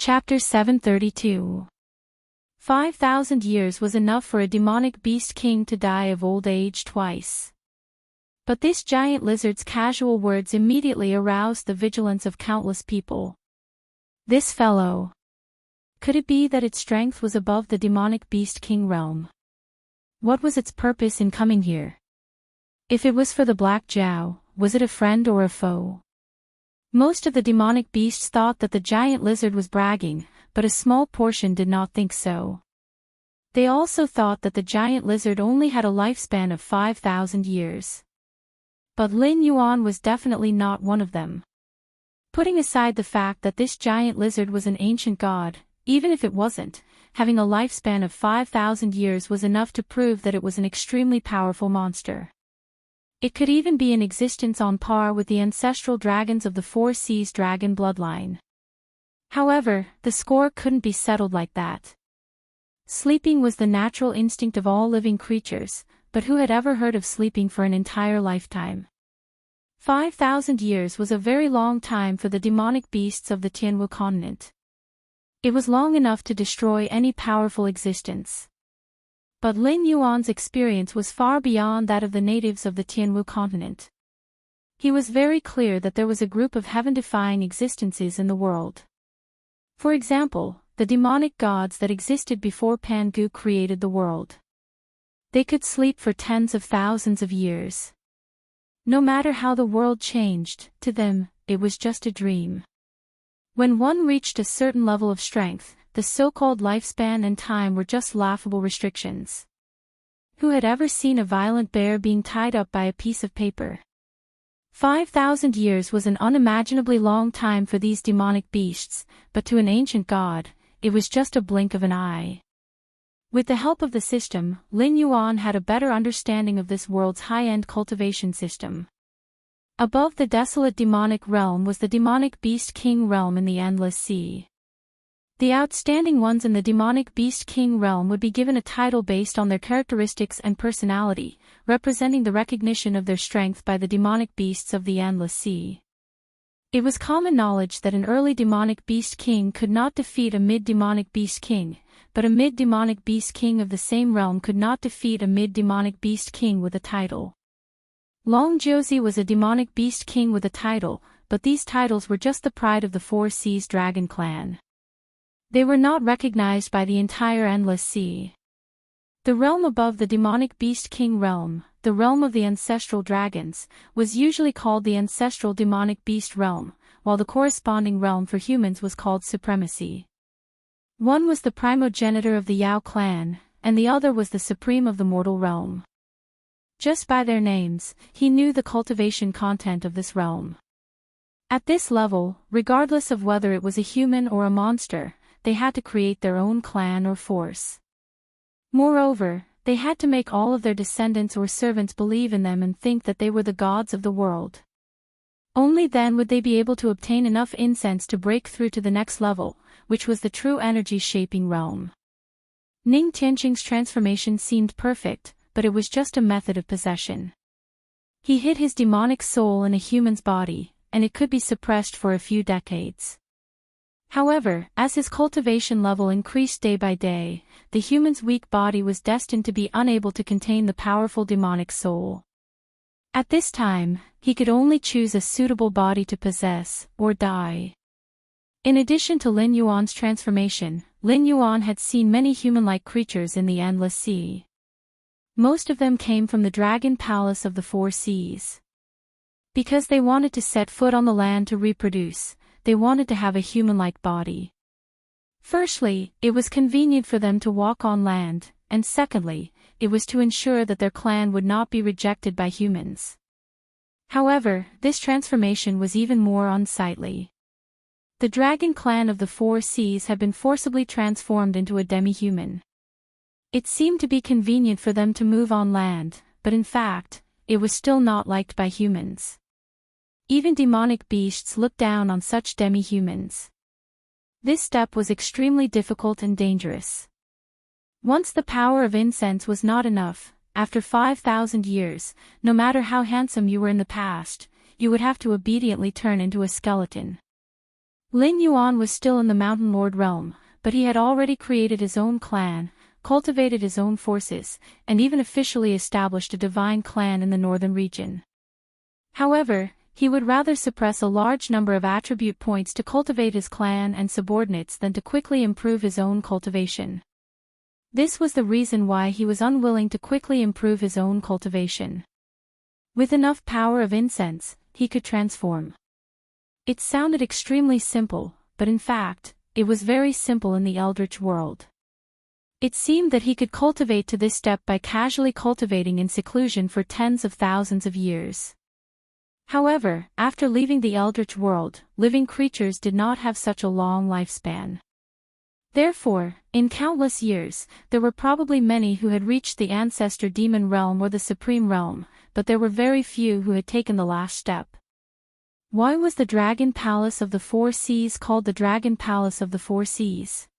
Chapter 732. 5,000 years was enough for a demonic beast king to die of old age twice. But this giant lizard's casual words immediately aroused the vigilance of countless people. This fellow. Could it be that its strength was above the demonic beast king realm? What was its purpose in coming here? If it was for the Black Jiao, was it a friend or a foe? Most of the demonic beasts thought that the giant lizard was bragging, but a small portion did not think so. They also thought that the giant lizard only had a lifespan of 5,000 years. But Lin Yuan was definitely not one of them. Putting aside the fact that this giant lizard was an ancient god, even if it wasn't, having a lifespan of 5,000 years was enough to prove that it was an extremely powerful monster. It could even be in existence on par with the ancestral dragons of the Four Seas dragon bloodline. However, the score couldn't be settled like that. Sleeping was the natural instinct of all living creatures, but who had ever heard of sleeping for an entire lifetime? 5,000 years was a very long time for the demonic beasts of the Tianwu continent. It was long enough to destroy any powerful existence. But Lin Yuan's experience was far beyond that of the natives of the Tianwu continent. He was very clear that there was a group of heaven-defying existences in the world. For example, the demonic gods that existed before Pan Gu created the world. They could sleep for tens of thousands of years. No matter how the world changed, to them, it was just a dream. When one reached a certain level of strength, the so-called lifespan and time were just laughable restrictions. Who had ever seen a violent bear being tied up by a piece of paper? 5,000 years was an unimaginably long time for these demonic beasts, but to an ancient god, it was just a blink of an eye. With the help of the system, Lin Yuan had a better understanding of this world's high-end cultivation system. Above the desolate demonic realm was the demonic beast king realm in the endless sea. The outstanding ones in the demonic beast king realm would be given a title based on their characteristics and personality, representing the recognition of their strength by the demonic beasts of the endless sea. It was common knowledge that an early demonic beast king could not defeat a mid-demonic beast king, but a mid-demonic beast king of the same realm could not defeat a mid-demonic beast king with a title. Long Jiuzi was a demonic beast king with a title, but these titles were just the pride of the Four Seas dragon clan. They were not recognized by the entire endless sea. The realm above the demonic beast king realm, the realm of the ancestral dragons, was usually called the ancestral demonic beast realm, while the corresponding realm for humans was called supremacy. One was the primogenitor of the Yao clan, and the other was the supreme of the mortal realm. Just by their names, he knew the cultivation content of this realm. At this level, regardless of whether it was a human or a monster, they had to create their own clan or force. Moreover, they had to make all of their descendants or servants believe in them and think that they were the gods of the world. Only then would they be able to obtain enough incense to break through to the next level, which was the true energy-shaping realm. Ning Tianqing's transformation seemed perfect, but it was just a method of possession. He hid his demonic soul in a human's body, and it could be suppressed for a few decades. However, as his cultivation level increased day by day, the human's weak body was destined to be unable to contain the powerful demonic soul. At this time, he could only choose a suitable body to possess, or die. In addition to Lin Yuan's transformation, Lin Yuan had seen many human-like creatures in the endless sea. Most of them came from the dragon palace of the Four Seas. Because they wanted to set foot on the land to reproduce, they wanted to have a human-like body. Firstly, it was convenient for them to walk on land, and secondly, it was to ensure that their clan would not be rejected by humans. However, this transformation was even more unsightly. The dragon clan of the Four Seas had been forcibly transformed into a demi-human. It seemed to be convenient for them to move on land, but in fact, it was still not liked by humans. Even demonic beasts looked down on such demi-humans. This step was extremely difficult and dangerous. Once the power of incense was not enough, after 5,000 years, no matter how handsome you were in the past, you would have to obediently turn into a skeleton. Lin Yuan was still in the Mountain Lord realm, but he had already created his own clan, cultivated his own forces, and even officially established a divine clan in the northern region. However, he would rather suppress a large number of attribute points to cultivate his clan and subordinates than to quickly improve his own cultivation. This was the reason why he was unwilling to quickly improve his own cultivation. With enough power of incense, he could transform. It sounded extremely simple, but in fact, it was very simple in the eldritch world. It seemed that he could cultivate to this step by casually cultivating in seclusion for tens of thousands of years. However, after leaving the eldritch world, living creatures did not have such a long lifespan. Therefore, in countless years, there were probably many who had reached the ancestor demon realm or the supreme realm, but there were very few who had taken the last step. Why was the Dragon Palace of the Four Seas called the Dragon Palace of the Four Seas?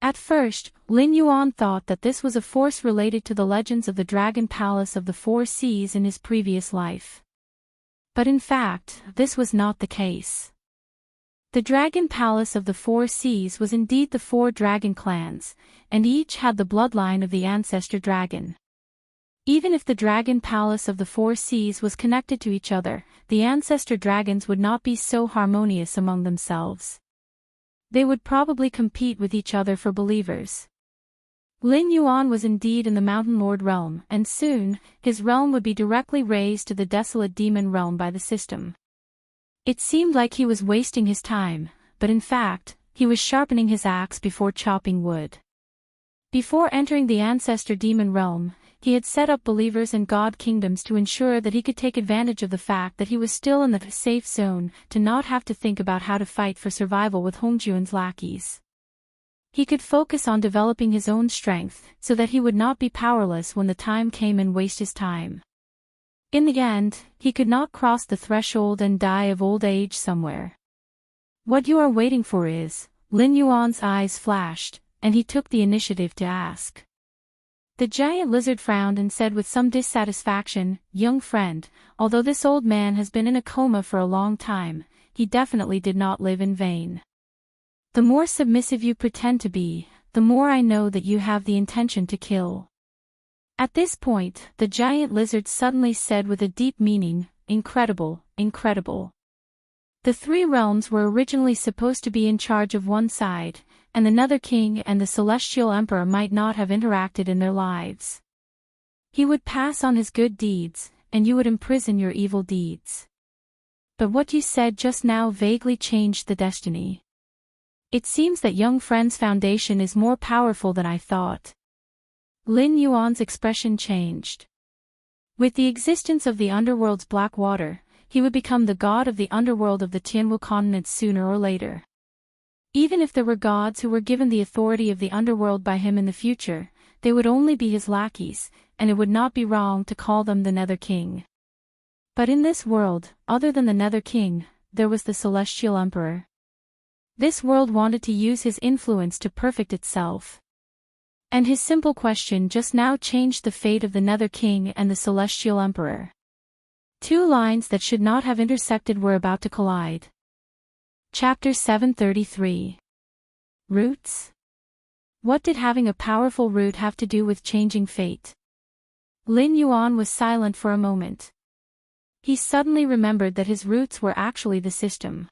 At first, Lin Yuan thought that this was a force related to the legends of the Dragon Palace of the Four Seas in his previous life. But in fact, this was not the case. The Dragon Palace of the Four Seas was indeed the four dragon clans, and each had the bloodline of the ancestor dragon. Even if the Dragon Palace of the Four Seas was connected to each other, the ancestor dragons would not be so harmonious among themselves. They would probably compete with each other for believers. Lin Yuan was indeed in the Mountain Lord realm, and soon, his realm would be directly raised to the desolate demon realm by the system. It seemed like he was wasting his time, but in fact, he was sharpening his axe before chopping wood. Before entering the ancestor demon realm, he had set up believers and god kingdoms to ensure that he could take advantage of the fact that he was still in the safe zone, to not have to think about how to fight for survival with Hongjuan's lackeys. He could focus on developing his own strength, so that he would not be powerless when the time came and waste his time. In the end, he could not cross the threshold and die of old age somewhere. What you are waiting for is, Lin Yuan's eyes flashed, and he took the initiative to ask. The giant lizard frowned and said with some dissatisfaction, "Young friend, although this old man has been in a coma for a long time, he definitely did not live in vain. The more submissive you pretend to be, the more I know that you have the intention to kill." At this point, the giant lizard suddenly said with a deep meaning, "Incredible, incredible." The three realms were originally supposed to be in charge of one side, and the Nether King and the Celestial Emperor might not have interacted in their lives. He would pass on his good deeds, and you would imprison your evil deeds. But what you said just now vaguely changed the destiny. It seems that young friend's foundation is more powerful than I thought. Lin Yuan's expression changed. With the existence of the underworld's black water, he would become the god of the underworld of the Tianwu continent sooner or later. Even if there were gods who were given the authority of the underworld by him in the future, they would only be his lackeys, and it would not be wrong to call them the Nether King. But in this world, other than the Nether King, there was the Celestial Emperor. This world wanted to use his influence to perfect itself. And his simple question just now changed the fate of the Nether King and the Celestial Emperor. Two lines that should not have intersected were about to collide. Chapter 733. Roots? What did having a powerful root have to do with changing fate? Lin Yuan was silent for a moment. He suddenly remembered that his roots were actually the system.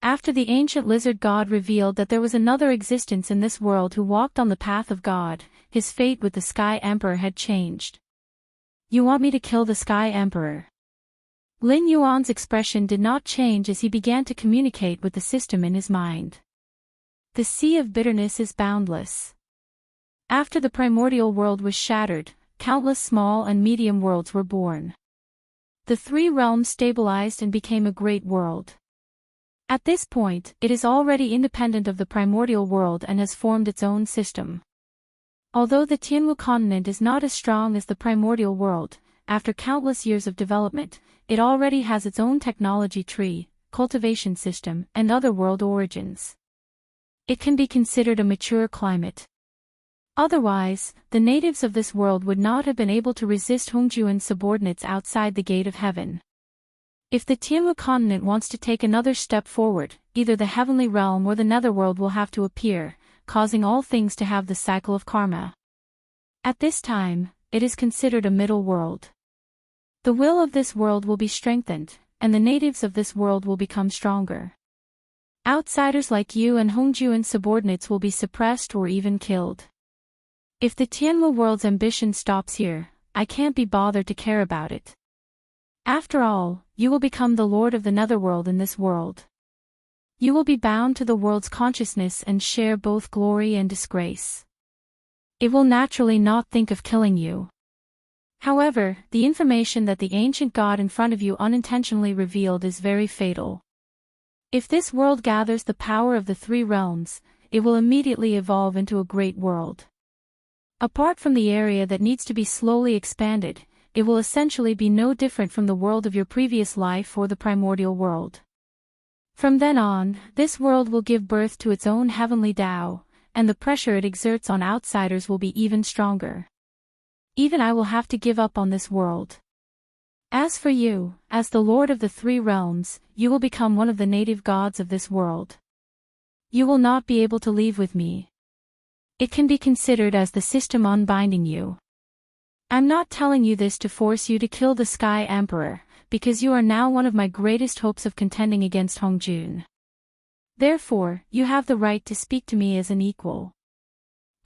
After the ancient lizard god revealed that there was another existence in this world who walked on the path of God, his fate with the Sky Emperor had changed. "You want me to kill the Sky Emperor?" Lin Yuan's expression did not change as he began to communicate with the system in his mind. The sea of bitterness is boundless. After the primordial world was shattered, countless small and medium worlds were born. The three realms stabilized and became a great world. At this point, it is already independent of the primordial world and has formed its own system. Although the Tianwu continent is not as strong as the primordial world, after countless years of development, it already has its own technology tree, cultivation system, and other world origins. It can be considered a mature climate. Otherwise, the natives of this world would not have been able to resist Hongjuan's subordinates outside the gate of heaven. If the Tianwu continent wants to take another step forward, either the heavenly realm or the netherworld will have to appear, causing all things to have the cycle of karma. At this time, it is considered a middle world. The will of this world will be strengthened, and the natives of this world will become stronger. Outsiders like you and Hongjuan's subordinates will be suppressed or even killed. If the Tianwu world's ambition stops here, I can't be bothered to care about it. After all, you will become the lord of the netherworld in this world. You will be bound to the world's consciousness and share both glory and disgrace. It will naturally not think of killing you. However, the information that the ancient god in front of you unintentionally revealed is very fatal. If this world gathers the power of the three realms, it will immediately evolve into a great world. Apart from the area that needs to be slowly expanded, it will essentially be no different from the world of your previous life or the primordial world. From then on, this world will give birth to its own heavenly Tao, and the pressure it exerts on outsiders will be even stronger. Even I will have to give up on this world. As for you, as the lord of the three realms, you will become one of the native gods of this world. You will not be able to leave with me. It can be considered as the system unbinding you. I'm not telling you this to force you to kill the Sky Emperor, because you are now one of my greatest hopes of contending against Hongjun. Therefore, you have the right to speak to me as an equal.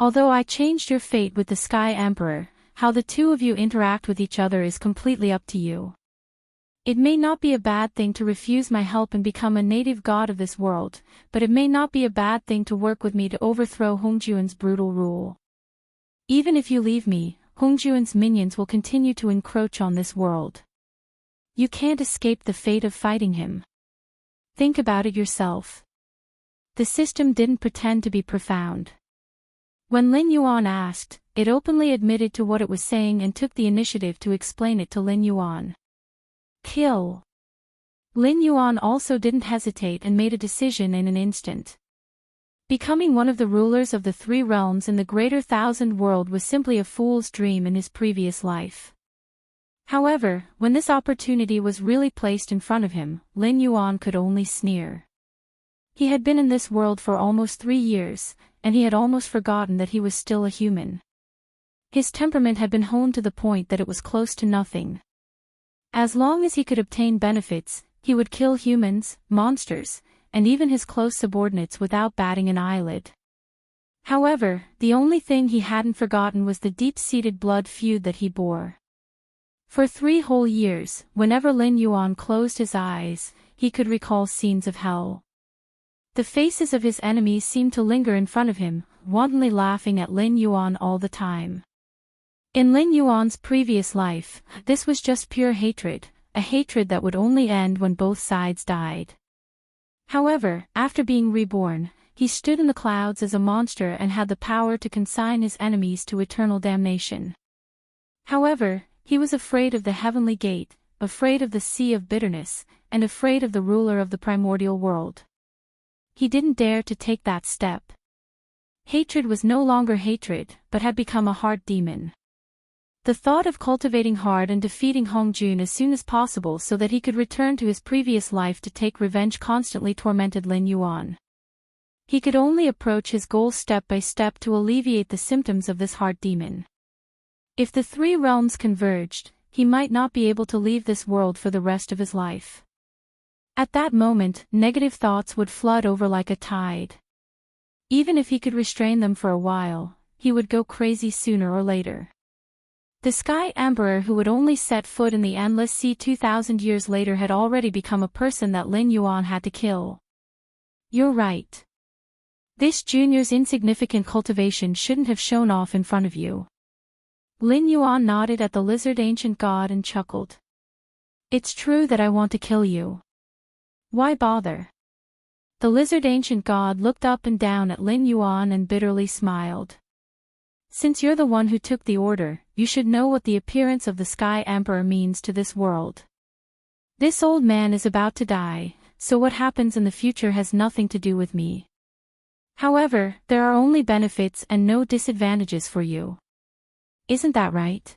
Although I changed your fate with the Sky Emperor, how the two of you interact with each other is completely up to you. It may not be a bad thing to refuse my help and become a native god of this world, but it may not be a bad thing to work with me to overthrow Hongjuan's brutal rule. Even if you leave me, Hongjuan's minions will continue to encroach on this world. You can't escape the fate of fighting him. Think about it yourself. The system didn't pretend to be profound. When Lin Yuan asked, it openly admitted to what it was saying and took the initiative to explain it to Lin Yuan. Kill. Lin Yuan also didn't hesitate and made a decision in an instant. Becoming one of the rulers of the three realms in the greater thousand world was simply a fool's dream in his previous life. However, when this opportunity was really placed in front of him, Lin Yuan could only sneer. He had been in this world for almost 3 years, and he had almost forgotten that he was still a human. His temperament had been honed to the point that it was close to nothing. As long as he could obtain benefits, he would kill humans, monsters, and even his close subordinates without batting an eyelid. However, the only thing he hadn't forgotten was the deep-seated blood feud that he bore. For 3 whole years, whenever Lin Yuan closed his eyes, he could recall scenes of hell. The faces of his enemies seemed to linger in front of him, wantonly laughing at Lin Yuan all the time. In Lin Yuan's previous life, this was just pure hatred, a hatred that would only end when both sides died. However, after being reborn, he stood in the clouds as a monster and had the power to consign his enemies to eternal damnation. However, he was afraid of the heavenly gate, afraid of the sea of bitterness, and afraid of the ruler of the primordial world. He didn't dare to take that step. Hatred was no longer hatred, but had become a heart demon. The thought of cultivating hard and defeating Hongjun as soon as possible so that he could return to his previous life to take revenge constantly tormented Lin Yuan. He could only approach his goal step by step to alleviate the symptoms of this heart demon. If the three realms converged, he might not be able to leave this world for the rest of his life. At that moment, negative thoughts would flood over like a tide. Even if he could restrain them for a while, he would go crazy sooner or later. The Sky Emperor who would only set foot in the endless sea 2,000 years later had already become a person that Lin Yuan had to kill. You're right. This junior's insignificant cultivation shouldn't have shown off in front of you. Lin Yuan nodded at the lizard ancient god and chuckled. It's true that I want to kill you. Why bother? The lizard ancient god looked up and down at Lin Yuan and bitterly smiled. Since you're the one who took the order, you should know what the appearance of the Sky Emperor means to this world. This old man is about to die, so what happens in the future has nothing to do with me. However, there are only benefits and no disadvantages for you. Isn't that right?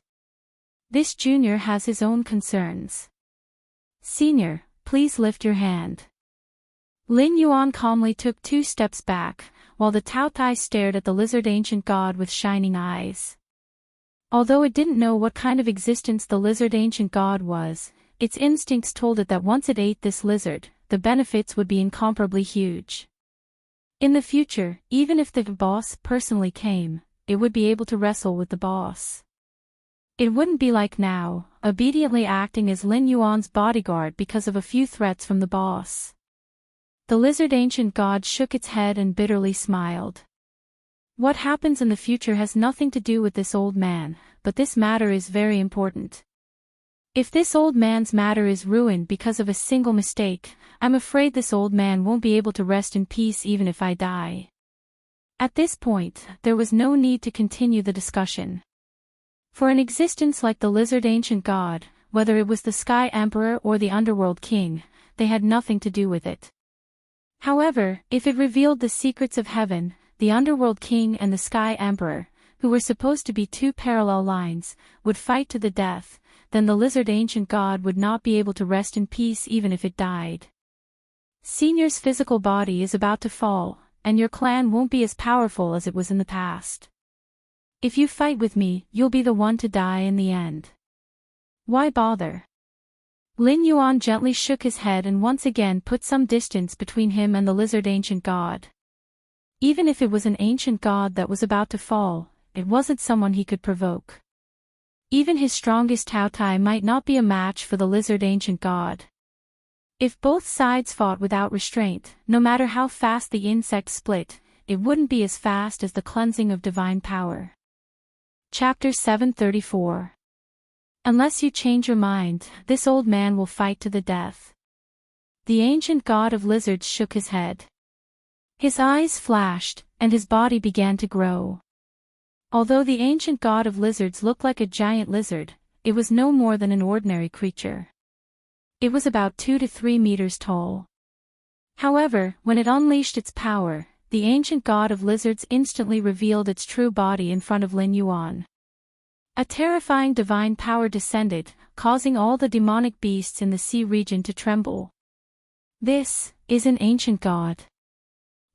This junior has his own concerns. "Senior, please lift your hand." Lin Yuan calmly took 2 steps back, while the Taotai stared at the lizard ancient god with shining eyes. Although it didn't know what kind of existence the lizard ancient god was, its instincts told it that once it ate this lizard, the benefits would be incomparably huge. In the future, even if the boss personally came, it would be able to wrestle with the boss. It wouldn't be like now, obediently acting as Lin Yuan's bodyguard because of a few threats from the boss. The lizard ancient god shook its head and bitterly smiled. What happens in the future has nothing to do with this old man, but this matter is very important. If this old man's matter is ruined because of a single mistake, I'm afraid this old man won't be able to rest in peace even if I die. At this point, there was no need to continue the discussion. For an existence like the lizard ancient god, whether it was the Sky Emperor or the Underworld King, they had nothing to do with it. However, if it revealed the secrets of heaven, the Underworld King and the Sky Emperor, who were supposed to be 2 parallel lines, would fight to the death, then the lizard ancient god would not be able to rest in peace even if it died. Senior's physical body is about to fall, and your clan won't be as powerful as it was in the past. If you fight with me, you'll be the one to die in the end. Why bother? Lin Yuan gently shook his head and once again put some distance between him and the lizard ancient god. Even if it was an ancient god that was about to fall, it wasn't someone he could provoke. Even his strongest Taotai might not be a match for the lizard ancient god. If both sides fought without restraint, no matter how fast the insect split, it wouldn't be as fast as the cleansing of divine power. Chapter 734. Unless you change your mind, this old man will fight to the death. The ancient god of lizards shook his head. His eyes flashed, and his body began to grow. Although the ancient god of lizards looked like a giant lizard, it was no more than an ordinary creature. It was about 2 to 3 meters tall. However, when it unleashed its power, the ancient god of lizards instantly revealed its true body in front of Lin Yuan. A terrifying divine power descended, causing all the demonic beasts in the sea region to tremble. This is an ancient god.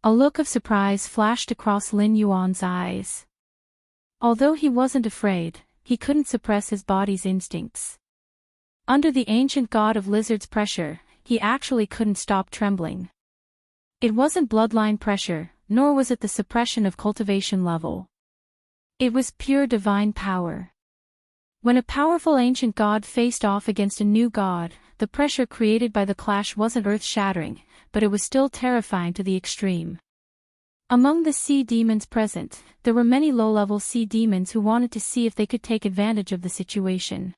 A look of surprise flashed across Lin Yuan's eyes. Although he wasn't afraid, he couldn't suppress his body's instincts. Under the ancient god of lizards' pressure, he actually couldn't stop trembling. It wasn't bloodline pressure, nor was it the suppression of cultivation level. It was pure divine power. When a powerful ancient god faced off against a new god, the pressure created by the clash wasn't earth-shattering, but it was still terrifying to the extreme. Among the sea demons present, there were many low-level sea demons who wanted to see if they could take advantage of the situation.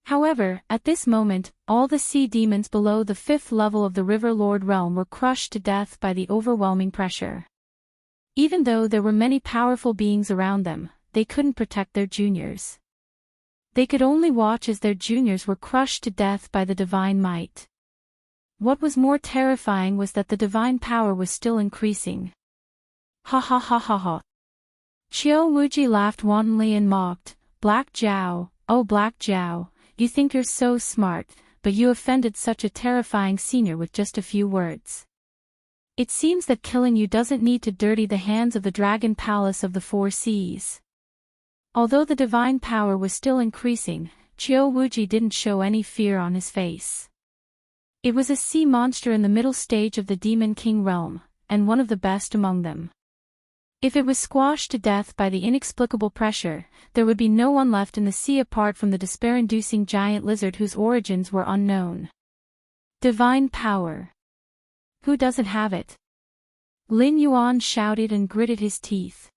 However, at this moment, all the sea demons below the 5th level of the River Lord realm were crushed to death by the overwhelming pressure. Even though there were many powerful beings around them, they couldn't protect their juniors. They could only watch as their juniors were crushed to death by the divine might. What was more terrifying was that the divine power was still increasing. Ha ha ha ha ha. Qiu Wuji laughed wantonly and mocked, "Black Jiao, oh Black Jiao, you think you're so smart, but you offended such a terrifying senior with just a few words. It seems that killing you doesn't need to dirty the hands of the Dragon Palace of the 4 Seas." Although the divine power was still increasing, Qiu Wuji didn't show any fear on his face. It was a sea monster in the middle stage of the Demon King realm, and one of the best among them. If it was squashed to death by the inexplicable pressure, there would be no one left in the sea apart from the despair-inducing giant lizard whose origins were unknown. Divine power. Who doesn't have it? Lin Yuan shouted and gritted his teeth.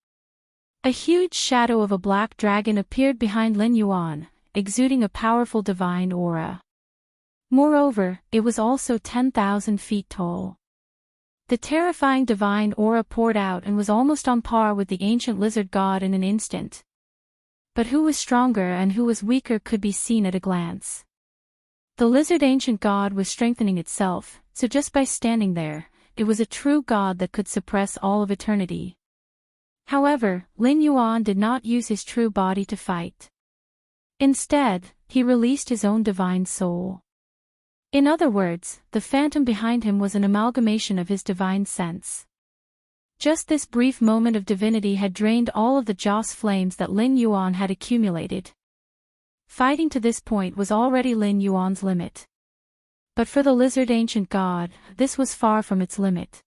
A huge shadow of a black dragon appeared behind Lin Yuan, exuding a powerful divine aura. Moreover, it was also 10,000 feet tall. The terrifying divine aura poured out and was almost on par with the ancient lizard god in an instant. But who was stronger and who was weaker could be seen at a glance. The lizard ancient god was strengthening itself, so just by standing there, it was a true god that could suppress all of eternity. However, Lin Yuan did not use his true body to fight. Instead, he released his own divine soul. In other words, the phantom behind him was an amalgamation of his divine sense. Just this brief moment of divinity had drained all of the Joss flames that Lin Yuan had accumulated. Fighting to this point was already Lin Yuan's limit. But for the lizard ancient god, this was far from its limit.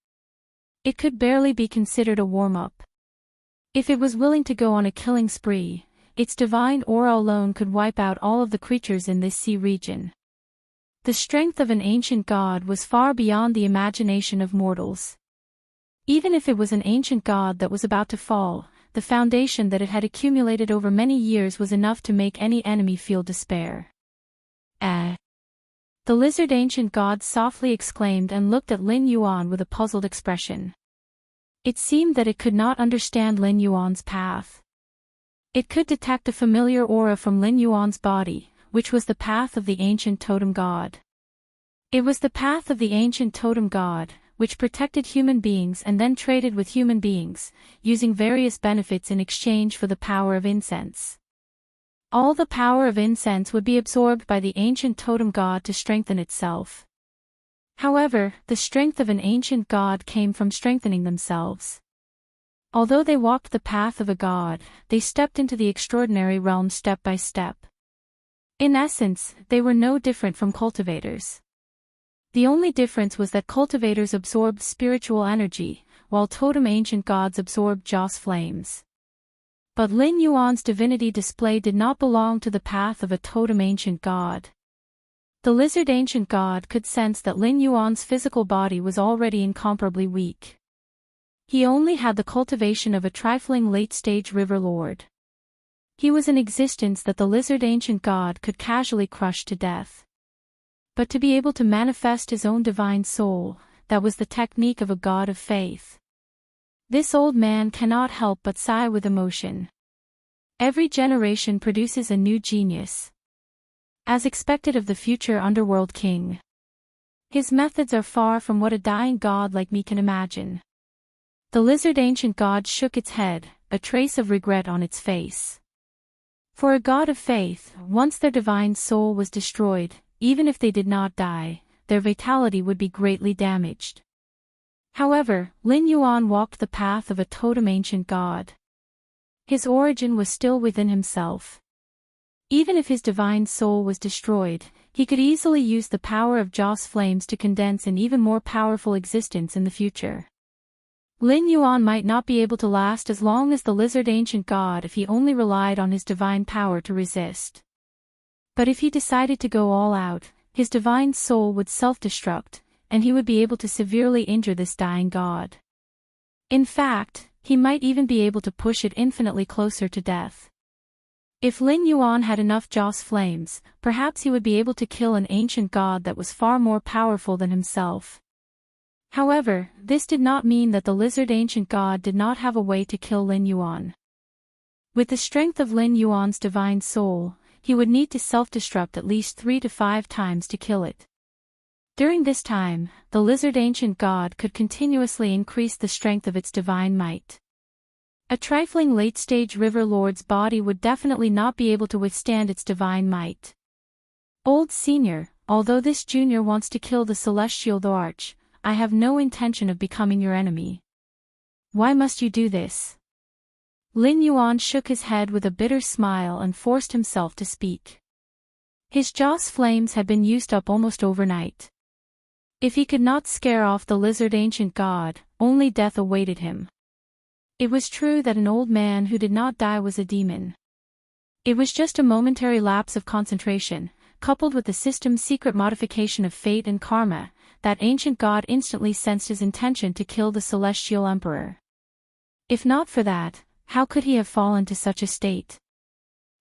It could barely be considered a warm-up. If it was willing to go on a killing spree, its divine aura alone could wipe out all of the creatures in this sea region. The strength of an ancient god was far beyond the imagination of mortals. Even if it was an ancient god that was about to fall, the foundation that it had accumulated over many years was enough to make any enemy feel despair. The lizard ancient god softly exclaimed and looked at Lin Yuan with a puzzled expression. It seemed that it could not understand Lin Yuan's path. It could detect a familiar aura from Lin Yuan's body, which was the path of the ancient totem god. It was the path of the ancient totem god, which protected human beings and then traded with human beings, using various benefits in exchange for the power of incense. All the power of incense would be absorbed by the ancient totem god to strengthen itself. However, the strength of an ancient god came from strengthening themselves. Although they walked the path of a god, they stepped into the extraordinary realm step by step. In essence, they were no different from cultivators. The only difference was that cultivators absorbed spiritual energy, while totem ancient gods absorbed Joss flames. But Lin Yuan's divinity display did not belong to the path of a totem ancient god. The lizard ancient god could sense that Lin Yuan's physical body was already incomparably weak. He only had the cultivation of a trifling late-stage river lord. He was an existence that the lizard ancient god could casually crush to death. But to be able to manifest his own divine soul, that was the technique of a god of faith. This old man cannot help but sigh with emotion. Every generation produces a new genius. As expected of the future underworld king. His methods are far from what a dying god like me can imagine. The lizard ancient god shook its head, a trace of regret on its face. For a god of faith, once their divine soul was destroyed, even if they did not die, their vitality would be greatly damaged. However, Lin Yuan walked the path of a totem ancient god. His origin was still within himself. Even if his divine soul was destroyed, he could easily use the power of Joss flames to condense an even more powerful existence in the future. Lin Yuan might not be able to last as long as the lizard ancient god if he only relied on his divine power to resist. But if he decided to go all out, his divine soul would self-destruct, and he would be able to severely injure this dying god. In fact, he might even be able to push it infinitely closer to death. If Lin Yuan had enough Joss flames, perhaps he would be able to kill an ancient god that was far more powerful than himself. However, this did not mean that the lizard ancient god did not have a way to kill Lin Yuan. With the strength of Lin Yuan's divine soul, he would need to self-destruct at least 3 to 5 times to kill it. During this time, the lizard ancient god could continuously increase the strength of its divine might. A trifling late-stage river lord's body would definitely not be able to withstand its divine might. Old senior, although this junior wants to kill the celestial arch, I have no intention of becoming your enemy. Why must you do this? Lin Yuan shook his head with a bitter smile and forced himself to speak. His Joss flames had been used up almost overnight. If he could not scare off the lizard ancient god, only death awaited him. It was true that an old man who did not die was a demon. It was just a momentary lapse of concentration, coupled with the system's secret modification of fate and karma, that ancient god instantly sensed his intention to kill the celestial emperor. If not for that, how could he have fallen to such a state?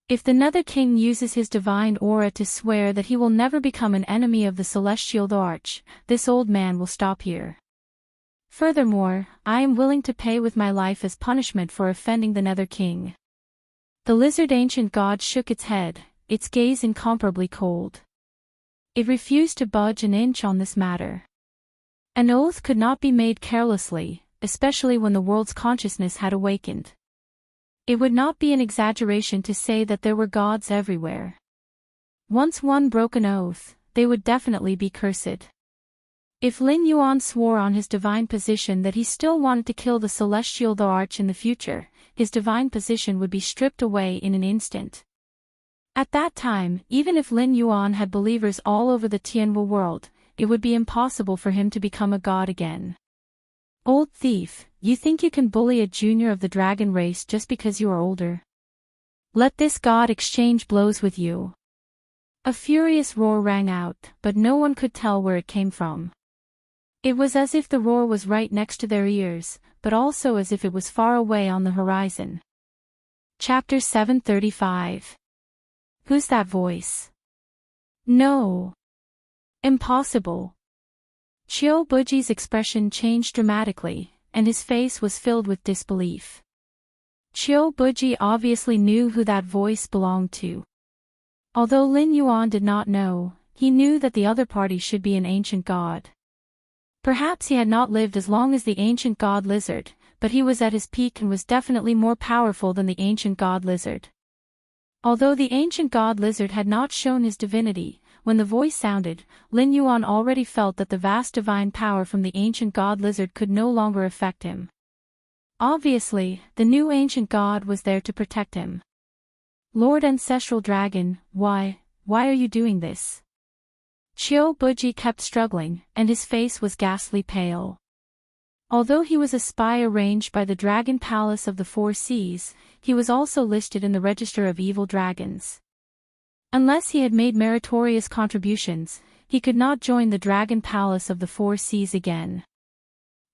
If the Nether King uses his divine aura to swear that he will never become an enemy of the celestial arch, this old man will stop here. Furthermore, I am willing to pay with my life as punishment for offending the Nether King. The lizard ancient god shook its head, its gaze incomparably cold. It refused to budge an inch on this matter. An oath could not be made carelessly, especially when the world's consciousness had awakened. It would not be an exaggeration to say that there were gods everywhere. Once one broke an oath, they would definitely be cursed. If Lin Yuan swore on his divine position that he still wanted to kill the celestial arch in the future, his divine position would be stripped away in an instant. At that time, even if Lin Yuan had believers all over the Tianwu world, it would be impossible for him to become a god again. Old thief, you think you can bully a junior of the dragon race just because you are older? Let this god exchange blows with you. A furious roar rang out, but no one could tell where it came from. It was as if the roar was right next to their ears, but also as if it was far away on the horizon. Chapter 735. Who's that voice? No. Impossible. Qiu Buji's expression changed dramatically, and his face was filled with disbelief. Qiu Buji obviously knew who that voice belonged to. Although Lin Yuan did not know, he knew that the other party should be an ancient god. Perhaps he had not lived as long as the ancient god lizard, but he was at his peak and was definitely more powerful than the ancient god lizard. Although the ancient god lizard had not shown his divinity, when the voice sounded, Lin Yuan already felt that the vast divine power from the ancient god lizard could no longer affect him. Obviously, the new ancient god was there to protect him. Lord Ancestral Dragon, why are you doing this? Qiu Buji kept struggling, and his face was ghastly pale. Although he was a spy arranged by the Dragon Palace of the Four Seas, he was also listed in the Register of Evil Dragons. Unless he had made meritorious contributions, he could not join the Dragon Palace of the Four Seas again.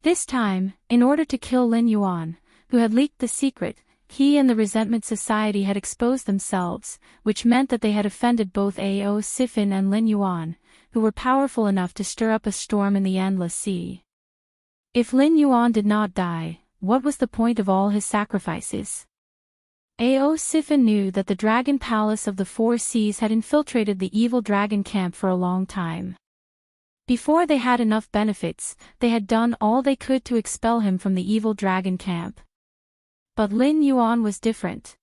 This time, in order to kill Lin Yuan, who had leaked the secret, he and the Resentment Society had exposed themselves, which meant that they had offended both Ao Sifin and Lin Yuan, who were powerful enough to stir up a storm in the endless sea. If Lin Yuan did not die, what was the point of all his sacrifices? Ao Sifin knew that the Dragon Palace of the Four Seas had infiltrated the evil dragon camp for a long time. Before they had enough benefits, they had done all they could to expel him from the evil dragon camp. But Lin Yuan was different.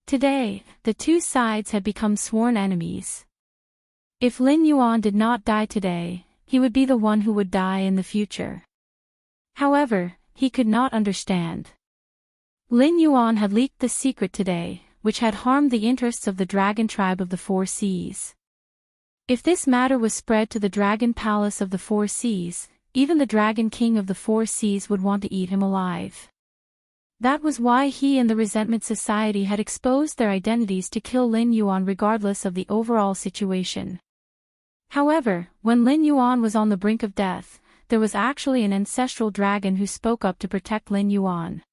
Today, the two sides had become sworn enemies. If Lin Yuan did not die today, he would be the one who would die in the future. However, he could not understand. Lin Yuan had leaked the secret today, which had harmed the interests of the dragon tribe of the Four Seas. If this matter was spread to the Dragon Palace of the Four Seas, even the Dragon King of the Four Seas would want to eat him alive. That was why he and the Resentment Society had exposed their identities to kill Lin Yuan regardless of the overall situation. However, when Lin Yuan was on the brink of death, there was actually an ancestral dragon who spoke up to protect Lin Yuan.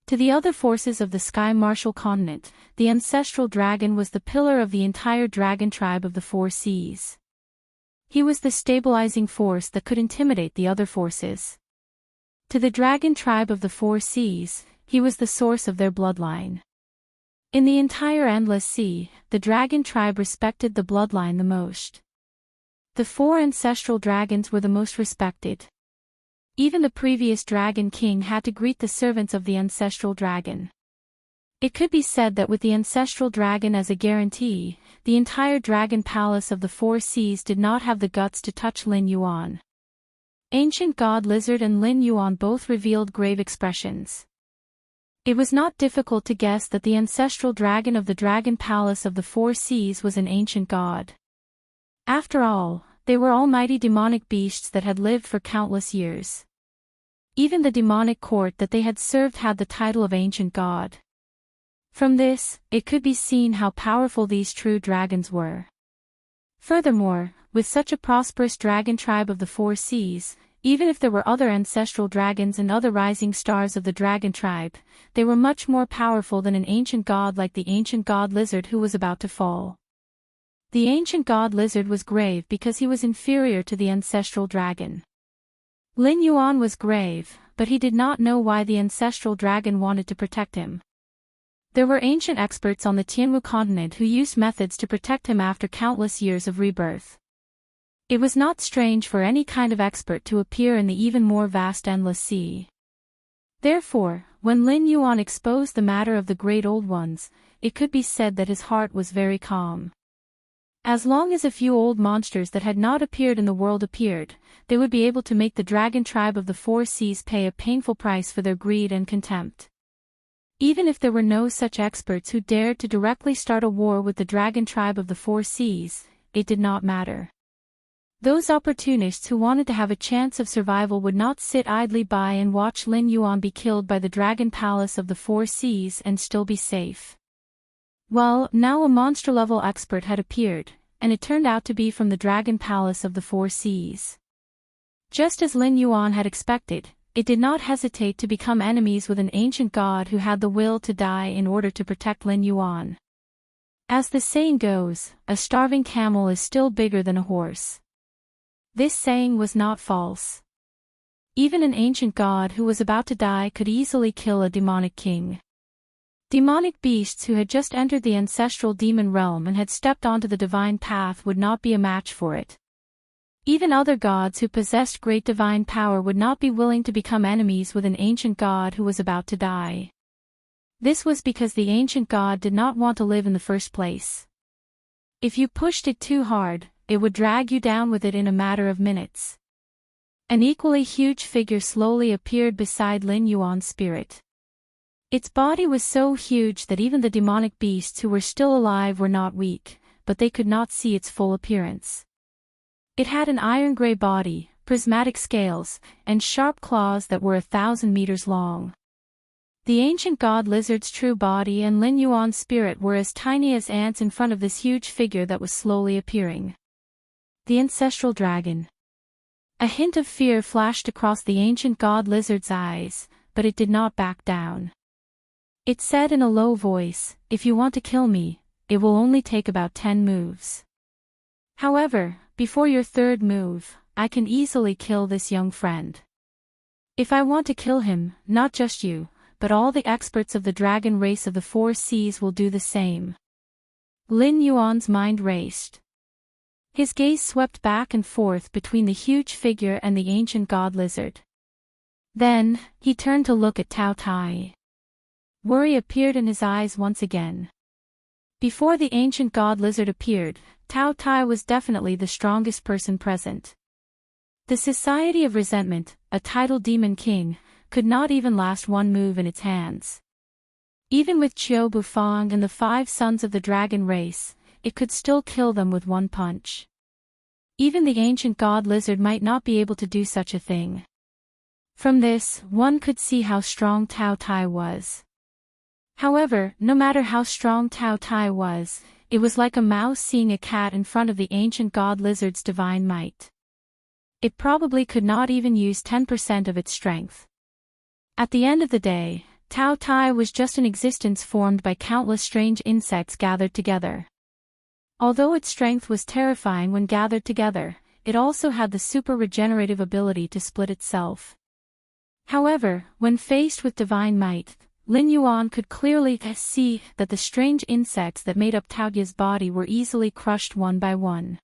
To the other forces of the Sky Martial Continent, the ancestral dragon was the pillar of the entire dragon tribe of the Four Seas. He was the stabilizing force that could intimidate the other forces. To the dragon tribe of the Four Seas, he was the source of their bloodline. In the entire Endless Sea, the dragon tribe respected the bloodline the most. The four ancestral dragons were the most respected. Even the previous Dragon King had to greet the servants of the ancestral dragon. It could be said that with the ancestral dragon as a guarantee, the entire Dragon Palace of the Four Seas did not have the guts to touch Lin Yuan. Ancient God Lizard and Lin Yuan both revealed grave expressions. It was not difficult to guess that the ancestral dragon of the Dragon Palace of the Four Seas was an ancient god. After all, they were almighty demonic beasts that had lived for countless years. Even the demonic court that they had served had the title of ancient god. From this, it could be seen how powerful these true dragons were. Furthermore, with such a prosperous dragon tribe of the Four Seas, even if there were other ancestral dragons and other rising stars of the dragon tribe, they were much more powerful than an ancient god like the ancient god lizard who was about to fall. The ancient god lizard was grave because he was inferior to the ancestral dragon. Lin Yuan was grave, but he did not know why the ancestral dragon wanted to protect him. There were ancient experts on the Tianwu continent who used methods to protect him after countless years of rebirth. It was not strange for any kind of expert to appear in the even more vast Endless Sea. Therefore, when Lin Yuan exposed the matter of the Great Old Ones, it could be said that his heart was very calm. As long as a few old monsters that had not appeared in the world appeared, they would be able to make the dragon tribe of the four seas pay a painful price for their greed and contempt. Even if there were no such experts who dared to directly start a war with the dragon tribe of the four seas, it did not matter. Those opportunists who wanted to have a chance of survival would not sit idly by and watch Lin Yuan be killed by the dragon palace of the four seas and still be safe. Well, now a monster-level expert had appeared, and it turned out to be from the dragon palace of the four seas. Just as Lin Yuan had expected, it did not hesitate to become enemies with an ancient god who had the will to die in order to protect Lin Yuan. As the saying goes, a starving camel is still bigger than a horse. This saying was not false. Even an ancient god who was about to die could easily kill a demonic king. Demonic beasts who had just entered the ancestral demon realm and had stepped onto the divine path would not be a match for it. Even other gods who possessed great divine power would not be willing to become enemies with an ancient god who was about to die. This was because the ancient god did not want to live in the first place. If you pushed it too hard, it would drag you down with it in a matter of minutes. An equally huge figure slowly appeared beside Lin Yuan's spirit. Its body was so huge that even the demonic beasts who were still alive were not weak, but they could not see its full appearance. It had an iron-gray body, prismatic scales, and sharp claws that were 1,000 meters long. The ancient god lizard's true body and Lin Yuan's spirit were as tiny as ants in front of this huge figure that was slowly appearing. The ancestral dragon. A hint of fear flashed across the ancient god lizard's eyes, but it did not back down. It said in a low voice, "If you want to kill me, it will only take about 10 moves. However, before your third move, I can easily kill this young friend. If I want to kill him, not just you, but all the experts of the dragon race of the four seas will do the same." Lin Yuan's mind raced. His gaze swept back and forth between the huge figure and the ancient god lizard. Then, he turned to look at Tao Tai. Worry appeared in his eyes once again. Before the ancient god lizard appeared, Tao Tai was definitely the strongest person present. The Society of Resentment, a titled demon king, could not even last one move in its hands. Even with Qiu Bufang and the 5 sons of the dragon race, it could still kill them with one punch. Even the ancient god lizard might not be able to do such a thing. From this, one could see how strong Tao Tai was. However, no matter how strong Tao Tai was, it was like a mouse seeing a cat in front of the ancient god lizard's divine might. It probably could not even use 10% of its strength. At the end of the day, Tao Tai was just an existence formed by countless strange insects gathered together. Although its strength was terrifying when gathered together, it also had the super regenerative ability to split itself. However, when faced with divine might, Lin Yuan could clearly see that the strange insects that made up Tao's body were easily crushed one by one.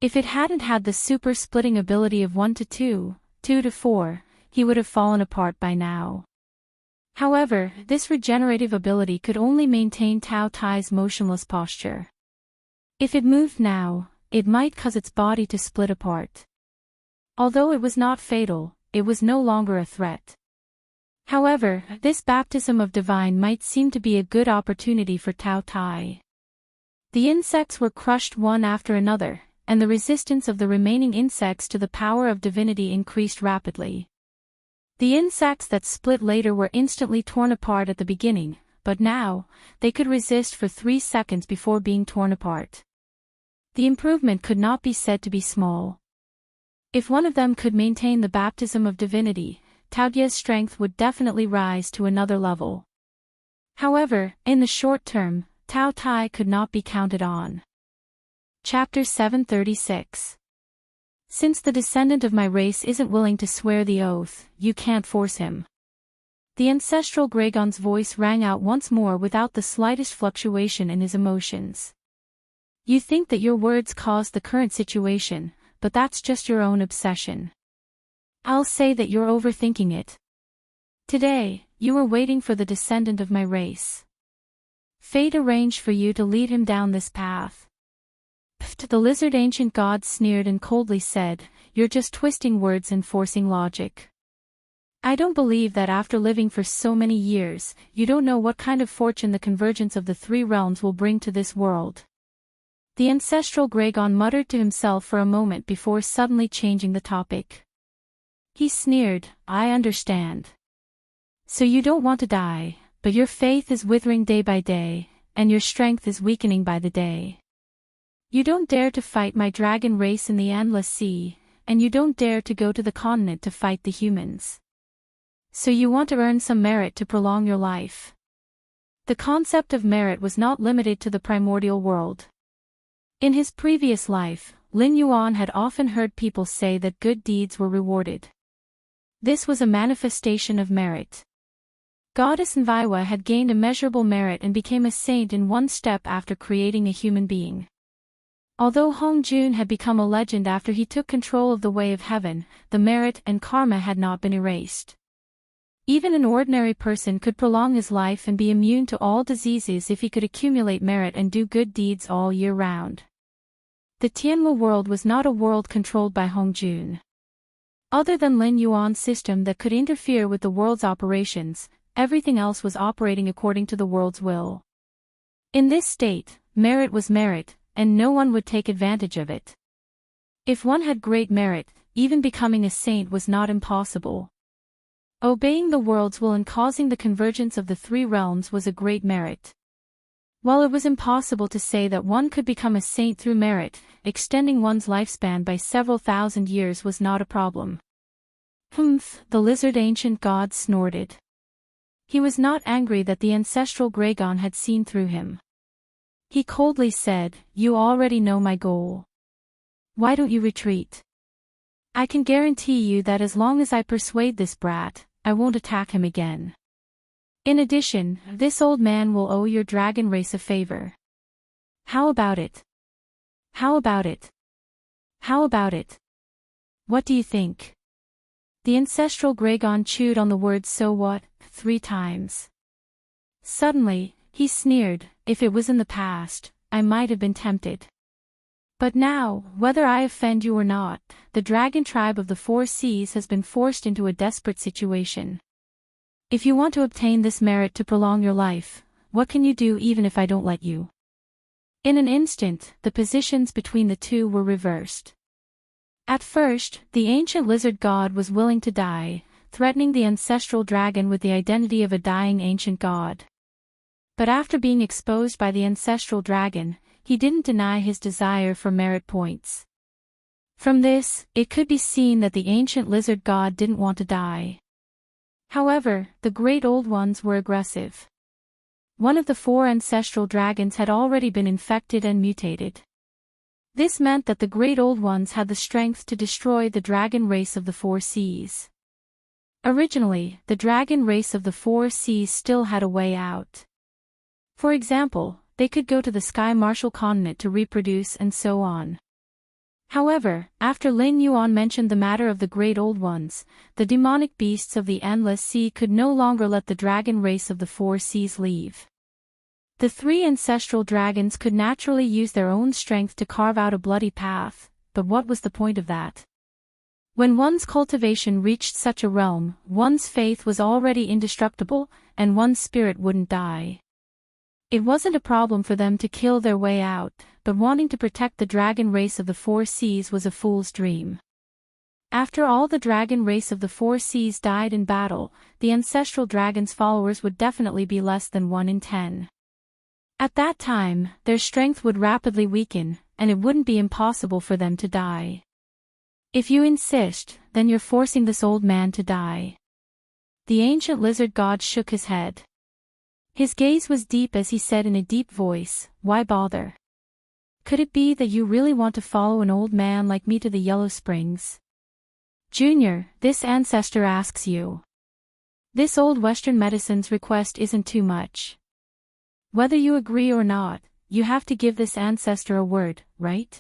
If it hadn't had the super splitting ability of 1 to 2, 2 to 4, he would have fallen apart by now. However, this regenerative ability could only maintain Tao Tai's motionless posture. If it moved now, it might cause its body to split apart. Although it was not fatal, it was no longer a threat. However, this baptism of divine might seemed to be a good opportunity for Tao Tai. The insects were crushed one after another, and the resistance of the remaining insects to the power of divinity increased rapidly. The insects that split later were instantly torn apart at the beginning, but now, they could resist for 3 seconds before being torn apart. The improvement could not be said to be small. If one of them could maintain the baptism of divinity, Tao's strength would definitely rise to another level. However, in the short term, Tao Tai could not be counted on. Chapter 736. Since the descendant of my race isn't willing to swear the oath, you can't force him. The ancestral Gragon's voice rang out once more without the slightest fluctuation in his emotions. You think that your words caused the current situation, but that's just your own obsession. I'll say that you're overthinking it. Today, you were waiting for the descendant of my race. Fate arranged for you to lead him down this path. Pfft, the lizard ancient god sneered and coldly said, "You're just twisting words and forcing logic. I don't believe that after living for so many years, you don't know what kind of fortune the convergence of the three realms will bring to this world." The ancestral Gregon muttered to himself for a moment before suddenly changing the topic. He sneered, "I understand. So you don't want to die, but your faith is withering day by day, and your strength is weakening by the day. You don't dare to fight my dragon race in the endless sea, and you don't dare to go to the continent to fight the humans. So you want to earn some merit to prolong your life." The concept of merit was not limited to the primordial world. In his previous life, Lin Yuan had often heard people say that good deeds were rewarded. This was a manifestation of merit. Goddess Nviwa had gained immeasurable merit and became a saint in one step after creating a human being. Although Hong Jun had become a legend after he took control of the way of heaven, the merit and karma had not been erased. Even an ordinary person could prolong his life and be immune to all diseases if he could accumulate merit and do good deeds all year round. The Tianwu world was not a world controlled by Hong Jun. Other than Lin Yuan's system that could interfere with the world's operations, everything else was operating according to the world's will. In this state, merit was merit, and no one would take advantage of it. If one had great merit, even becoming a saint was not impossible. Obeying the world's will and causing the convergence of the three realms was a great merit. While it was impossible to say that one could become a saint through merit, extending one's lifespan by several thousand years was not a problem. Humph, the lizard ancient god snorted. He was not angry that the ancestral Gregon had seen through him. He coldly said, "You already know my goal. Why don't you retreat? I can guarantee you that as long as I persuade this brat, I won't attack him again. In addition, this old man will owe your dragon race a favor. How about it? How about it? How about it? What do you think?" The ancestral Gregon chewed on the word "so what" 3 times. Suddenly, he sneered, "If it was in the past, I might have been tempted. But now, whether I offend you or not, the dragon tribe of the 4 seas has been forced into a desperate situation. If you want to obtain this merit to prolong your life, what can you do even if I don't let you?" In an instant, the positions between the two were reversed. At first, the ancient lizard god was willing to die, threatening the ancestral dragon with the identity of a dying ancient god. But after being exposed by the ancestral dragon, he didn't deny his desire for merit points. From this, it could be seen that the ancient lizard god didn't want to die. However, the great old ones were aggressive. One of the 4 ancestral dragons had already been infected and mutated. This meant that the great old ones had the strength to destroy the dragon race of the 4 seas. Originally, the dragon race of the 4 seas still had a way out. For example, they could go to the Sky Martial continent to reproduce and so on. However, after Lin Yuan mentioned the matter of the great old ones, the demonic beasts of the endless sea could no longer let the dragon race of the 4 seas leave. The 3 ancestral dragons could naturally use their own strength to carve out a bloody path, but what was the point of that? When one's cultivation reached such a realm, one's faith was already indestructible, and one's spirit wouldn't die. It wasn't a problem for them to kill their way out, but wanting to protect the dragon race of the 4 seas was a fool's dream. After all the dragon race of the 4 seas died in battle, the ancestral dragon's followers would definitely be less than 1 in 10. At that time, their strength would rapidly weaken, and it wouldn't be impossible for them to die. If you insist, then you're forcing this old man to die. The ancient lizard god shook his head. His gaze was deep as he said in a deep voice, "Why bother? Could it be that you really want to follow an old man like me to the Yellow Springs? Junior, this ancestor asks you. This old Western medicine's request isn't too much. Whether you agree or not, you have to give this ancestor a word, right?"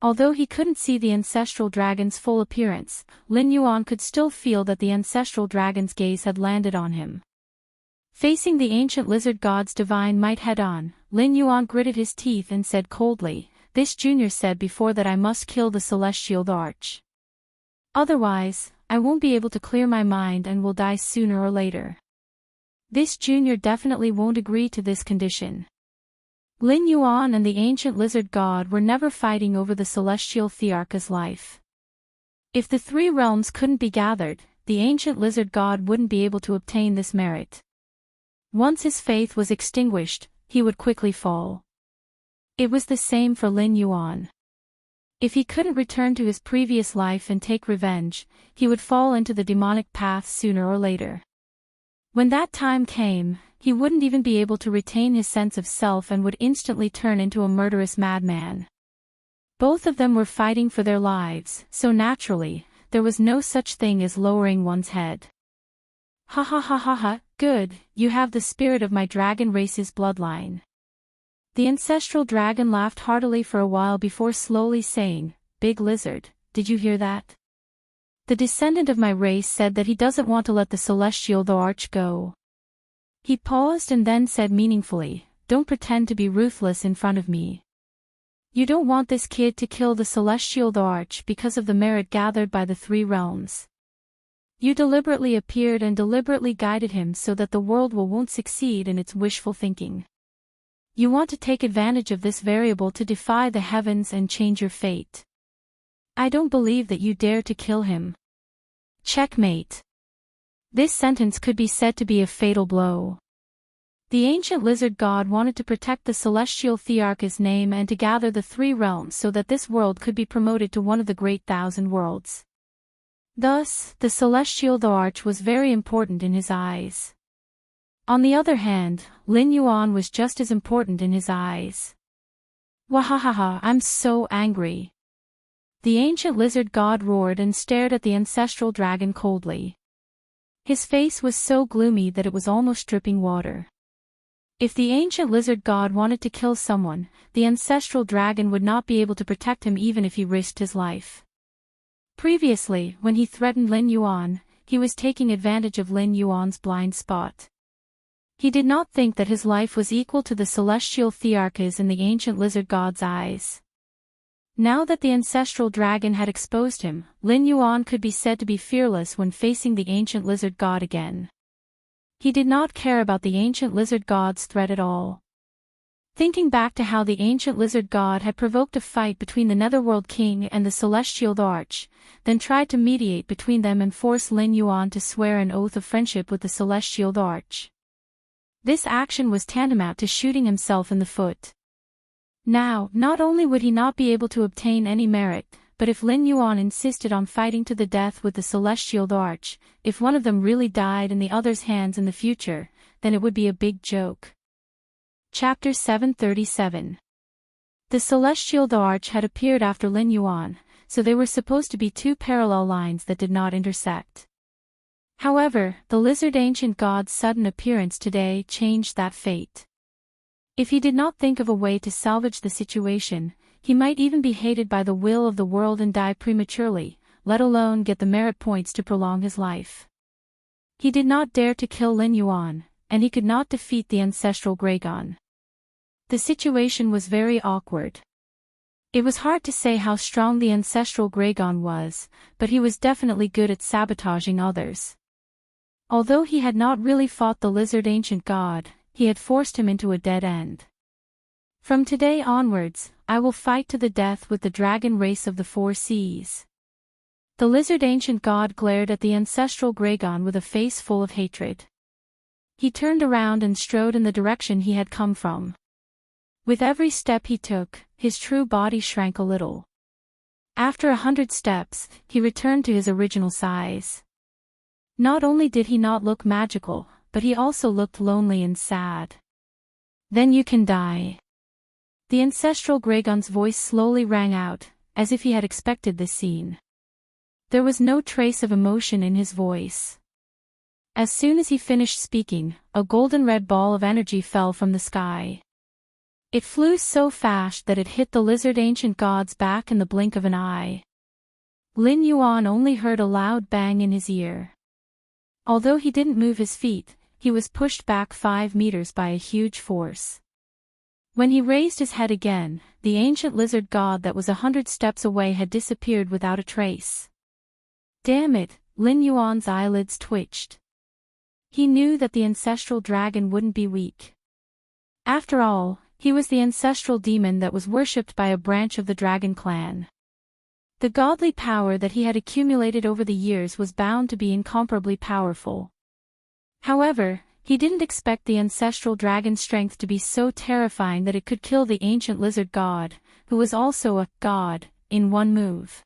Although he couldn't see the ancestral dragon's full appearance, Lin Yuan could still feel that the ancestral dragon's gaze had landed on him. Facing the ancient lizard god's divine might head-on, Lin Yuan gritted his teeth and said coldly, this junior said before that I must kill the celestial arch. Otherwise, I won't be able to clear my mind and will die sooner or later. This junior definitely won't agree to this condition. Lin Yuan and the ancient lizard god were never fighting over the celestial thearch's life. If the three realms couldn't be gathered, the ancient lizard god wouldn't be able to obtain this merit. Once his faith was extinguished, he would quickly fall. It was the same for Lin Yuan. If he couldn't return to his previous life and take revenge, he would fall into the demonic path sooner or later. When that time came, he wouldn't even be able to retain his sense of self and would instantly turn into a murderous madman. Both of them were fighting for their lives, so naturally, there was no such thing as lowering one's head. Ha ha ha ha ha, good, you have the spirit of my dragon race's bloodline. The ancestral dragon laughed heartily for a while before slowly saying, Big Lizard, did you hear that? The descendant of my race said that he doesn't want to let the celestial arch go. He paused and then said meaningfully, Don't pretend to be ruthless in front of me. You don't want this kid to kill the celestial arch because of the merit gathered by the three realms. You deliberately appeared and deliberately guided him so that the world won't succeed in its wishful thinking. You want to take advantage of this variable to defy the heavens and change your fate. I don't believe that you dare to kill him. Checkmate. This sentence could be said to be a fatal blow. The ancient lizard god wanted to protect the celestial thearch's name and to gather the three realms so that this world could be promoted to one of the great 1,000 worlds. Thus, the celestial arch was very important in his eyes. On the other hand, Lin Yuan was just as important in his eyes. Wahahaha, I'm so angry. The ancient lizard god roared and stared at the ancestral dragon coldly. His face was so gloomy that it was almost dripping water. If the ancient lizard god wanted to kill someone, the ancestral dragon would not be able to protect him even if he risked his life. Previously, when he threatened Lin Yuan, he was taking advantage of Lin Yuan's blind spot. He did not think that his life was equal to the celestial thearch's in the ancient lizard god's eyes. Now that the ancestral dragon had exposed him, Lin Yuan could be said to be fearless when facing the ancient lizard god again. He did not care about the ancient lizard god's threat at all. Thinking back to how the ancient lizard god had provoked a fight between the Netherworld King and the celestial arch, then tried to mediate between them and force Lin Yuan to swear an oath of friendship with the celestial arch. This action was tantamount to shooting himself in the foot. Now, not only would he not be able to obtain any merit, but if Lin Yuan insisted on fighting to the death with the celestial arch, if one of them really died in the other's hands in the future, then it would be a big joke. Chapter 737. The celestial arch had appeared after Lin Yuan, so they were supposed to be two parallel lines that did not intersect. However, the lizard ancient god's sudden appearance today changed that fate. If he did not think of a way to salvage the situation, he might even be hated by the will of the world and die prematurely, let alone get the merit points to prolong his life. He did not dare to kill Lin Yuan, and he could not defeat the ancestral Dragon. The situation was very awkward. It was hard to say how strong the ancestral Dragon was, but he was definitely good at sabotaging others. Although he had not really fought the lizard ancient god, he had forced him into a dead end. From today onwards, I will fight to the death with the dragon race of the 4 seas. The lizard ancient god glared at the ancestral Dragon with a face full of hatred. He turned around and strode in the direction he had come from. With every step he took, his true body shrank a little. After 100 steps, he returned to his original size. Not only did he not look magical, but he also looked lonely and sad. Then you can die. The ancestral Dragon's voice slowly rang out, as if he had expected this scene. There was no trace of emotion in his voice. As soon as he finished speaking, a golden red ball of energy fell from the sky. It flew so fast that it hit the lizard ancient god's back in the blink of an eye. Lin Yuan only heard a loud bang in his ear. Although he didn't move his feet, he was pushed back 5 meters by a huge force. When he raised his head again, the ancient lizard god that was 100 steps away had disappeared without a trace. Damn it, Lin Yuan's eyelids twitched. He knew that the ancestral dragon wouldn't be weak. After all, he was the ancestral demon that was worshipped by a branch of the dragon clan. The godly power that he had accumulated over the years was bound to be incomparably powerful. However, he didn't expect the ancestral dragon's strength to be so terrifying that it could kill the ancient lizard god, who was also a god, in one move.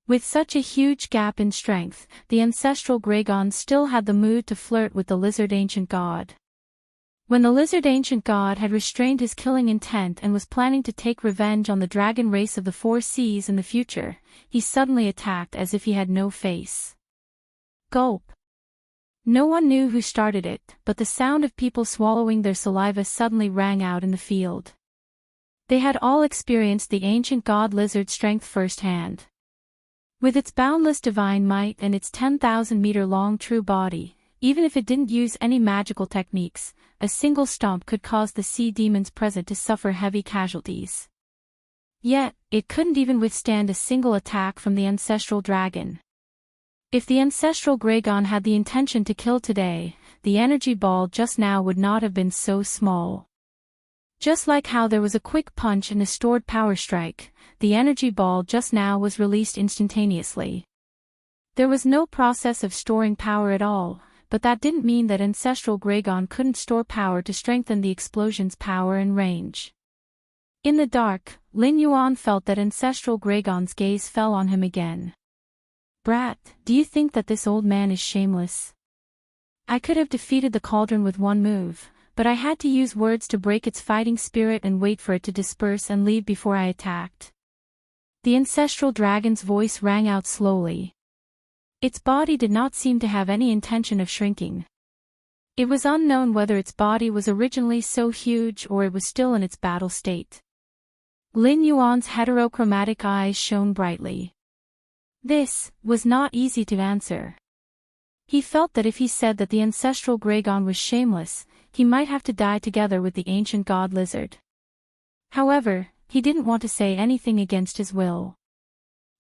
With such a huge gap in strength, the ancestral Gregon still had the mood to flirt with the lizard ancient god. When the lizard ancient god had restrained his killing intent and was planning to take revenge on the dragon race of the Four Seas in the future, he suddenly attacked as if he had no face. Gulp. No one knew who started it, but the sound of people swallowing their saliva suddenly rang out in the field. They had all experienced the ancient god lizard's strength firsthand. With its boundless divine might and its 10,000-meter-long true body, even if it didn't use any magical techniques, a single stomp could cause the sea demons present to suffer heavy casualties. Yet, it couldn't even withstand a single attack from the ancestral dragon. If the ancestral Gregon had the intention to kill today, the energy ball just now would not have been so small. Just like how there was a quick punch and a stored power strike, the energy ball just now was released instantaneously. There was no process of storing power at all, but that didn't mean that ancestral Gregon couldn't store power to strengthen the explosion's power and range. In the dark, Lin Yuan felt that ancestral Gregon's gaze fell on him again. Brat, do you think that this old man is shameless? I could have defeated the cauldron with one move, but I had to use words to break its fighting spirit and wait for it to disperse and leave before I attacked. The ancestral dragon's voice rang out slowly. Its body did not seem to have any intention of shrinking. It was unknown whether its body was originally so huge or it was still in its battle state. Lin Yuan's heterochromatic eyes shone brightly. This was not easy to answer. He felt that if he said that the ancestral Gregon was shameless, he might have to die together with the ancient god lizard. However, he didn't want to say anything against his will.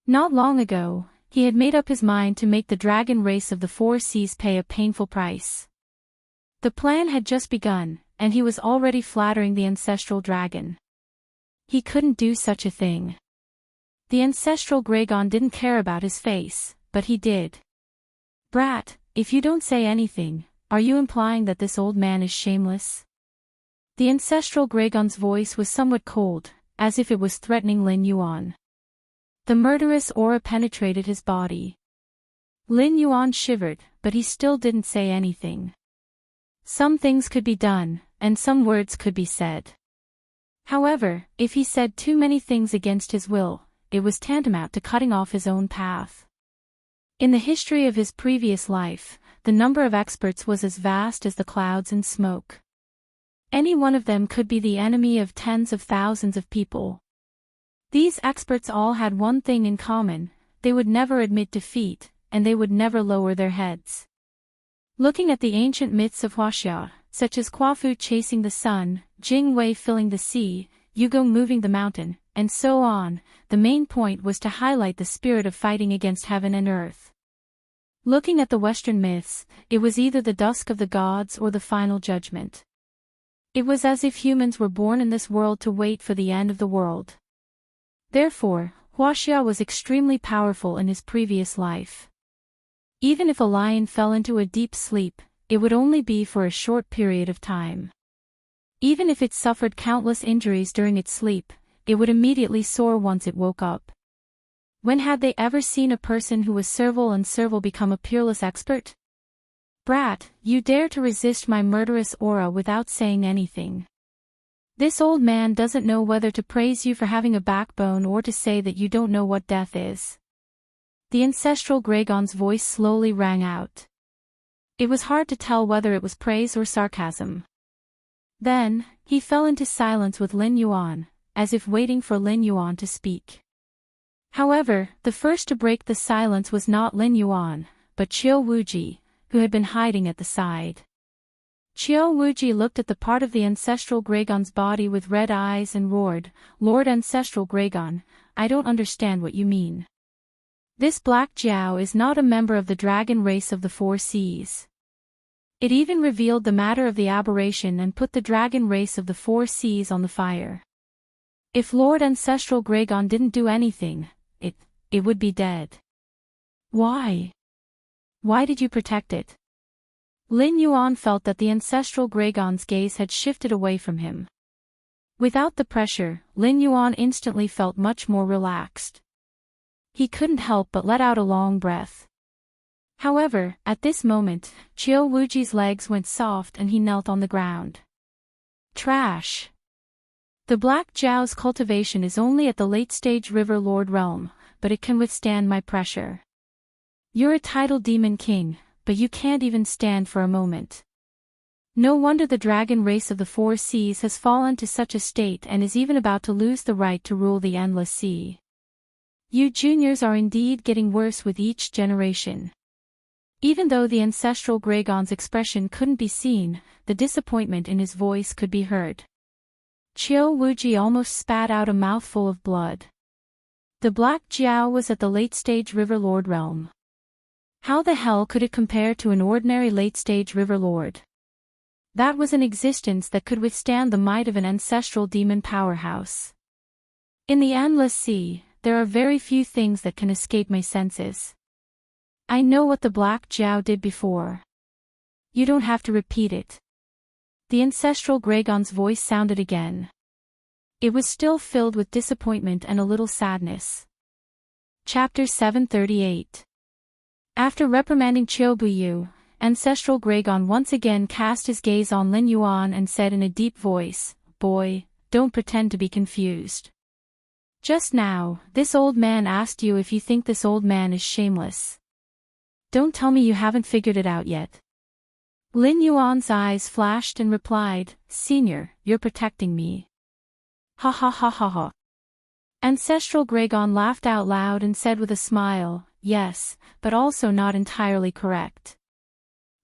Not long ago, he had made up his mind to make the dragon race of the Four Seas pay a painful price. The plan had just begun, and he was already flattering the ancestral dragon. He couldn't do such a thing. The ancestral Gregon didn't care about his face, but he did. Brat, if you don't say anything, are you implying that this old man is shameless? The ancestral Gregon's voice was somewhat cold, as if it was threatening Lin Yuan. The murderous aura penetrated his body. Lin Yuan shivered, but he still didn't say anything. Some things could be done, and some words could be said. However, if he said too many things against his will, it was tantamount to cutting off his own path. In the history of his previous life, the number of experts was as vast as the clouds and smoke. Any one of them could be the enemy of tens of thousands of people. These experts all had one thing in common: they would never admit defeat, and they would never lower their heads. Looking at the ancient myths of Huaxia, such as Quafu chasing the sun, Jing Wei filling the sea, Yugong moving the mountain, and so on, the main point was to highlight the spirit of fighting against heaven and earth. Looking at the Western myths, it was either the dusk of the gods or the final judgment. It was as if humans were born in this world to wait for the end of the world. Therefore, Huaxia was extremely powerful in his previous life. Even if a lion fell into a deep sleep, it would only be for a short period of time. Even if it suffered countless injuries during its sleep, it would immediately soar once it woke up. When had they ever seen a person who was servile and servile become a peerless expert? Brat, you dare to resist my murderous aura without saying anything. This old man doesn't know whether to praise you for having a backbone or to say that you don't know what death is. The ancestral Gregon's voice slowly rang out. It was hard to tell whether it was praise or sarcasm. Then, he fell into silence with Lin Yuan, as if waiting for Lin Yuan to speak. However, the first to break the silence was not Lin Yuan, but Qiu Wuji, who had been hiding at the side. Qiao Wuji looked at the part of the ancestral Gregon's body with red eyes and roared, "Lord Ancestral Gregon, I don't understand what you mean. This Black Jiao is not a member of the dragon race of the Four Seas." It even revealed the matter of the aberration and put the dragon race of the Four Seas on the fire. If Lord Ancestral Gregon didn't do anything, it would be dead. Why? Why did you protect it? Lin Yuan felt that the ancestral Gregon's gaze had shifted away from him. Without the pressure, Lin Yuan instantly felt much more relaxed. He couldn't help but let out a long breath. However, at this moment, Qiao Wuji's legs went soft and he knelt on the ground. Trash. The Black Jiao's cultivation is only at the late-stage River Lord realm, but it can withstand my pressure. You're a tidal demon king, but you can't even stand for a moment. No wonder the dragon race of the Four Seas has fallen to such a state and is even about to lose the right to rule the endless sea. You juniors are indeed getting worse with each generation. Even though the ancestral Gregon's expression couldn't be seen, the disappointment in his voice could be heard. Qiao Wuji almost spat out a mouthful of blood. The Black Jiao was at the late-stage River Lord realm. How the hell could it compare to an ordinary late-stage River Lord? That was an existence that could withstand the might of an ancestral demon powerhouse. In the endless sea, there are very few things that can escape my senses. I know what the Black Jiao did before. You don't have to repeat it. The ancestral Gregon's voice sounded again. It was still filled with disappointment and a little sadness. Chapter 738. After reprimanding Qiao Buyu, ancestral Gregon once again cast his gaze on Lin Yuan and said in a deep voice, "Boy, don't pretend to be confused. Just now, this old man asked you if you think this old man is shameless. Don't tell me you haven't figured it out yet." Lin Yuan's eyes flashed and replied, "Senior, you're protecting me." Ha ha ha ha ha. Ancestral Gregon laughed out loud and said with a smile, "Yes, but also not entirely correct.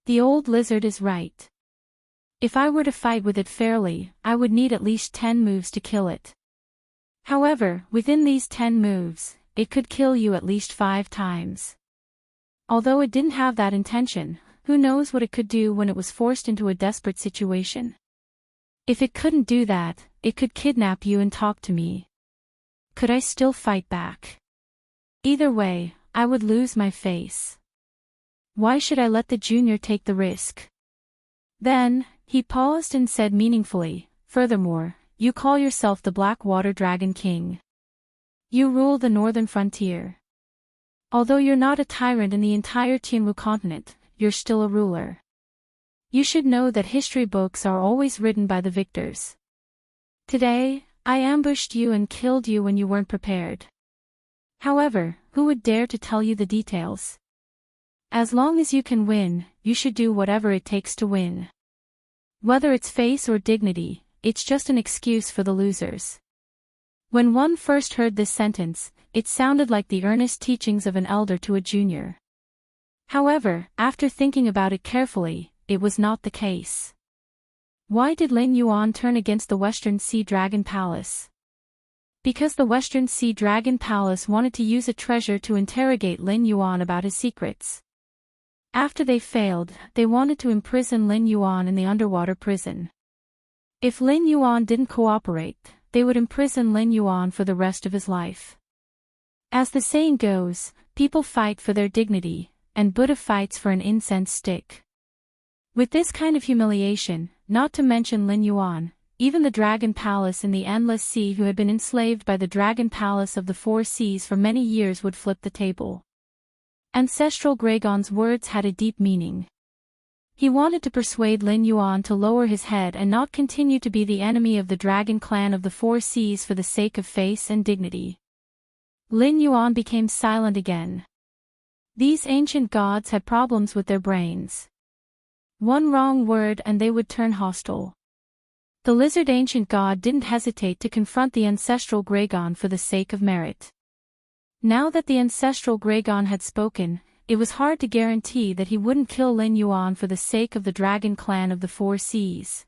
The old lizard is right. If I were to fight with it fairly, I would need at least 10 moves to kill it. However, within these 10 moves, it could kill you at least 5 times. Although it didn't have that intention, who knows what it could do when it was forced into a desperate situation. If it couldn't do that, it could kidnap you and talk to me. Could I still fight back? Either way, I would lose my face. Why should I let the junior take the risk?" Then, he paused and said meaningfully, "Furthermore, you call yourself the Blackwater Dragon King. You rule the northern frontier. Although you're not a tyrant in the entire Tianwu continent, you're still a ruler. You should know that history books are always written by the victors. Today, I ambushed you and killed you when you weren't prepared. However, who would dare to tell you the details? As long as you can win, you should do whatever it takes to win. Whether it's face or dignity, it's just an excuse for the losers." When one first heard this sentence, it sounded like the earnest teachings of an elder to a junior. However, after thinking about it carefully, it was not the case. Why did Lin Yuan turn against the Western Sea Dragon Palace? Because the Western Sea Dragon Palace wanted to use a treasure to interrogate Lin Yuan about his secrets. After they failed, they wanted to imprison Lin Yuan in the underwater prison. If Lin Yuan didn't cooperate, they would imprison Lin Yuan for the rest of his life. As the saying goes, people fight for their dignity, and Buddha fights for an incense stick. With this kind of humiliation, not to mention Lin Yuan, even the Dragon Palace in the Endless Sea who had been enslaved by the Dragon Palace of the Four Seas for many years would flip the table. Ancestral Gregon's words had a deep meaning. He wanted to persuade Lin Yuan to lower his head and not continue to be the enemy of the Dragon Clan of the Four Seas for the sake of face and dignity. Lin Yuan became silent again. These ancient gods had problems with their brains. One wrong word and they would turn hostile. The lizard ancient god didn't hesitate to confront the ancestral Gregon for the sake of merit. Now that the ancestral Gregon had spoken, it was hard to guarantee that he wouldn't kill Lin Yuan for the sake of the dragon clan of the Four Seas.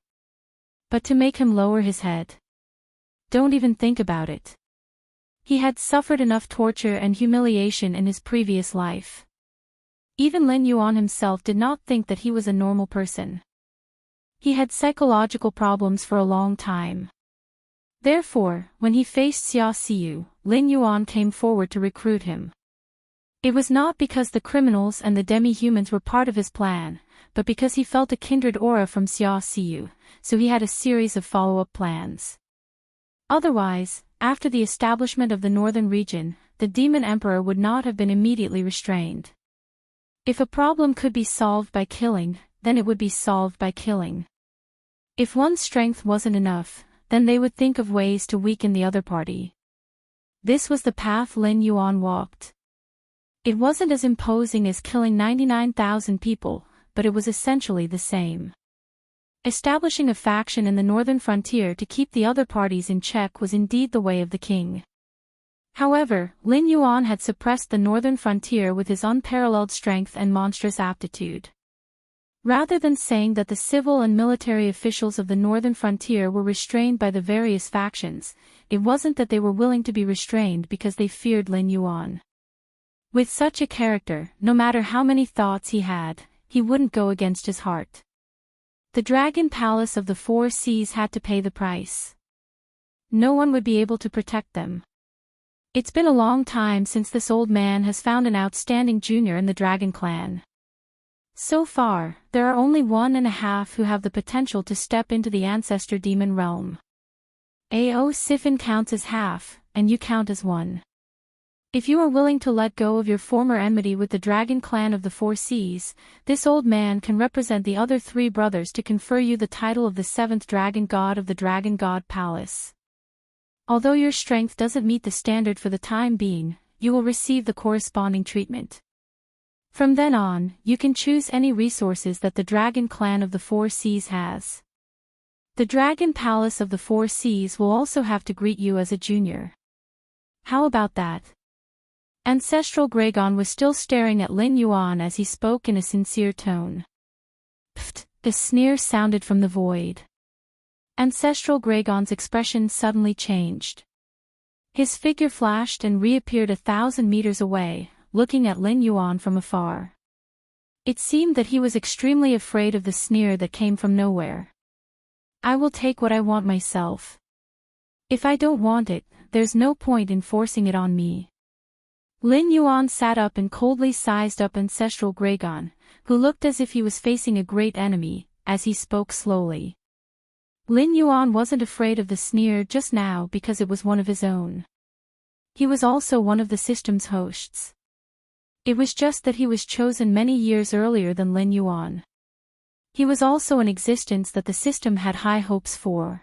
But to make him lower his head. Don't even think about it. He had suffered enough torture and humiliation in his previous life. Even Lin Yuan himself did not think that he was a normal person. He had psychological problems for a long time. Therefore, when he faced Xia Xiu, Lin Yuan came forward to recruit him. It was not because the criminals and the demi-humans were part of his plan, but because he felt a kindred aura from Xia Xiu, so he had a series of follow-up plans. Otherwise, after the establishment of the northern region, the demon emperor would not have been immediately restrained. If a problem could be solved by killing, then it would be solved by killing. If one's strength wasn't enough, then they would think of ways to weaken the other party. This was the path Lin Yuan walked. It wasn't as imposing as killing 99,000 people, but it was essentially the same. Establishing a faction in the northern frontier to keep the other parties in check was indeed the way of the king. However, Lin Yuan had suppressed the northern frontier with his unparalleled strength and monstrous aptitude. Rather than saying that the civil and military officials of the northern frontier were restrained by the various factions, it wasn't that they were willing to be restrained because they feared Lin Yuan. With such a character, no matter how many thoughts he had, he wouldn't go against his heart. The Dragon Palace of the Four Seas had to pay the price. No one would be able to protect them. It's been a long time since this old man has found an outstanding junior in the Dragon Clan. So far, there are only 1.5 who have the potential to step into the ancestor demon realm. Ao Sifin counts as half, and you count as one. If you are willing to let go of your former enmity with the Dragon Clan of the Four Seas, this old man can represent the other 3 brothers to confer you the title of the 7th Dragon God of the Dragon God Palace. Although your strength doesn't meet the standard for the time being, you will receive the corresponding treatment. From then on, you can choose any resources that the Dragon Clan of the Four Seas has. The Dragon Palace of the Four Seas will also have to greet you as a junior. How about that? Ancestral Gragon was still staring at Lin Yuan as he spoke in a sincere tone. Pfft, a sneer sounded from the void. Ancestral Gragon's expression suddenly changed. His figure flashed and reappeared 1,000 meters away, looking at Lin Yuan from afar. It seemed that he was extremely afraid of the sneer that came from nowhere. I will take what I want myself. If I don't want it, there's no point in forcing it on me. Lin Yuan sat up and coldly sized up Ancestral Gragon, who looked as if he was facing a great enemy, as he spoke slowly. Lin Yuan wasn't afraid of the sneer just now because it was one of his own. He was also one of the system's hosts. It was just that he was chosen many years earlier than Lin Yuan. He was also an existence that the system had high hopes for.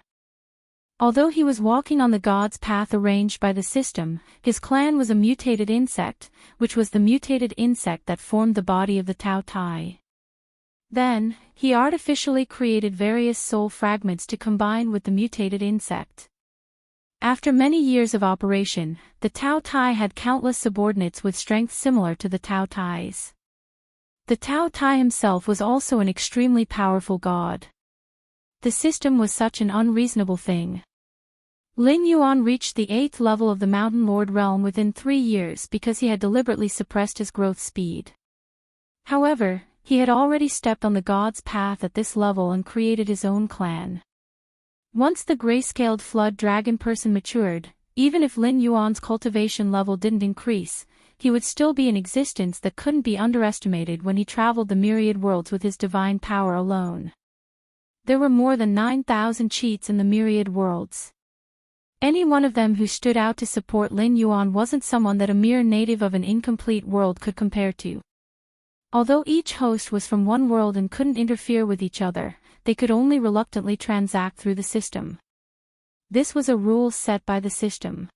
Although he was walking on the god's path arranged by the system, his clan was a mutated insect, which was the mutated insect that formed the body of the Tao Tai. Then, he artificially created various soul fragments to combine with the mutated insect. After many years of operation, the Tao Tai had countless subordinates with strength similar to the Tao Tai's. The Tao Tai himself was also an extremely powerful god. The system was such an unreasonable thing. Lin Yuan reached the 8th level of the Mountain Lord realm within 3 years because he had deliberately suppressed his growth speed. However, he had already stepped on the god's path at this level and created his own clan. Once the grayscaled flood dragon person matured, even if Lin Yuan's cultivation level didn't increase, he would still be an existence that couldn't be underestimated when he traveled the myriad worlds with his divine power alone. There were more than 9,000 cheats in the myriad worlds. Any one of them who stood out to support Lin Yuan wasn't someone that a mere native of an incomplete world could compare to. Although each host was from one world and couldn't interfere with each other, they could only reluctantly transact through the system. This was a rule set by the system.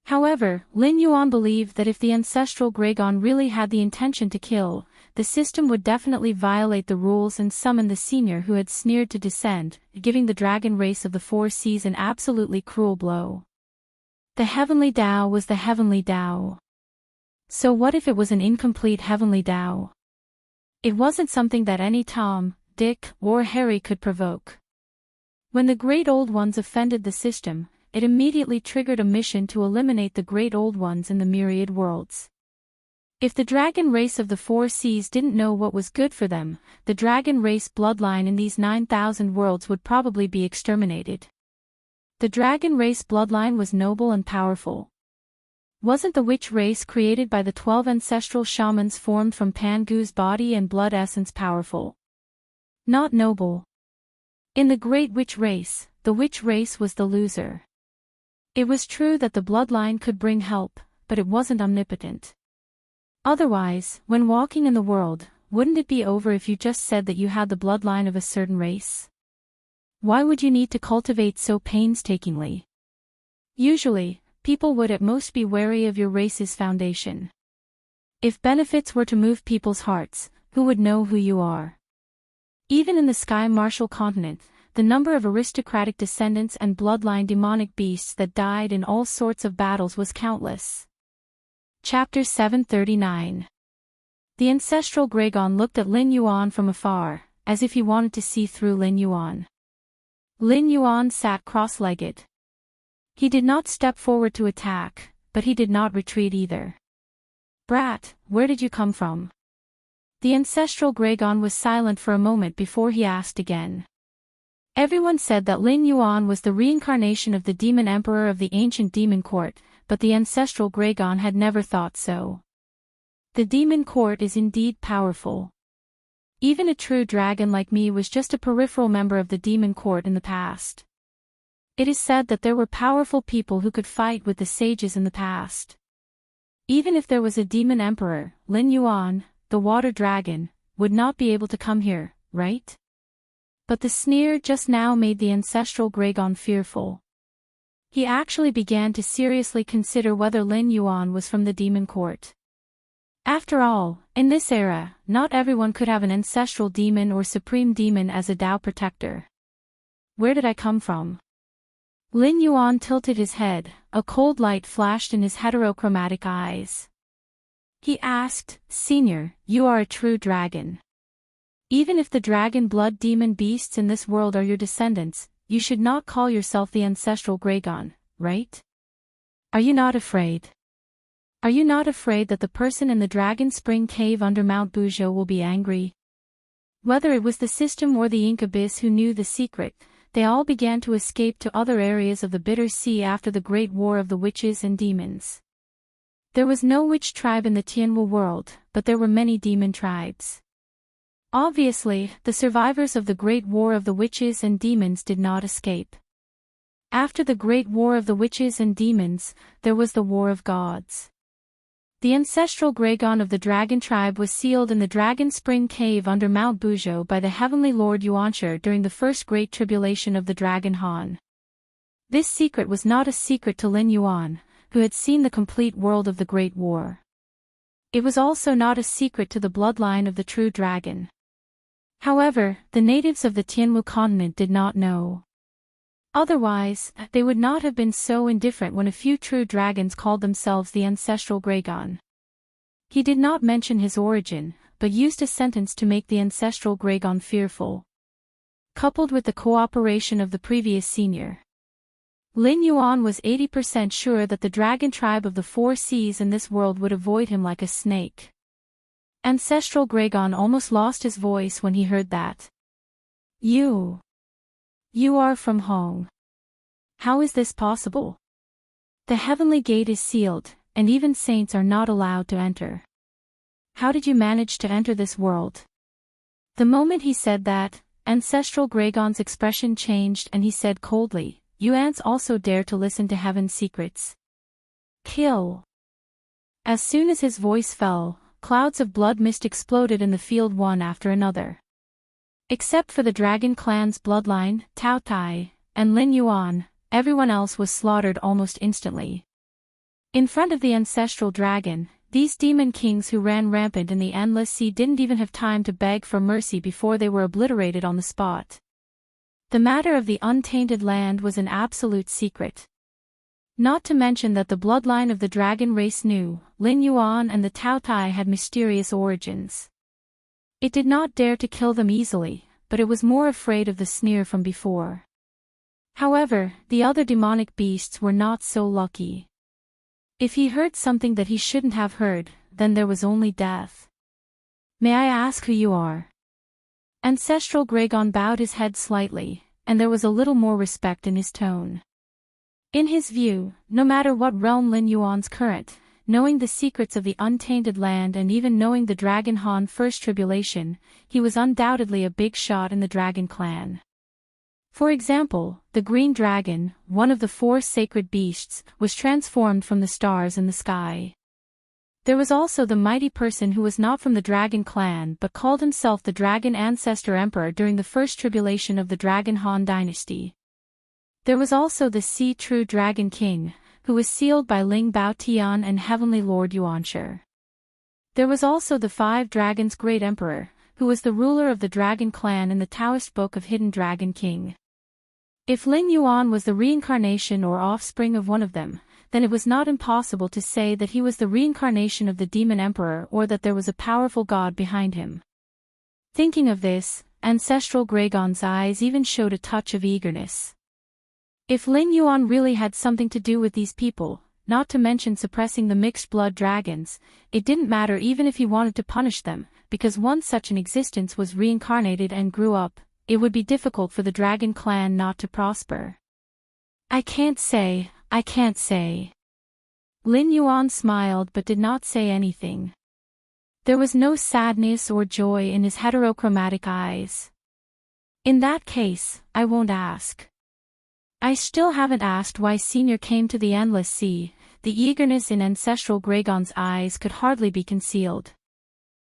However, Lin Yuan believed that if the ancestral Gragon really had the intention to kill, the system would definitely violate the rules and summon the senior who had sneered to descend, giving the dragon race of the Four Seas an absolutely cruel blow. The heavenly Tao was the heavenly Tao. So what if it was an incomplete heavenly Tao? It wasn't something that any Tom, Dick, or Harry could provoke. When the Great Old Ones offended the system, it immediately triggered a mission to eliminate the Great Old Ones in the myriad worlds. If the dragon race of the four seas didn't know what was good for them, the dragon race bloodline in these 9,000 worlds would probably be exterminated. The dragon race bloodline was noble and powerful. Wasn't the witch race created by the 12 ancestral shamans formed from Pangu's body and blood essence powerful? Not noble. In the great witch race, the witch race was the loser. It was true that the bloodline could bring help, but it wasn't omnipotent. Otherwise, when walking in the world, wouldn't it be over if you just said that you had the bloodline of a certain race? Why would you need to cultivate so painstakingly? Usually, people would at most be wary of your race's foundation. If benefits were to move people's hearts, who would know who you are? Even in the Sky Martial continent, the number of aristocratic descendants and bloodline demonic beasts that died in all sorts of battles was countless. Chapter 739. The ancestral Gregon looked at Lin Yuan from afar, as if he wanted to see through Lin Yuan. Lin Yuan sat cross-legged. He did not step forward to attack, but he did not retreat either. "Brat, where did you come from?" The ancestral Gregon was silent for a moment before he asked again. Everyone said that Lin Yuan was the reincarnation of the demon emperor of the ancient demon court, but the ancestral Gregon had never thought so. The demon court is indeed powerful. Even a true dragon like me was just a peripheral member of the demon court in the past. It is said that there were powerful people who could fight with the sages in the past. Even if there was a demon emperor, Lin Yuan, the water dragon, would not be able to come here, right? But the sneer just now made the ancestral Gregon fearful. He actually began to seriously consider whether Lin Yuan was from the demon court. After all, in this era, not everyone could have an ancestral demon or supreme demon as a Tao protector. Where did I come from? Lin Yuan tilted his head, a cold light flashed in his heterochromatic eyes. He asked, "Senior, you are a true dragon. Even if the dragon blood demon beasts in this world are your descendants, you should not call yourself the ancestral Gregon, right? Are you not afraid? Are you not afraid that the person in the Dragon Spring Cave under Mount Bujo will be angry?" Whether it was the system or the incubus who knew the secret, they all began to escape to other areas of the Bitter Sea after the Great War of the Witches and Demons. There was no witch tribe in the Tianwu world, but there were many demon tribes. Obviously, the survivors of the Great War of the Witches and Demons did not escape. After the Great War of the Witches and Demons, there was the War of Gods. The ancestral Gregon of the Dragon tribe was sealed in the Dragon Spring Cave under Mount Bujo by the Heavenly Lord Yuanshi during the First Great Tribulation of the Dragon Han. This secret was not a secret to Lin Yuan, who had seen the complete world of the Great War. It was also not a secret to the bloodline of the true dragon. However, the natives of the Tianwu continent did not know. Otherwise, they would not have been so indifferent when a few true dragons called themselves the ancestral Gregon. He did not mention his origin, but used a sentence to make the ancestral Gregon fearful. Coupled with the cooperation of the previous senior, Lin Yuan was 80% sure that the dragon tribe of the four seas in this world would avoid him like a snake. Ancestral Gregon almost lost his voice when he heard that. You are from Hong. How is this possible? The heavenly gate is sealed, and even saints are not allowed to enter. How did you manage to enter this world? The moment he said that, ancestral Gregon's expression changed and he said coldly, "You ants also dare to listen to heaven's secrets? Kill." As soon as his voice fell, clouds of blood mist exploded in the field one after another. Except for the Dragon Clan's bloodline, Tao Tai, and Lin Yuan, everyone else was slaughtered almost instantly. In front of the ancestral dragon, these demon kings who ran rampant in the endless sea didn't even have time to beg for mercy before they were obliterated on the spot. The matter of the untainted land was an absolute secret. Not to mention that the bloodline of the dragon race knew, Lin Yuan and the Tao Tai had mysterious origins. It did not dare to kill them easily, but it was more afraid of the sneer from before. However, the other demonic beasts were not so lucky. If he heard something that he shouldn't have heard, then there was only death. May I ask who you are? Ancestral Gregon bowed his head slightly, and there was a little more respect in his tone. In his view, no matter what realm Lin Yuan's current, knowing the secrets of the untainted land and even knowing the Dragon Han First Tribulation, he was undoubtedly a big shot in the Dragon Clan. For example, the Green Dragon, one of the 4 sacred beasts, was transformed from the stars in the sky. There was also the mighty person who was not from the Dragon Clan but called himself the Dragon Ancestor Emperor during the First Tribulation of the Dragon Han Dynasty. There was also the Sea True Dragon King, who was sealed by Ling Bao Tian and Heavenly Lord Yuanshi. There was also the 5 Dragons Great Emperor, who was the ruler of the Dragon Clan in the Taoist Book of Hidden Dragon King. If Lin Yuan was the reincarnation or offspring of one of them, then it was not impossible to say that he was the reincarnation of the Demon Emperor or that there was a powerful god behind him. Thinking of this, Ancestral Gregon's eyes even showed a touch of eagerness. If Lin Yuan really had something to do with these people, not to mention suppressing the mixed-blood dragons, it didn't matter even if he wanted to punish them, because once such an existence was reincarnated and grew up, it would be difficult for the Dragon Clan not to prosper. I can't say. Lin Yuan smiled but did not say anything. There was no sadness or joy in his heterochromatic eyes. In that case, I won't ask. I still haven't asked why Senior came to the Endless Sea. The eagerness in Ancestral Gregon's eyes could hardly be concealed.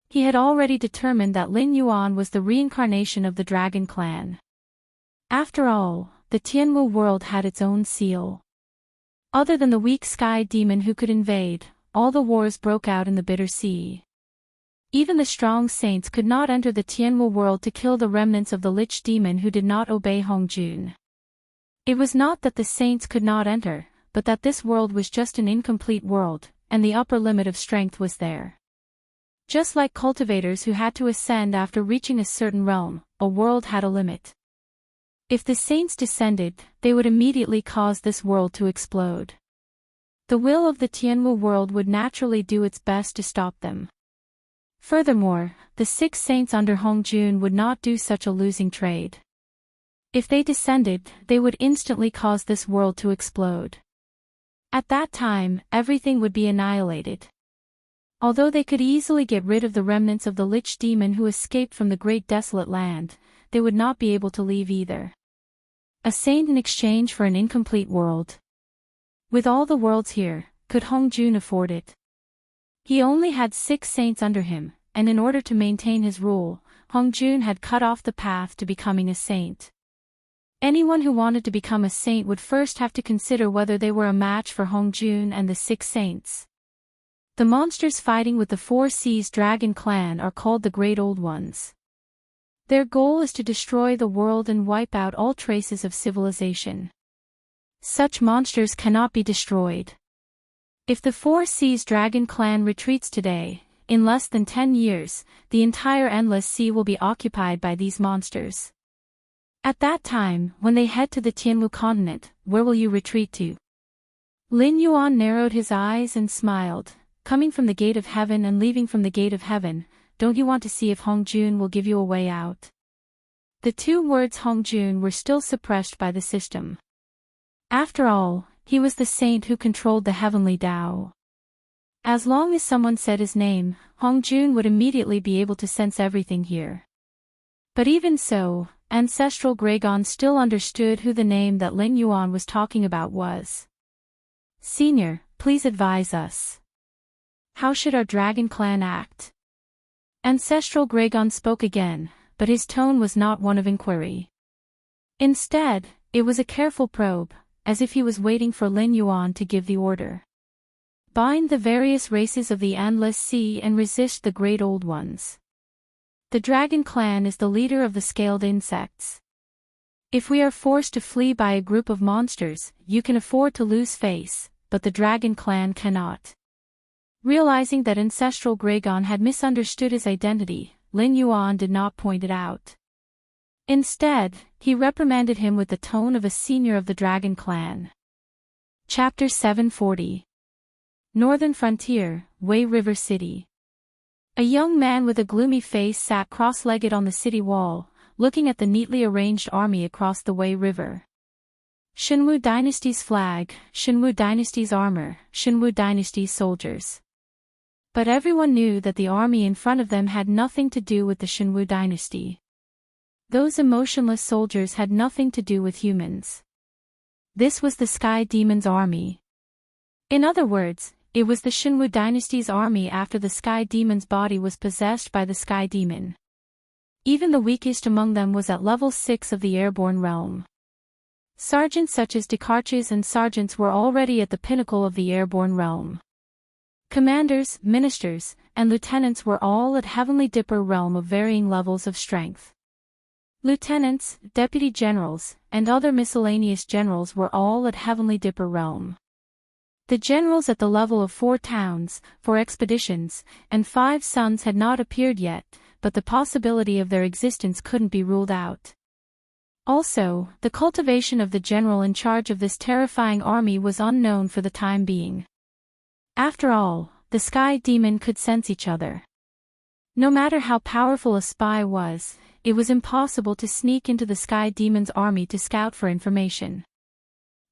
He had already determined that Lin Yuan was the reincarnation of the Dragon Clan. After all, the Tianwu world had its own seal. Other than the weak sky demon who could invade, all the wars broke out in the Bitter Sea. Even the strong saints could not enter the Tianwu world to kill the remnants of the Lich demon who did not obey Hongjun. It was not that the saints could not enter, but that this world was just an incomplete world, and the upper limit of strength was there. Just like cultivators who had to ascend after reaching a certain realm, a world had a limit. If the saints descended, they would immediately cause this world to explode. The will of the Tianwu world would naturally do its best to stop them. Furthermore, the 6 saints under Hongjun would not do such a losing trade. If they descended, they would instantly cause this world to explode. At that time, everything would be annihilated. Although they could easily get rid of the remnants of the Lich demon who escaped from the Great Desolate Land, they would not be able to leave either. A saint in exchange for an incomplete world. With all the worlds here, could Hongjun afford it? He only had 6 saints under him, and in order to maintain his rule, Hongjun had cut off the path to becoming a saint. Anyone who wanted to become a saint would first have to consider whether they were a match for Hongjun and the 6 saints. The monsters fighting with the 4 Seas Dragon Clan are called the Great Old Ones. Their goal is to destroy the world and wipe out all traces of civilization. Such monsters cannot be destroyed. If the 4 Seas Dragon Clan retreats today, in less than 10 years, the entire Endless Sea will be occupied by these monsters. At that time, when they head to the Tianwu continent, where will you retreat to? Lin Yuan narrowed his eyes and smiled. Coming from the gate of heaven and leaving from the gate of heaven, don't you want to see if Hongjun will give you a way out? The 2 words Hongjun were still suppressed by the system. After all, he was the saint who controlled the heavenly Tao. As long as someone said his name, Hongjun would immediately be able to sense everything here. But even so, Ancestral Gregon still understood who the name that Lin Yuan was talking about was. Senior, please advise us. How should our Dragon Clan act? Ancestral Gregon spoke again, but his tone was not one of inquiry. Instead, it was a careful probe, as if he was waiting for Lin Yuan to give the order. Bind the various races of the Endless Sea and resist the Great Old Ones. The Dragon Clan is the leader of the scaled insects. If we are forced to flee by a group of monsters, you can afford to lose face, but the dragon clan cannot. Realizing that ancestral Gragon had misunderstood his identity, Lin Yuan did not point it out. Instead, he reprimanded him with the tone of a senior of the dragon clan. Chapter 740. Northern Frontier, Wei River City. A young man with a gloomy face sat cross-legged on the city wall, looking at the neatly arranged army across the Wei River. Shenwu Dynasty's flag, Shenwu Dynasty's armor, Shenwu Dynasty's soldiers. But everyone knew that the army in front of them had nothing to do with the Shenwu dynasty. Those emotionless soldiers had nothing to do with humans. This was the Sky Demon's army. In other words, it was the Shenwu dynasty's army after the Sky Demon's body was possessed by the Sky Demon. Even the weakest among them was at level 6 of the airborne realm. Sergeants such as Dekarches and sergeants were already at the pinnacle of the airborne realm. Commanders, ministers, and lieutenants were all at Heavenly Dipper realm of varying levels of strength. Lieutenants, deputy generals, and other miscellaneous generals were all at Heavenly Dipper realm. The generals at the level of 4 towns, 4 expeditions, and 5 suns had not appeared yet, but the possibility of their existence couldn't be ruled out. Also, the cultivation of the general in charge of this terrifying army was unknown for the time being. After all, the Sky Demon could sense each other. No matter how powerful a spy was, it was impossible to sneak into the Sky Demon's army to scout for information.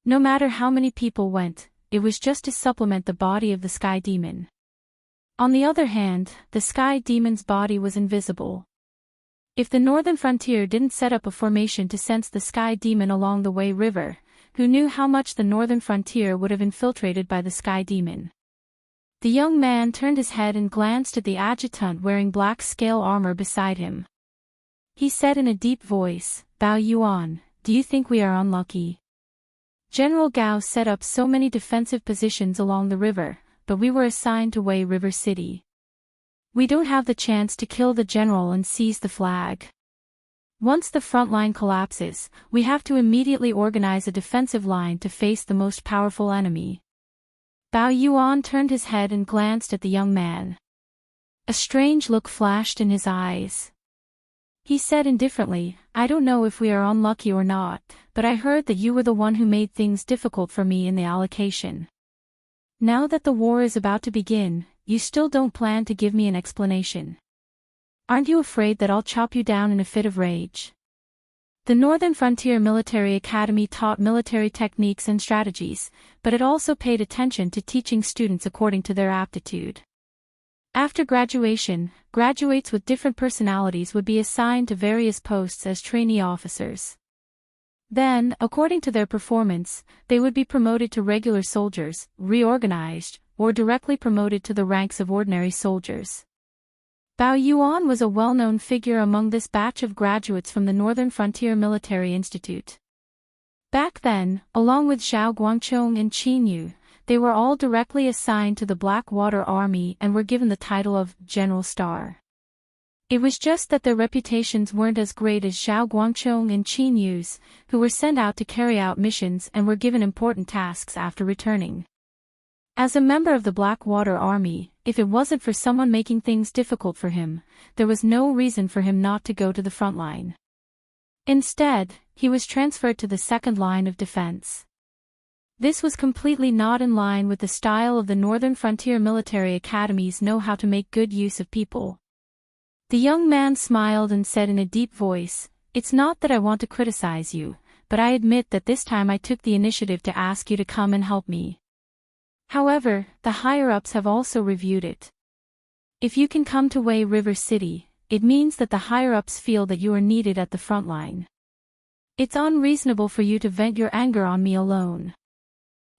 No matter how many people went, it was just to supplement the body of the Sky Demon. On the other hand, the Sky Demon's body was invisible. If the Northern Frontier didn't set up a formation to sense the Sky Demon along the Wei River, who knew how much the Northern Frontier would have infiltrated by the Sky Demon? The young man turned his head and glanced at the adjutant wearing black scale armor beside him. He said in a deep voice, "Bao Yuan, do you think we are unlucky? General Gao set up so many defensive positions along the river, but we were assigned to Wei River City. We don't have the chance to kill the general and seize the flag. Once the front line collapses, we have to immediately organize a defensive line to face the most powerful enemy." Bao Yuan turned his head and glanced at the young man. A strange look flashed in his eyes. He said indifferently, "I don't know if we are unlucky or not, but I heard that you were the one who made things difficult for me in the allocation. Now that the war is about to begin, you still don't plan to give me an explanation. Aren't you afraid that I'll chop you down in a fit of rage?" The Northern Frontier Military Academy taught military techniques and strategies, but it also paid attention to teaching students according to their aptitude. After graduation, graduates with different personalities would be assigned to various posts as trainee officers. Then, according to their performance, they would be promoted to regular soldiers, reorganized, or directly promoted to the ranks of ordinary soldiers. Bao Yuan was a well-known figure among this batch of graduates from the Northern Frontier Military Institute. Back then, along with Zhao Guangchong and Qin Yu, they were all directly assigned to the Blackwater Army and were given the title of General Star. It was just that their reputations weren't as great as Zhao Guangchong and Qin Yu's, who were sent out to carry out missions and were given important tasks after returning. As a member of the Blackwater Army, if it wasn't for someone making things difficult for him, there was no reason for him not to go to the front line. Instead, he was transferred to the second line of defense. This was completely not in line with the style of the Northern Frontier Military Academies know how to make good use of people. The young man smiled and said in a deep voice, "It's not that I want to criticize you, but I admit that this time I took the initiative to ask you to come and help me. However, the higher-ups have also reviewed it. If you can come to Wei River City, it means that the higher-ups feel that you are needed at the front line. It's unreasonable for you to vent your anger on me alone."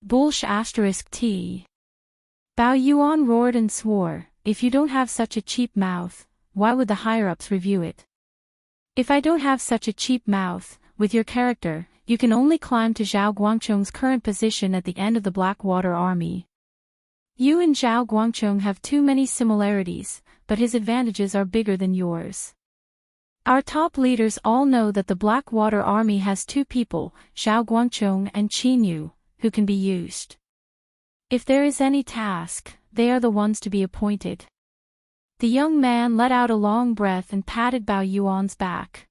Bullsh *T. Bao Yuan roared and swore, "If you don't have such a cheap mouth, why would the higher-ups review it? If I don't have such a cheap mouth, with your character, you can only climb to Zhao Guangchong's current position at the end of the Blackwater Army. You and Zhao Guangchong have too many similarities, but his advantages are bigger than yours. Our top leaders all know that the Blackwater Army has two people, Zhao Guangchong and Qin Yu, who can be used. If there is any task, they are the ones to be appointed. The young man let out a long breath and patted Bao Yuan's back.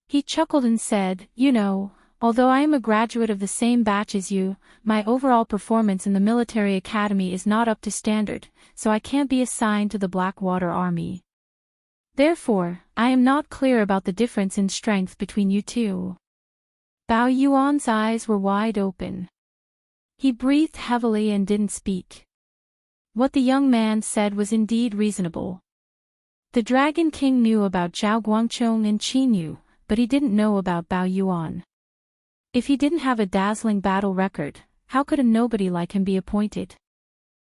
He chuckled and said, "You know, although I am a graduate of the same batch as you, my overall performance in the military academy is not up to standard, so I can't be assigned to the Blackwater Army. Therefore, I am not clear about the difference in strength between you two." Bao Yuan's eyes were wide open. He breathed heavily and didn't speak. What the young man said was indeed reasonable. The Dragon King knew about Zhao Guangchong and Qin Yu, but he didn't know about Bao Yuan. If he didn't have a dazzling battle record, how could a nobody like him be appointed?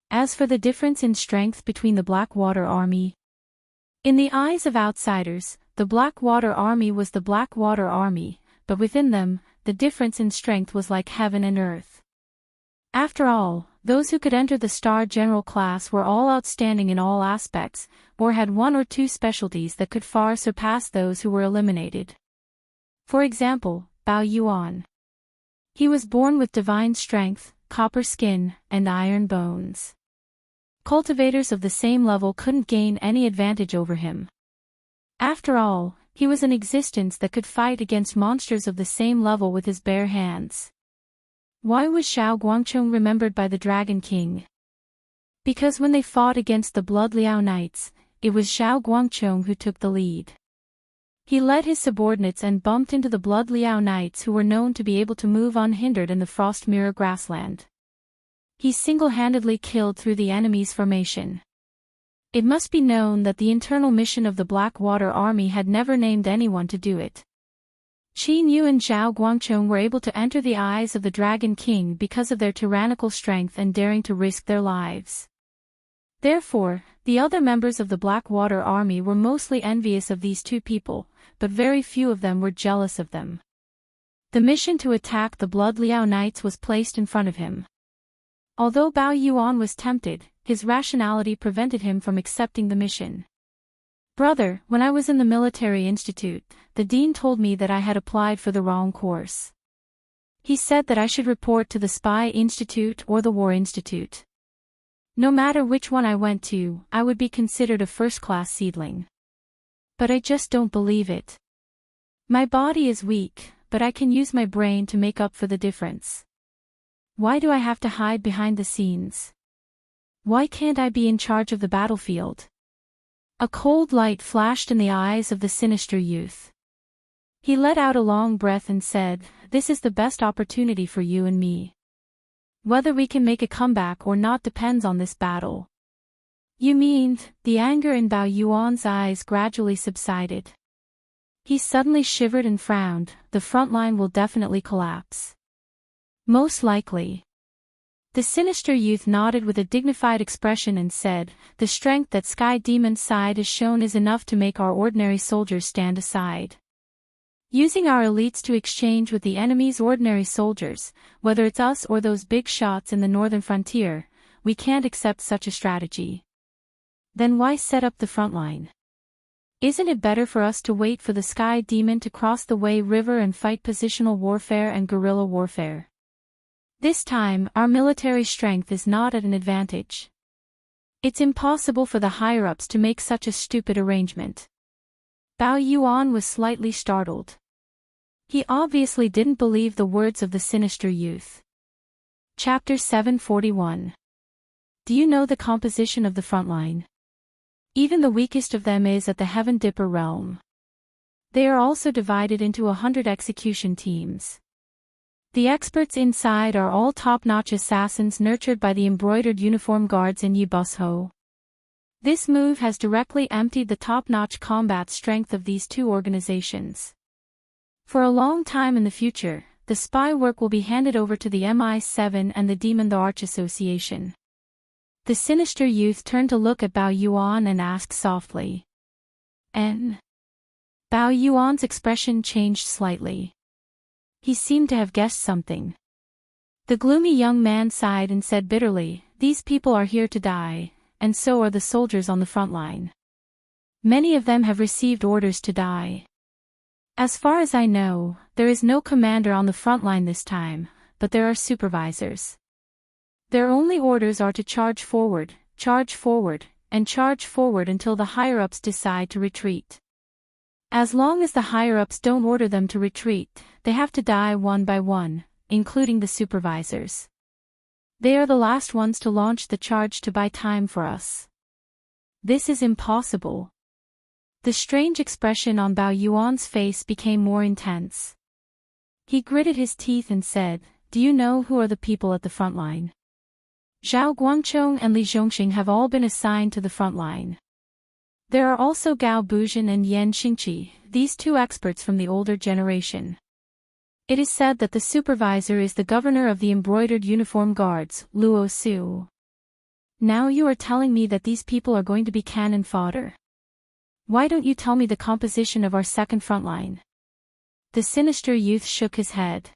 As for the difference in strength between the Blackwater Army, in the eyes of outsiders, the Blackwater Army was the Blackwater Army, but within them, the difference in strength was like heaven and earth. After all, those who could enter the Star General class were all outstanding in all aspects, or had one or two specialties that could far surpass those who were eliminated. For example, Bao Yuan. He was born with divine strength, copper skin, and iron bones. Cultivators of the same level couldn't gain any advantage over him. After all, he was an existence that could fight against monsters of the same level with his bare hands. Why was Zhao Guangchong remembered by the Dragon King? Because when they fought against the Blood Liao Knights, it was Zhao Guangchong who took the lead. He led his subordinates and bumped into the Blood Liao Knights who were known to be able to move unhindered in the Frost Mirror grassland. He single-handedly killed through the enemy's formation. It must be known that the internal mission of the Blackwater Army had never named anyone to do it. Qin Yu and Zhao Guangchong were able to enter the eyes of the Dragon King because of their tyrannical strength and daring to risk their lives. Therefore, the other members of the Blackwater Army were mostly envious of these two people, but very few of them were jealous of them. The mission to attack the Blood Liao Knights was placed in front of him. Although Bao Yuan was tempted, his rationality prevented him from accepting the mission. "Brother, when I was in the military institute, the dean told me that I had applied for the wrong course. He said that I should report to the Spy Institute or the War Institute. No matter which one I went to, I would be considered a first-class seedling. But I just don't believe it. My body is weak, but I can use my brain to make up for the difference. Why do I have to hide behind the scenes? Why can't I be in charge of the battlefield?" A cold light flashed in the eyes of the sinister youth. He let out a long breath and said, "This is the best opportunity for you and me. Whether we can make a comeback or not depends on this battle." "You mean?" The anger in Bao Yuan's eyes gradually subsided. He suddenly shivered and frowned. "The front line will definitely collapse." "Most likely." The sinister youth nodded with a dignified expression and said, "The strength that Sky Demon's side has shown is enough to make our ordinary soldiers stand aside. Using our elites to exchange with the enemy's ordinary soldiers, whether it's us or those big shots in the northern frontier, we can't accept such a strategy. Then why set up the front line? Isn't it better for us to wait for the Sky Demon to cross the Wei River and fight positional warfare and guerrilla warfare? This time, our military strength is not at an advantage. It's impossible for the higher-ups to make such a stupid arrangement." Bao Yuan was slightly startled. He obviously didn't believe the words of the sinister youth. Chapter 741. Do you know the composition of the front line? Even the weakest of them is at the Heaven Dipper realm. They are also divided into 100 execution teams. The experts inside are all top-notch assassins nurtured by the embroidered uniform guards in Yi Busho. This move has directly emptied the top-notch combat strength of these two organizations. For a long time in the future, the spy work will be handed over to the MI7 and the Demon the Arch Association. The sinister youth turned to look at Bao Yuan and asked softly, "N?" Bao Yuan's expression changed slightly. He seemed to have guessed something. The gloomy young man sighed and said bitterly, "These people are here to die, and so are the soldiers on the front line. Many of them have received orders to die. As far as I know, there is no commander on the front line this time, but there are supervisors. Their only orders are to charge forward, and charge forward until the higher-ups decide to retreat. As long as the higher-ups don't order them to retreat, they have to die one by one, including the supervisors. They are the last ones to launch the charge to buy time for us. This is impossible. The strange expression on Bao Yuan's face became more intense. He gritted his teeth and said, "Do you know who are the people at the front line? Zhao Guangchong and Li Zhongxing have all been assigned to the front line. There are also Gao Buzhan and Yan Xingqi, these two experts from the older generation. It is said that the supervisor is the governor of the embroidered uniform guards, Luo Su. Now you are telling me that these people are going to be cannon fodder. Why don't you tell me the composition of our second front line?" The sinister youth shook his head.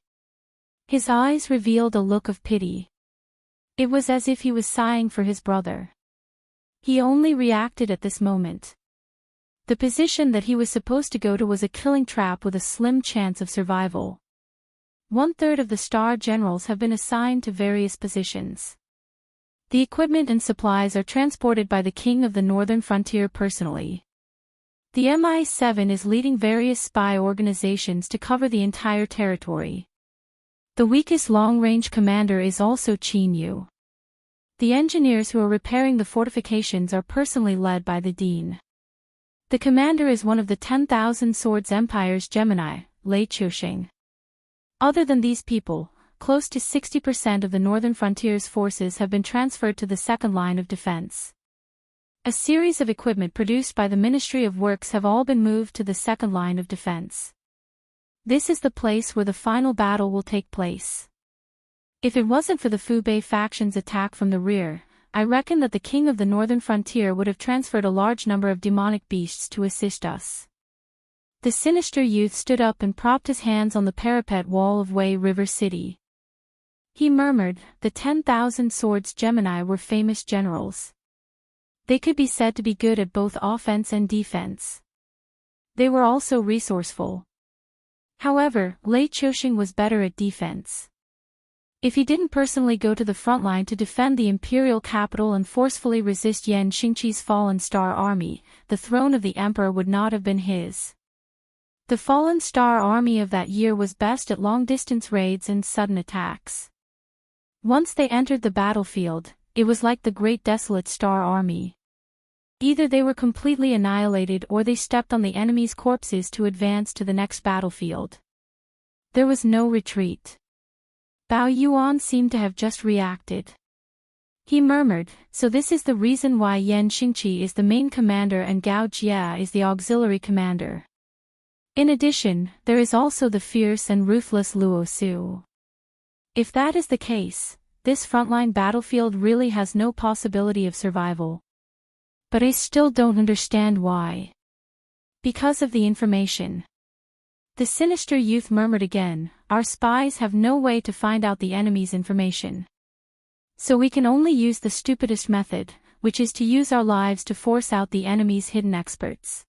His eyes revealed a look of pity. It was as if he was sighing for his brother. He only reacted at this moment. The position that he was supposed to go to was a killing trap with a slim chance of survival. 1/3 of the star generals have been assigned to various positions. The equipment and supplies are transported by the king of the northern frontier personally. The MI7 is leading various spy organizations to cover the entire territory. The weakest long-range commander is also Qin Yu. The engineers who are repairing the fortifications are personally led by the dean. The commander is one of the 10,000 Swords Empire's Gemini, Lei Chuxing. Other than these people, close to 60% of the Northern Frontier's forces have been transferred to the second line of defense. A series of equipment produced by the Ministry of Works have all been moved to the second line of defense. This is the place where the final battle will take place. If it wasn't for the Fubei faction's attack from the rear, I reckon that the king of the northern frontier would have transferred a large number of demonic beasts to assist us. The sinister youth stood up and propped his hands on the parapet wall of Wei River City. He murmured, "The 10,000 Swords Gemini were famous generals. They could be said to be good at both offense and defense. They were also resourceful. However, Lei Chuxing was better at defense. If he didn't personally go to the front line to defend the imperial capital and forcefully resist Yan Xingqi's fallen star army, the throne of the emperor would not have been his. The fallen star army of that year was best at long-distance raids and sudden attacks. Once they entered the battlefield, it was like the great desolate star army. Either they were completely annihilated or they stepped on the enemy's corpses to advance to the next battlefield. There was no retreat. Bao Yuan seemed to have just reacted. He murmured, "So this is the reason why Yan Xingqi is the main commander and Gao Jia is the auxiliary commander. In addition, there is also the fierce and ruthless Luo Su. If that is the case, this frontline battlefield really has no possibility of survival. But I still don't understand why. Because of the information." The sinister youth murmured again, "Our spies have no way to find out the enemy's information. So we can only use the stupidest method, which is to use our lives to force out the enemy's hidden experts.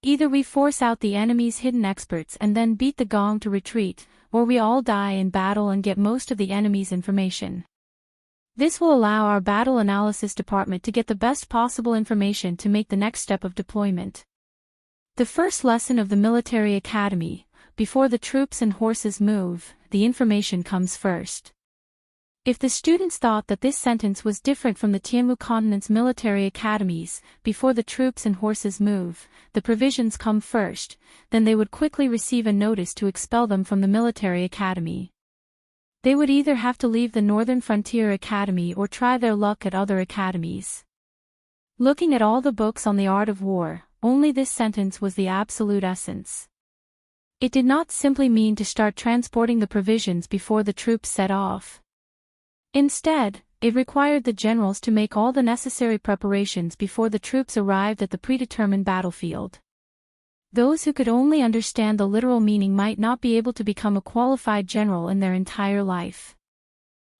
Either we force out the enemy's hidden experts and then beat the gong to retreat, or we all die in battle and get most of the enemy's information. This will allow our battle analysis department to get the best possible information to make the next step of deployment. The first lesson of the military academy, before the troops and horses move, the information comes first." If the students thought that this sentence was different from the Tianmu continent's military academies, before the troops and horses move, the provisions come first, then they would quickly receive a notice to expel them from the military academy. They would either have to leave the Northern Frontier Academy or try their luck at other academies. Looking at all the books on the art of war, only this sentence was the absolute essence. It did not simply mean to start transporting the provisions before the troops set off. Instead, it required the generals to make all the necessary preparations before the troops arrived at the predetermined battlefield. Those who could only understand the literal meaning might not be able to become a qualified general in their entire life.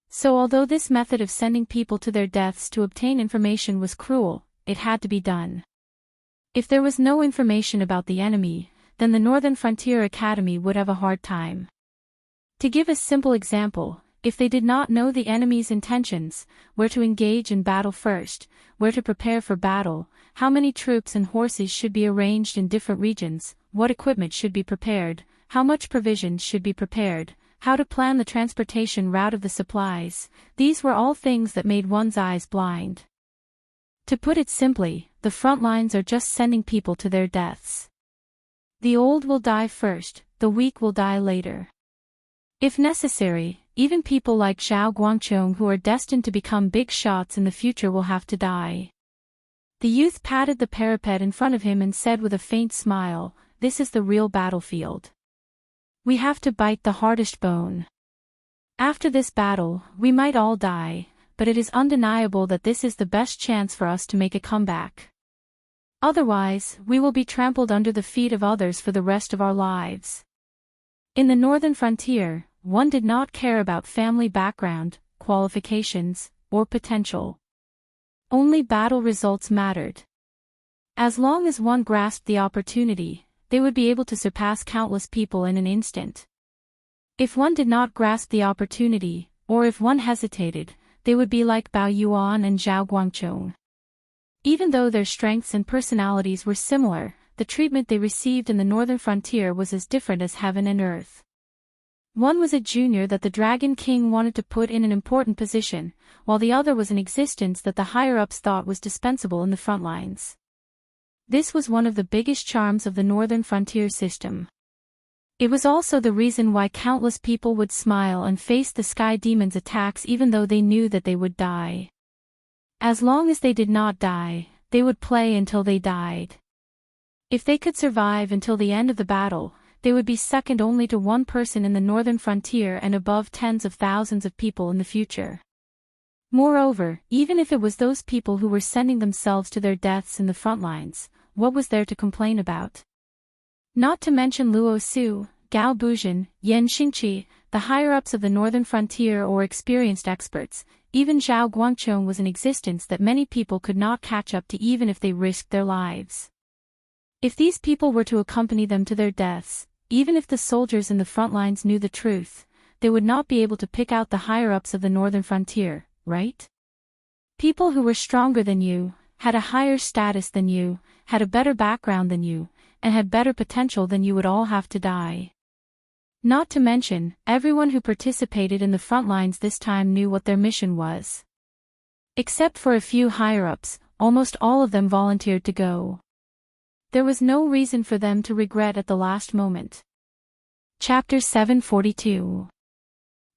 So although this method of sending people to their deaths to obtain information was cruel, it had to be done. If there was no information about the enemy, then the Northern Frontier Academy would have a hard time. To give a simple example, if they did not know the enemy's intentions, where to engage in battle first, where to prepare for battle, how many troops and horses should be arranged in different regions, what equipment should be prepared, how much provisions should be prepared, how to plan the transportation route of the supplies, these were all things that made one's eyes blind. To put it simply, the front lines are just sending people to their deaths. The old will die first, the weak will die later. If necessary, even people like Zhao Guangchong who are destined to become big shots in the future will have to die. The youth patted the parapet in front of him and said with a faint smile, "This is the real battlefield. We have to bite the hardest bone. After this battle, we might all die, but it is undeniable that this is the best chance for us to make a comeback. Otherwise, we will be trampled under the feet of others for the rest of our lives." In the Northern Frontier, one did not care about family background, qualifications, or potential. Only battle results mattered. As long as one grasped the opportunity, they would be able to surpass countless people in an instant. If one did not grasp the opportunity, or if one hesitated, they would be like Bao Yuan and Zhao Guangchong. Even though their strengths and personalities were similar, the treatment they received in the Northern Frontier was as different as heaven and earth. One was a junior that the Dragon King wanted to put in an important position, while the other was an existence that the higher-ups thought was dispensable in the front lines. This was one of the biggest charms of the Northern Frontier system. It was also the reason why countless people would smile and face the Sky Demon's attacks even though they knew that they would die. As long as they did not die, they would play until they died. If they could survive until the end of the battle, they would be second only to one person in the Northern Frontier and above tens of thousands of people in the future. Moreover, even if it was those people who were sending themselves to their deaths in the front lines, what was there to complain about? Not to mention Luo Su, Gao Buzhen, Yan Xingqi, the higher-ups of the Northern Frontier or experienced experts, even Zhao Guangchong was an existence that many people could not catch up to even if they risked their lives. If these people were to accompany them to their deaths, even if the soldiers in the front lines knew the truth, they would not be able to pick out the higher-ups of the Northern Frontier, right? People who were stronger than you, had a higher status than you, had a better background than you, and had better potential than you would all have to die. Not to mention, everyone who participated in the front lines this time knew what their mission was. Except for a few higher-ups, almost all of them volunteered to go. There was no reason for them to regret at the last moment. Chapter 742.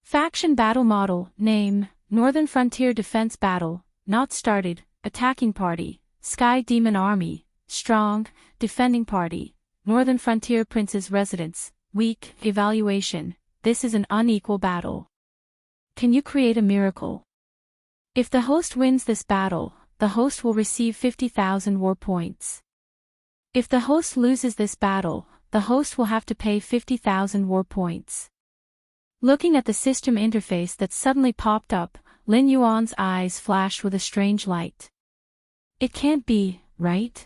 Faction Battle Model, Name, Northern Frontier Defense Battle, Not Started, Attacking Party, Sky Demon Army, Strong, Defending Party, Northern Frontier Prince's Residence, Weak, Evaluation, This is an unequal battle. Can you create a miracle? If the host wins this battle, the host will receive 50,000 war points. If the host loses this battle, the host will have to pay 50,000 war points. Looking at the system interface that suddenly popped up, Lin Yuan's eyes flashed with a strange light. It can't be, right?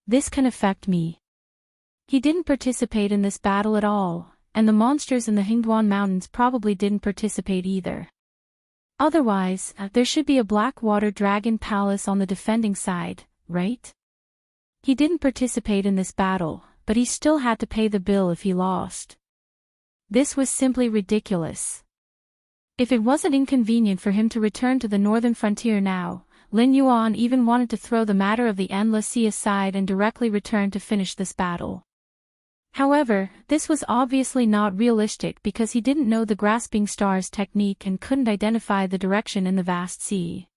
This can affect me. He didn't participate in this battle at all, and the monsters in the Hingduan Mountains probably didn't participate either. Otherwise, there should be a Blackwater Dragon Palace on the defending side, right? He didn't participate in this battle, but he still had to pay the bill if he lost. This was simply ridiculous. If it wasn't inconvenient for him to return to the Northern Frontier now, Lin Yuan even wanted to throw the matter of the Endless Sea aside and directly return to finish this battle. However, this was obviously not realistic because he didn't know the grasping stars technique and couldn't identify the direction in the vast sea.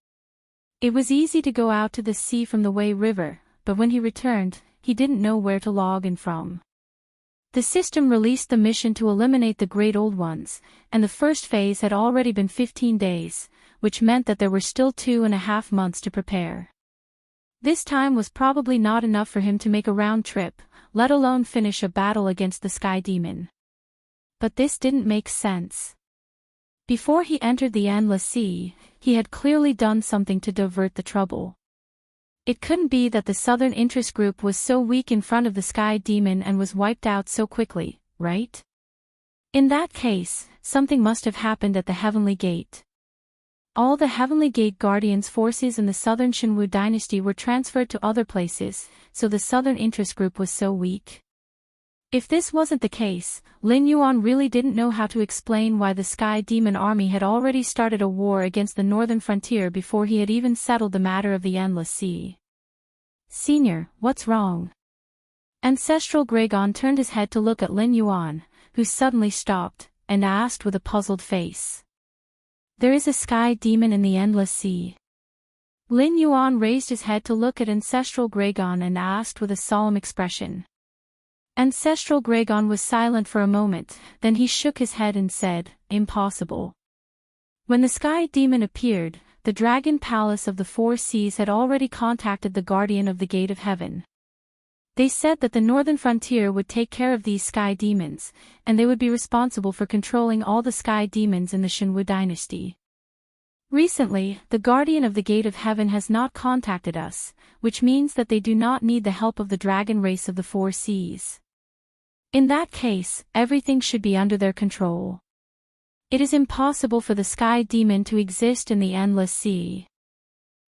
It was easy to go out to the sea from the Wei River, but when he returned, he didn't know where to log in from. The system released the mission to eliminate the Great Old Ones, and the first phase had already been 15 days, which meant that there were still 2.5 months to prepare. This time was probably not enough for him to make a round trip, let alone finish a battle against the Sky Demon. But this didn't make sense. Before he entered the Endless Sea, he had clearly done something to divert the trouble. It couldn't be that the southern interest group was so weak in front of the sky demon and was wiped out so quickly, right? In that case, something must have happened at the Heavenly Gate. All the Heavenly Gate Guardians' forces in the southern Shinwu dynasty were transferred to other places, so the southern interest group was so weak. If this wasn't the case, Lin Yuan really didn't know how to explain why the Sky Demon Army had already started a war against the northern frontier before he had even settled the matter of the Endless Sea. "Senior, what's wrong?" Ancestral Gregon turned his head to look at Lin Yuan, who suddenly stopped, and asked with a puzzled face. "There is a Sky Demon in the Endless Sea." Lin Yuan raised his head to look at Ancestral Gregon and asked with a solemn expression. Ancestral Gregon was silent for a moment, then he shook his head and said, "Impossible." When the Sky Demon appeared, the Dragon Palace of the Four Seas had already contacted the Guardian of the Gate of Heaven. They said that the northern frontier would take care of these Sky Demons, and they would be responsible for controlling all the Sky Demons in the Shinwu dynasty. Recently, the Guardian of the Gate of Heaven has not contacted us, which means that they do not need the help of the dragon race of the Four Seas. In that case, everything should be under their control. It is impossible for the Sky Demon to exist in the Endless Sea.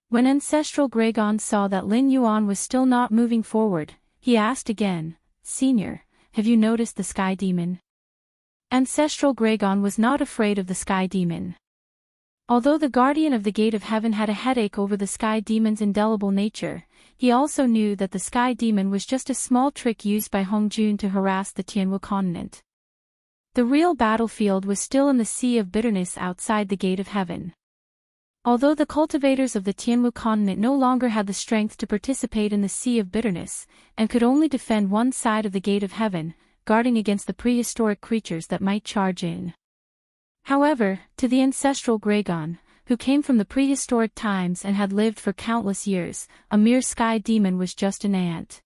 When Ancestral Gregon saw that Lin Yuan was still not moving forward, he asked again, "Senior, have you noticed the Sky Demon?" Ancestral Gregon was not afraid of the Sky Demon. Although the Guardian of the Gate of Heaven had a headache over the Sky Demon's indelible nature, he also knew that the Sky Demon was just a small trick used by Hong Jun to harass the Tianwu continent. The real battlefield was still in the Sea of Bitterness outside the Gate of Heaven. Although the cultivators of the Tianwu continent no longer had the strength to participate in the Sea of Bitterness, and could only defend one side of the Gate of Heaven, guarding against the prehistoric creatures that might charge in. However, to the Ancestral Gregon, who came from the prehistoric times and had lived for countless years, a mere Sky Demon was just an ant.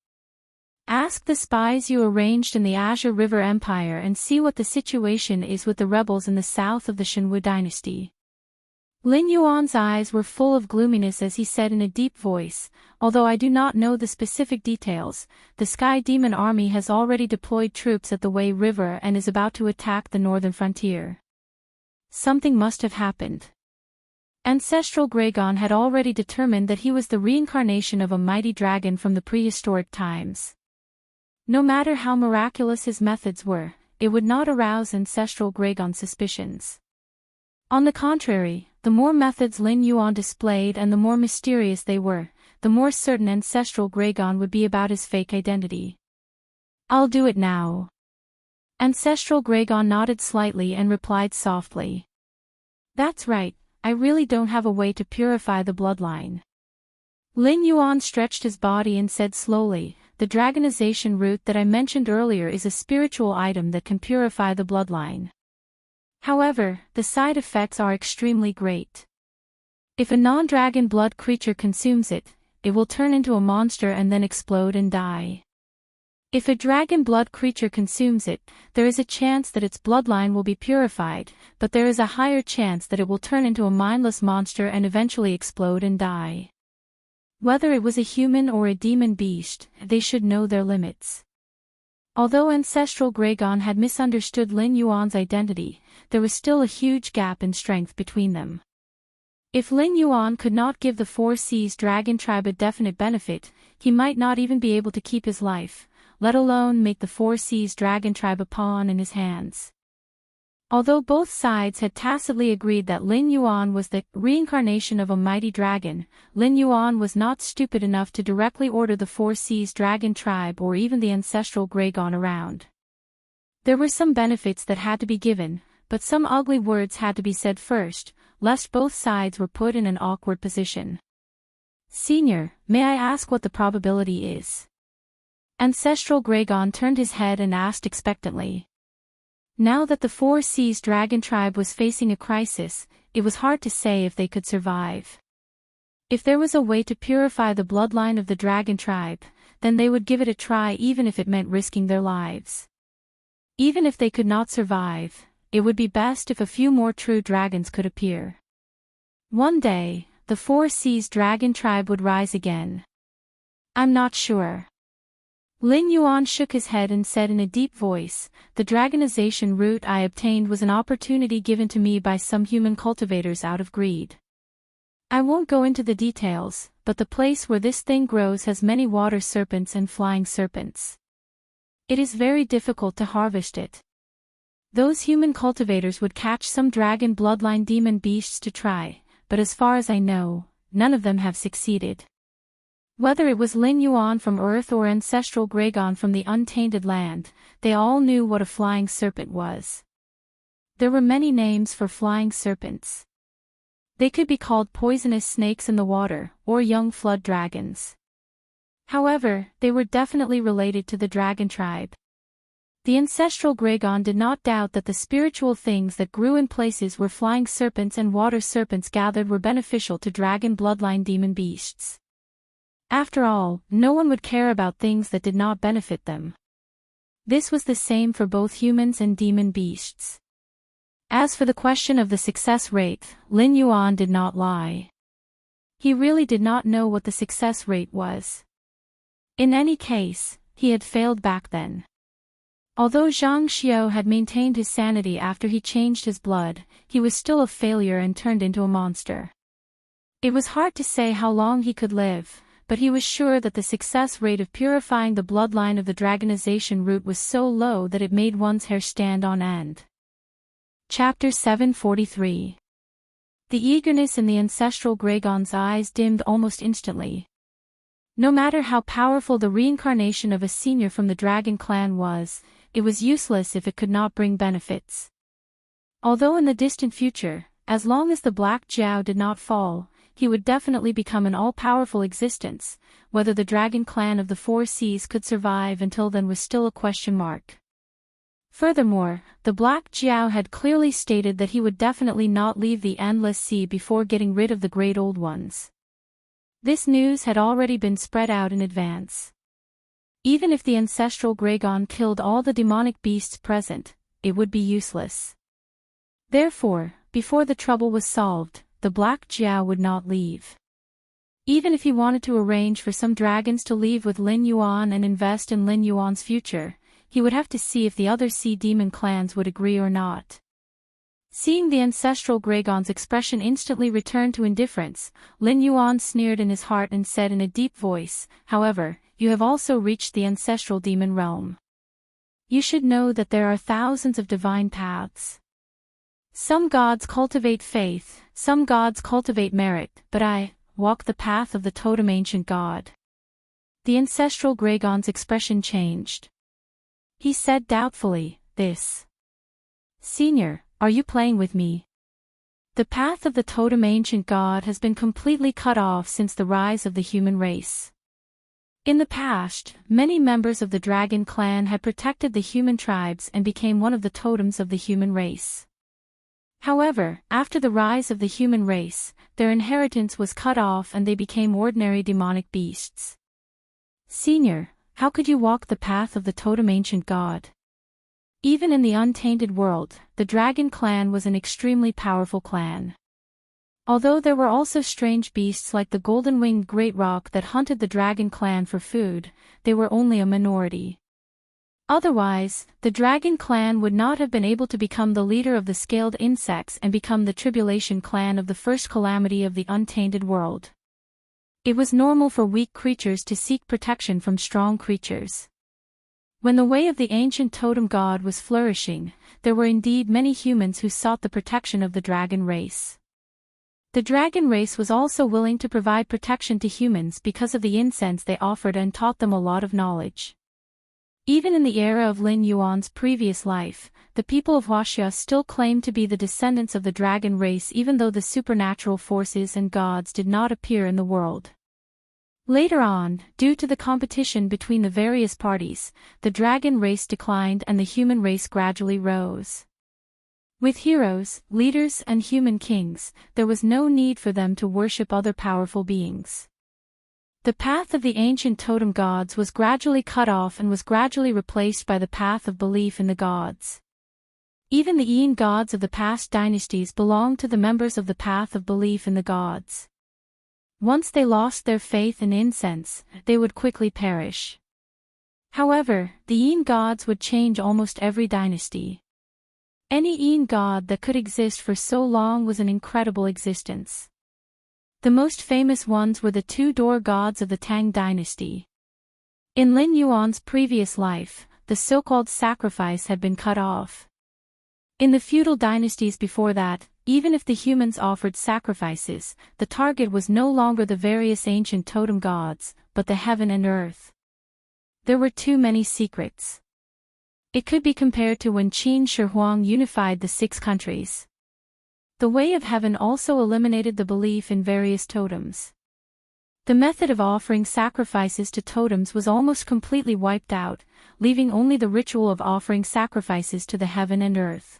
Ask the spies you arranged in the Azure River Empire and see what the situation is with the rebels in the south of the Shinwu dynasty. Lin Yuan's eyes were full of gloominess as he said in a deep voice, "Although I do not know the specific details, the Sky Demon army has already deployed troops at the Wei River and is about to attack the northern frontier. Something must have happened." Ancestral Gregon had already determined that he was the reincarnation of a mighty dragon from the prehistoric times. No matter how miraculous his methods were, it would not arouse Ancestral Gregon's suspicions. On the contrary, the more methods Lin Yuan displayed and the more mysterious they were, the more certain Ancestral Gregon would be about his fake identity. "I'll do it now." Ancestral Gregon nodded slightly and replied softly. "That's right, I really don't have a way to purify the bloodline." Lin Yuan stretched his body and said slowly, "The dragonization root that I mentioned earlier is a spiritual item that can purify the bloodline. However, the side effects are extremely great. If a non-dragon blood creature consumes it, it will turn into a monster and then explode and die. If a dragon blood creature consumes it, there is a chance that its bloodline will be purified, but there is a higher chance that it will turn into a mindless monster and eventually explode and die. Whether it was a human or a demon beast, they should know their limits." Although Ancestral Gregon had misunderstood Lin Yuan's identity, there was still a huge gap in strength between them. If Lin Yuan could not give the Four Seas Dragon tribe a definite benefit, he might not even be able to keep his life, let alone make the Four Seas Dragon tribe a pawn in his hands. Although both sides had tacitly agreed that Lin Yuan was the reincarnation of a mighty dragon, Lin Yuan was not stupid enough to directly order the Four Seas Dragon tribe or even the Ancestral Gregon around. There were some benefits that had to be given, but some ugly words had to be said first, lest both sides were put in an awkward position. "Senior, may I ask what the probability is?" Ancestral Gregon turned his head and asked expectantly. Now that the Four Seas Dragon tribe was facing a crisis, it was hard to say if they could survive. If there was a way to purify the bloodline of the Dragon tribe, then they would give it a try even if it meant risking their lives. Even if they could not survive, it would be best if a few more true dragons could appear. One day, the Four Seas Dragon tribe would rise again. I'm not sure. Lin Yuan shook his head and said in a deep voice, the dragonization root I obtained was an opportunity given to me by some human cultivators out of greed. I won't go into the details, but the place where this thing grows has many water serpents and flying serpents. It is very difficult to harvest it. Those human cultivators would catch some dragon bloodline demon beasts to try, but as far as I know, none of them have succeeded. Whether it was Lin Yuan from Earth or ancestral Gragon from the untainted land, they all knew what a flying serpent was. There were many names for flying serpents. They could be called poisonous snakes in the water, or young flood dragons. However, they were definitely related to the dragon tribe. The ancestral Gragon did not doubt that the spiritual things that grew in places where flying serpents and water serpents gathered were beneficial to dragon bloodline demon beasts. After all, no one would care about things that did not benefit them. This was the same for both humans and demon beasts. As for the question of the success rate, Lin Yuan did not lie. He really did not know what the success rate was. In any case, he had failed back then. Although Zhang Xiao had maintained his sanity after he changed his blood, he was still a failure and turned into a monster. It was hard to say how long he could live, but he was sure that the success rate of purifying the bloodline of the dragonization root was so low that it made one's hair stand on end. Chapter 743. The eagerness in the ancestral Gragon's eyes dimmed almost instantly. No matter how powerful the reincarnation of a senior from the dragon clan was, it was useless if it could not bring benefits. Although in the distant future, as long as the Black Jiao did not fall, he would definitely become an all-powerful existence, whether the dragon clan of the Four Seas could survive until then was still a question mark. Furthermore, the Black Jiao had clearly stated that he would definitely not leave the Endless Sea before getting rid of the Great Old Ones. This news had already been spread out in advance. Even if the ancestral Gragon killed all the demonic beasts present, it would be useless. Therefore, before the trouble was solved, the Black Jiao would not leave. Even if he wanted to arrange for some dragons to leave with Lin Yuan and invest in Lin Yuan's future, he would have to see if the other sea demon clans would agree or not. Seeing the ancestral Gragon's expression instantly return to indifference, Lin Yuan sneered in his heart and said in a deep voice, "However, you have also reached the ancestral demon realm. You should know that there are thousands of divine paths. Some gods cultivate faith, some gods cultivate merit, but I walk the path of the totem ancient god." The ancestral Gragon's expression changed. He said doubtfully, "This. Senior, are you playing with me? The path of the totem ancient god has been completely cut off since the rise of the human race. In the past, many members of the dragon clan had protected the human tribes and became one of the totems of the human race. However, after the rise of the human race, their inheritance was cut off and they became ordinary demonic beasts. Senior, how could you walk the path of the totem ancient god? Even in the untainted world, the dragon clan was an extremely powerful clan. Although there were also strange beasts like the golden-winged great roc that hunted the dragon clan for food, they were only a minority. Otherwise, the dragon clan would not have been able to become the leader of the scaled insects and become the tribulation clan of the first calamity of the untainted world. It was normal for weak creatures to seek protection from strong creatures. When the way of the ancient totem god was flourishing, there were indeed many humans who sought the protection of the dragon race. The dragon race was also willing to provide protection to humans because of the incense they offered and taught them a lot of knowledge. Even in the era of Lin Yuan's previous life, the people of Huaxia still claimed to be the descendants of the dragon race even though the supernatural forces and gods did not appear in the world. Later on, due to the competition between the various parties, the dragon race declined and the human race gradually rose. With heroes, leaders and human kings, there was no need for them to worship other powerful beings. The path of the ancient totem gods was gradually cut off and was gradually replaced by the path of belief in the gods. Even the Yin gods of the past dynasties belonged to the members of the path of belief in the gods. Once they lost their faith in incense, they would quickly perish. However, the Yin gods would change almost every dynasty. Any Yin god that could exist for so long was an incredible existence. The most famous ones were the two-door gods of the Tang dynasty. In Lin Yuan's previous life, the so-called sacrifice had been cut off. In the feudal dynasties before that, even if the humans offered sacrifices, the target was no longer the various ancient totem gods, but the heaven and earth. There were too many secrets. It could be compared to when Qin Shi Huang unified the 6 countries. The way of heaven also eliminated the belief in various totems. The method of offering sacrifices to totems was almost completely wiped out, leaving only the ritual of offering sacrifices to the heaven and earth.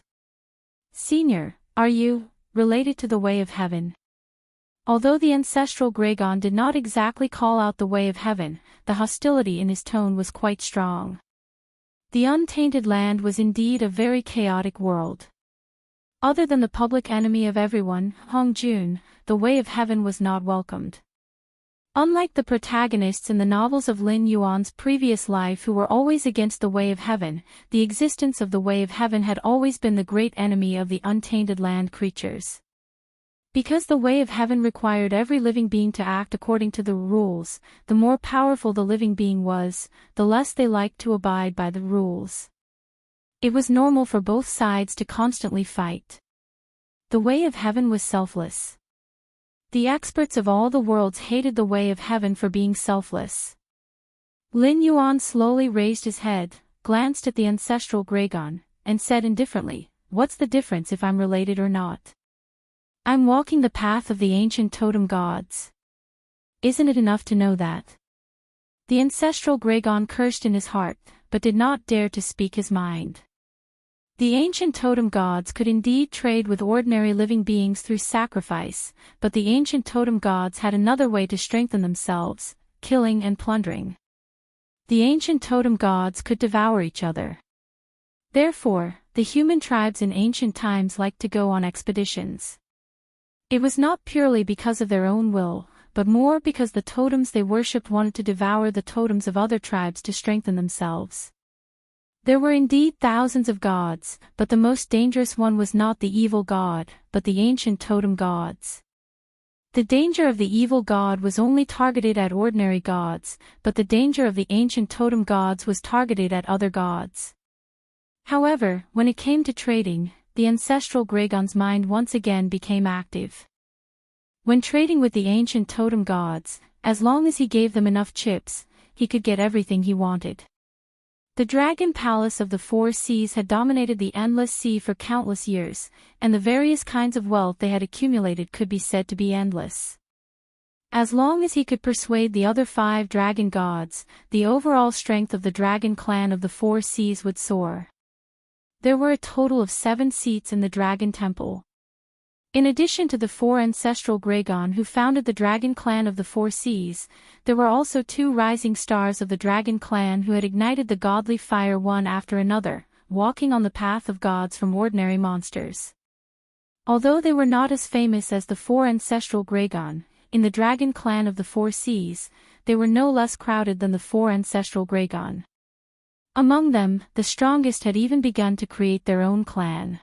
Senior, are you related to the way of heaven? Although the ancestral Gregon did not exactly call out the way of heaven, the hostility in his tone was quite strong. The untainted land was indeed a very chaotic world. Other than the public enemy of everyone, Hong Jun, the way of heaven was not welcomed. Unlike the protagonists in the novels of Lin Yuan's previous life who were always against the way of heaven, the existence of the way of heaven had always been the great enemy of the untainted land creatures. Because the way of heaven required every living being to act according to the rules, the more powerful the living being was, the less they liked to abide by the rules. It was normal for both sides to constantly fight. The way of heaven was selfless. The experts of all the worlds hated the way of heaven for being selfless. Lin Yuan slowly raised his head, glanced at the ancestral Gregon, and said indifferently, "What's the difference if I'm related or not? I'm walking the path of the ancient totem gods. Isn't it enough to know that?" The ancestral Gregon cursed in his heart, but did not dare to speak his mind. The ancient totem gods could indeed trade with ordinary living beings through sacrifice, but the ancient totem gods had another way to strengthen themselves: killing and plundering. The ancient totem gods could devour each other. Therefore, the human tribes in ancient times liked to go on expeditions. It was not purely because of their own will, but more because the totems they worshipped wanted to devour the totems of other tribes to strengthen themselves. There were indeed thousands of gods, but the most dangerous one was not the evil god, but the ancient totem gods. The danger of the evil god was only targeted at ordinary gods, but the danger of the ancient totem gods was targeted at other gods. However, when it came to trading, the ancestral Gregon's mind once again became active. When trading with the ancient totem gods, as long as he gave them enough chips, he could get everything he wanted. The dragon palace of the 4 seas had dominated the endless sea for countless years, and the various kinds of wealth they had accumulated could be said to be endless. As long as he could persuade the other 5 dragon gods, the overall strength of the dragon clan of the 4 seas would soar. There were a total of 7 seats in the dragon temple. In addition to the 4 ancestral Gregon who founded the dragon clan of the 4 seas, there were also 2 rising stars of the dragon clan who had ignited the godly fire one after another, walking on the path of gods from ordinary monsters. Although they were not as famous as the 4 ancestral Gregon, in the dragon clan of the 4 seas, they were no less crowded than the 4 ancestral Gregon. Among them, the strongest had even begun to create their own clan.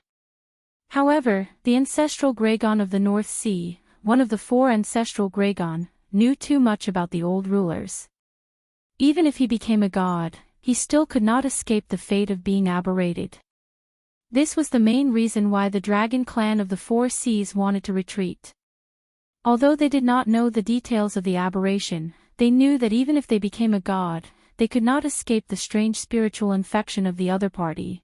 However, the ancestral Gregon of the North Sea, one of the 4 ancestral Gregon, knew too much about the old rulers. Even if he became a god, he still could not escape the fate of being aberrated. This was the main reason why the dragon clan of the 4 seas wanted to retreat. Although they did not know the details of the aberration, they knew that even if they became a god, they could not escape the strange spiritual infection of the other party.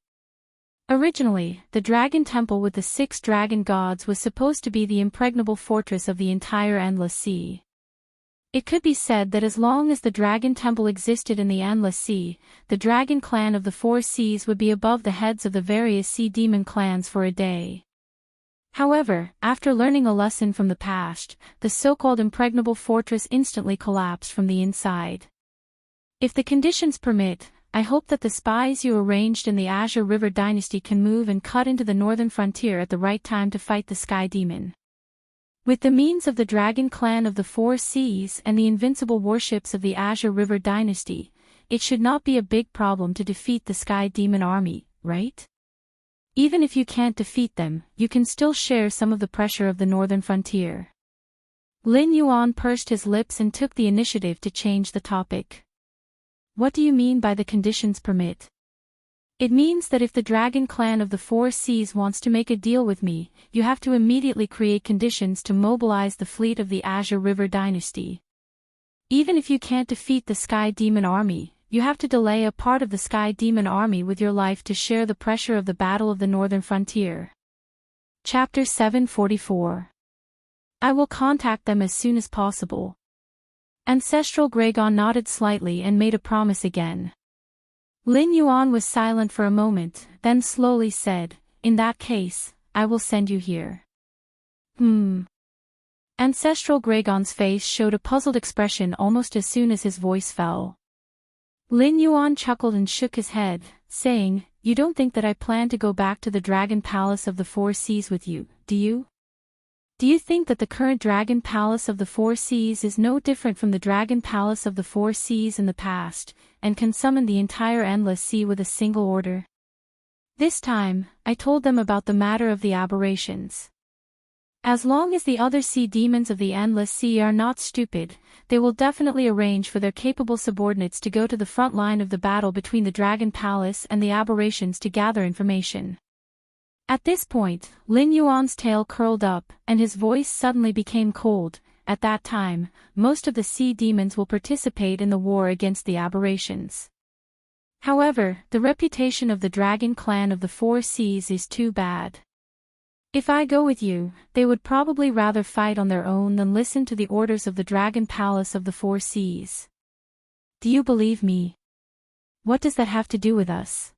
Originally, the dragon temple with the 6 dragon gods was supposed to be the impregnable fortress of the entire endless sea. It could be said that as long as the dragon temple existed in the endless sea, the dragon clan of the 4 seas would be above the heads of the various sea demon clans for a day. However, after learning a lesson from the past, the so-called impregnable fortress instantly collapsed from the inside. If the conditions permit, I hope that the spies you arranged in the Azure River dynasty can move and cut into the northern frontier at the right time to fight the sky demon. With the means of the dragon clan of the Four Seas and the invincible warships of the Azure River dynasty, it should not be a big problem to defeat the Sky Demon army, right? Even if you can't defeat them, you can still share some of the pressure of the northern frontier. Lin Yuan pursed his lips and took the initiative to change the topic. What do you mean by the conditions permit? It means that if the dragon clan of the Four Seas wants to make a deal with me, you have to immediately create conditions to mobilize the fleet of the Azure River dynasty. Even if you can't defeat the Sky Demon army, you have to delay a part of the Sky Demon army with your life to share the pressure of the Battle of the Northern Frontier. Chapter 744. I will contact them as soon as possible. Ancestral Gregon nodded slightly and made a promise again. Lin Yuan was silent for a moment, then slowly said, "In that case, I will send you here." Ancestral Gregon's face showed a puzzled expression almost as soon as his voice fell. Lin Yuan chuckled and shook his head, saying, "You don't think that I plan to go back to the Dragon Palace of the Four Seas with you, do you? Do you think that the current Dragon Palace of the Four Seas is no different from the Dragon Palace of the Four Seas in the past, and can summon the entire Endless Sea with a single order?" This time, I told them about the matter of the aberrations. As long as the other sea demons of the Endless Sea are not stupid, they will definitely arrange for their capable subordinates to go to the front line of the battle between the Dragon Palace and the aberrations to gather information. At this point, Lin Yuan's tail curled up, and his voice suddenly became cold. At that time, most of the sea demons will participate in the war against the aberrations. However, the reputation of the dragon clan of the Four Seas is too bad. If I go with you, they would probably rather fight on their own than listen to the orders of the Dragon Palace of the Four Seas. Do you believe me? What does that have to do with us?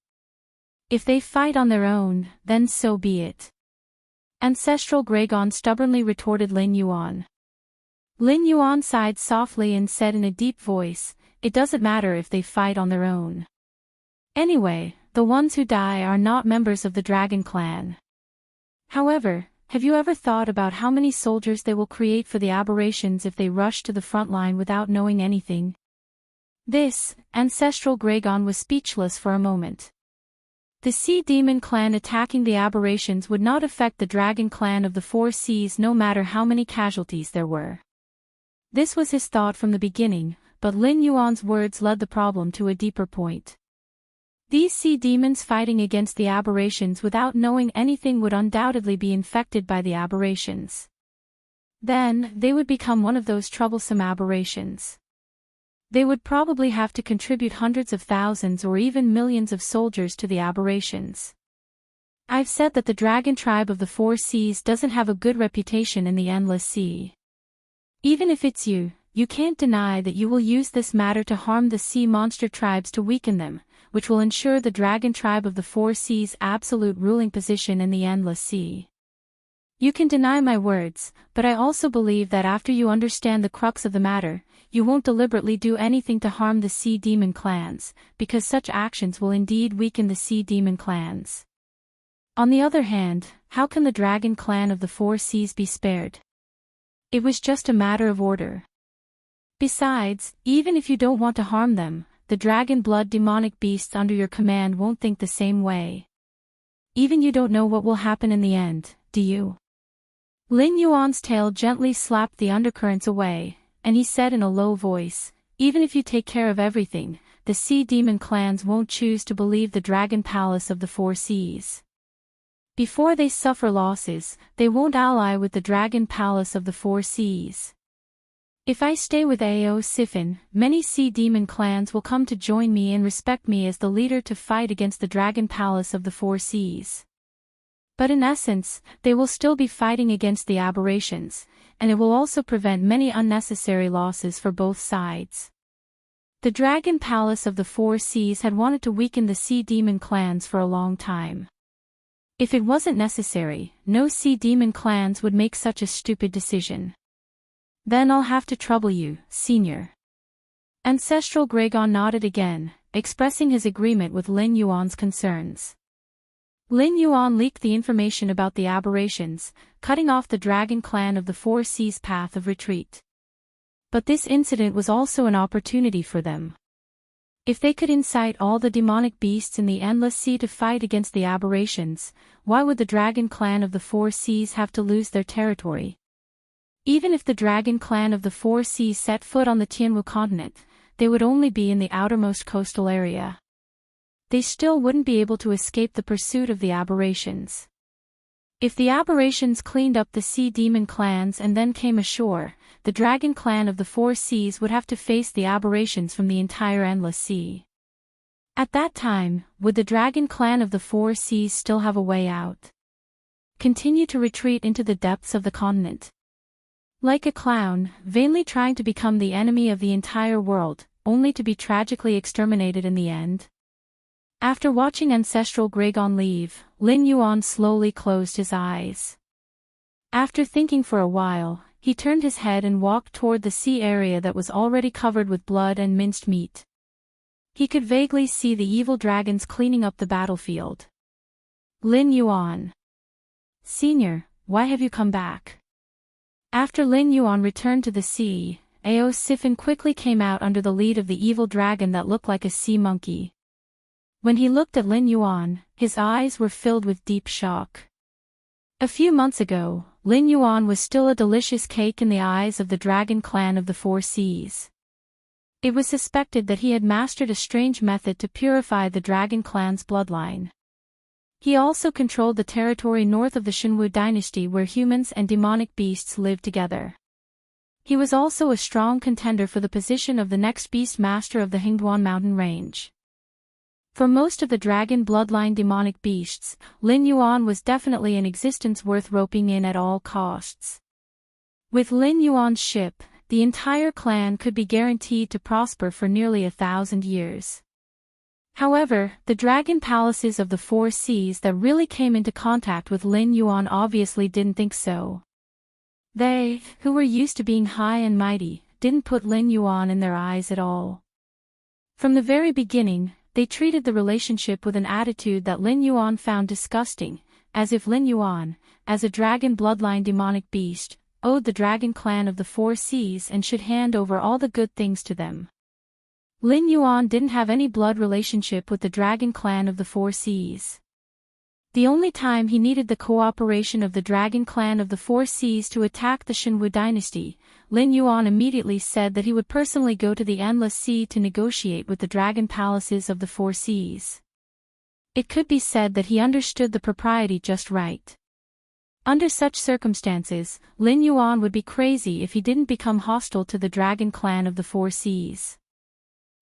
If they fight on their own, then so be it. Ancestral Gregon stubbornly retorted Lin Yuan. Lin Yuan sighed softly and said in a deep voice, "It doesn't matter if they fight on their own. Anyway, the ones who die are not members of the Dragon Clan. However, have you ever thought about how many soldiers they will create for the aberrations if they rush to the front line without knowing anything?" Ancestral Gregon was speechless for a moment. The Sea Demon clan attacking the aberrations would not affect the Dragon clan of the Four Seas no matter how many casualties there were. This was his thought from the beginning, but Lin Yuan's words led the problem to a deeper point. These sea demons fighting against the aberrations without knowing anything would undoubtedly be infected by the aberrations. Then, they would become one of those troublesome aberrations. They would probably have to contribute hundreds of thousands or even millions of soldiers to the aberrations. I've said that the dragon tribe of the Four Seas doesn't have a good reputation in the Endless Sea. Even if it's you, you can't deny that you will use this matter to harm the sea monster tribes to weaken them, which will ensure the dragon tribe of the Four Seas' absolute ruling position in the Endless Sea. You can deny my words, but I also believe that after you understand the crux of the matter, you won't deliberately do anything to harm the sea demon clans, because such actions will indeed weaken the sea demon clans. On the other hand, how can the dragon clan of the Four Seas be spared? It was just a matter of order. Besides, even if you don't want to harm them, the dragon blood demonic beasts under your command won't think the same way. Even you don't know what will happen in the end, do you? Lin Yuan's tail gently slapped the undercurrents away, and he said in a low voice, "Even if you take care of everything, the sea demon clans won't choose to believe the Dragon Palace of the Four Seas. Before they suffer losses, they won't ally with the Dragon Palace of the Four Seas. If I stay with Ao Sifin, many sea demon clans will come to join me and respect me as the leader to fight against the Dragon Palace of the Four Seas. But in essence, they will still be fighting against the aberrations, and it will also prevent many unnecessary losses for both sides." The Dragon Palace of the Four Seas had wanted to weaken the sea demon clans for a long time. If it wasn't necessary, no sea demon clans would make such a stupid decision. "Then I'll have to trouble you, Senior." Ancestral Gregon nodded again, expressing his agreement with Lin Yuan's concerns. Lin Yuan leaked the information about the aberrations, cutting off the dragon clan of the Four Seas' path of retreat. But this incident was also an opportunity for them. If they could incite all the demonic beasts in the Endless Sea to fight against the aberrations, why would the dragon clan of the Four Seas have to lose their territory? Even if the dragon clan of the Four Seas set foot on the Tianwu continent, they would only be in the outermost coastal area. They still wouldn't be able to escape the pursuit of the aberrations. If the aberrations cleaned up the sea demon clans and then came ashore, the dragon clan of the Four Seas would have to face the aberrations from the entire Endless Sea. At that time, would the dragon clan of the Four Seas still have a way out? Continue to retreat into the depths of the continent? Like a clown, vainly trying to become the enemy of the entire world, only to be tragically exterminated in the end? After watching ancestral Gregon leave, Lin Yuan slowly closed his eyes. After thinking for a while, he turned his head and walked toward the sea area that was already covered with blood and minced meat. He could vaguely see the evil dragons cleaning up the battlefield. Lin Yuan. Senior, why have you come back? After Lin Yuan returned to the sea, Ao Sifin quickly came out under the lead of the evil dragon that looked like a sea monkey. When he looked at Lin Yuan, his eyes were filled with deep shock. A few months ago, Lin Yuan was still a delicious cake in the eyes of the dragon clan of the Four Seas. It was suspected that he had mastered a strange method to purify the dragon clan's bloodline. He also controlled the territory north of the Shenwu dynasty where humans and demonic beasts lived together. He was also a strong contender for the position of the next beast master of the Hingduan mountain range. For most of the dragon bloodline demonic beasts, Lin Yuan was definitely an existence worth roping in at all costs. With Lin Yuan's ship, the entire clan could be guaranteed to prosper for nearly 1,000 years. However, the dragon palaces of the Four Seas that really came into contact with Lin Yuan obviously didn't think so. They, who were used to being high and mighty, didn't put Lin Yuan in their eyes at all. From the very beginning, they treated the relationship with an attitude that Lin Yuan found disgusting, as if Lin Yuan, as a dragon bloodline demonic beast, owed the dragon clan of the Four Seas and should hand over all the good things to them. Lin Yuan didn't have any blood relationship with the dragon clan of the Four Seas. The only time he needed the cooperation of the dragon clan of the Four Seas to attack the Shenwu dynasty, Lin Yuan immediately said that he would personally go to the Endless Sea to negotiate with the dragon palaces of the Four Seas. It could be said that he understood the propriety just right. Under such circumstances, Lin Yuan would be crazy if he didn't become hostile to the dragon clan of the Four Seas.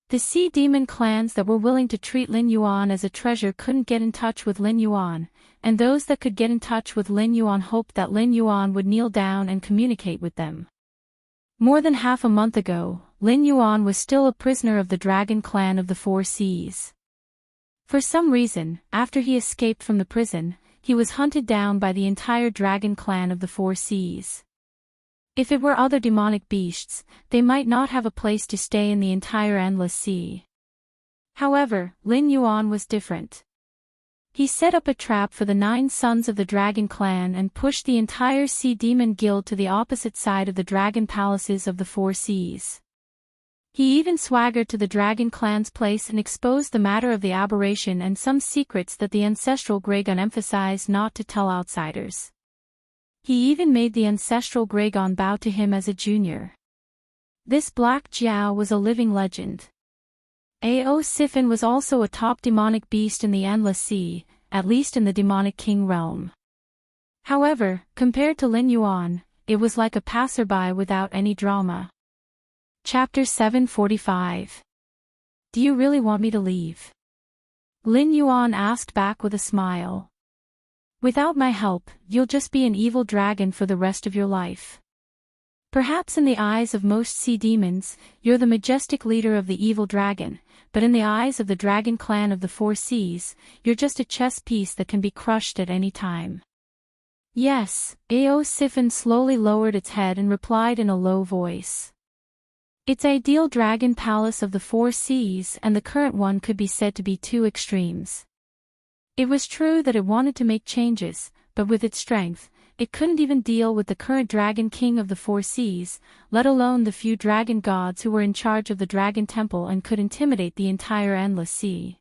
The sea demon clans that were willing to treat Lin Yuan as a treasure couldn't get in touch with Lin Yuan, and those that could get in touch with Lin Yuan hoped that Lin Yuan would kneel down and communicate with them. More than half a month ago, Lin Yuan was still a prisoner of the dragon clan of the Four Seas. For some reason, after he escaped from the prison, he was hunted down by the entire dragon clan of the Four Seas. If it were other demonic beasts, they might not have a place to stay in the entire Endless Sea. However, Lin Yuan was different. He set up a trap for the 9 sons of the dragon clan and pushed the entire sea demon guild to the opposite side of the dragon palaces of the Four Seas. He even swaggered to the dragon clan's place and exposed the matter of the aberration and some secrets that the ancestral Gregon emphasized not to tell outsiders. He even made the ancestral Gregon bow to him as a junior. This Black Jiao was a living legend. Ao Sifin was also a top demonic beast in the Endless Sea, at least in the demonic king realm. However, compared to Lin Yuan, it was like a passerby without any drama. Chapter 745. Do you really want me to leave? Lin Yuan asked back with a smile. Without my help, you'll just be an evil dragon for the rest of your life. Perhaps in the eyes of most sea demons, you're the majestic leader of the evil dragon, but in the eyes of the dragon clan of the Four Seas, you're just a chess piece that can be crushed at any time. Yes, Ao Sifin slowly lowered its head and replied in a low voice. Its ideal dragon palace of the Four Seas and the current one could be said to be two extremes. It was true that it wanted to make changes, but with its strength, it couldn't even deal with the current dragon king of the four seas, let alone the few dragon gods who were in charge of the dragon temple and could intimidate the entire endless sea.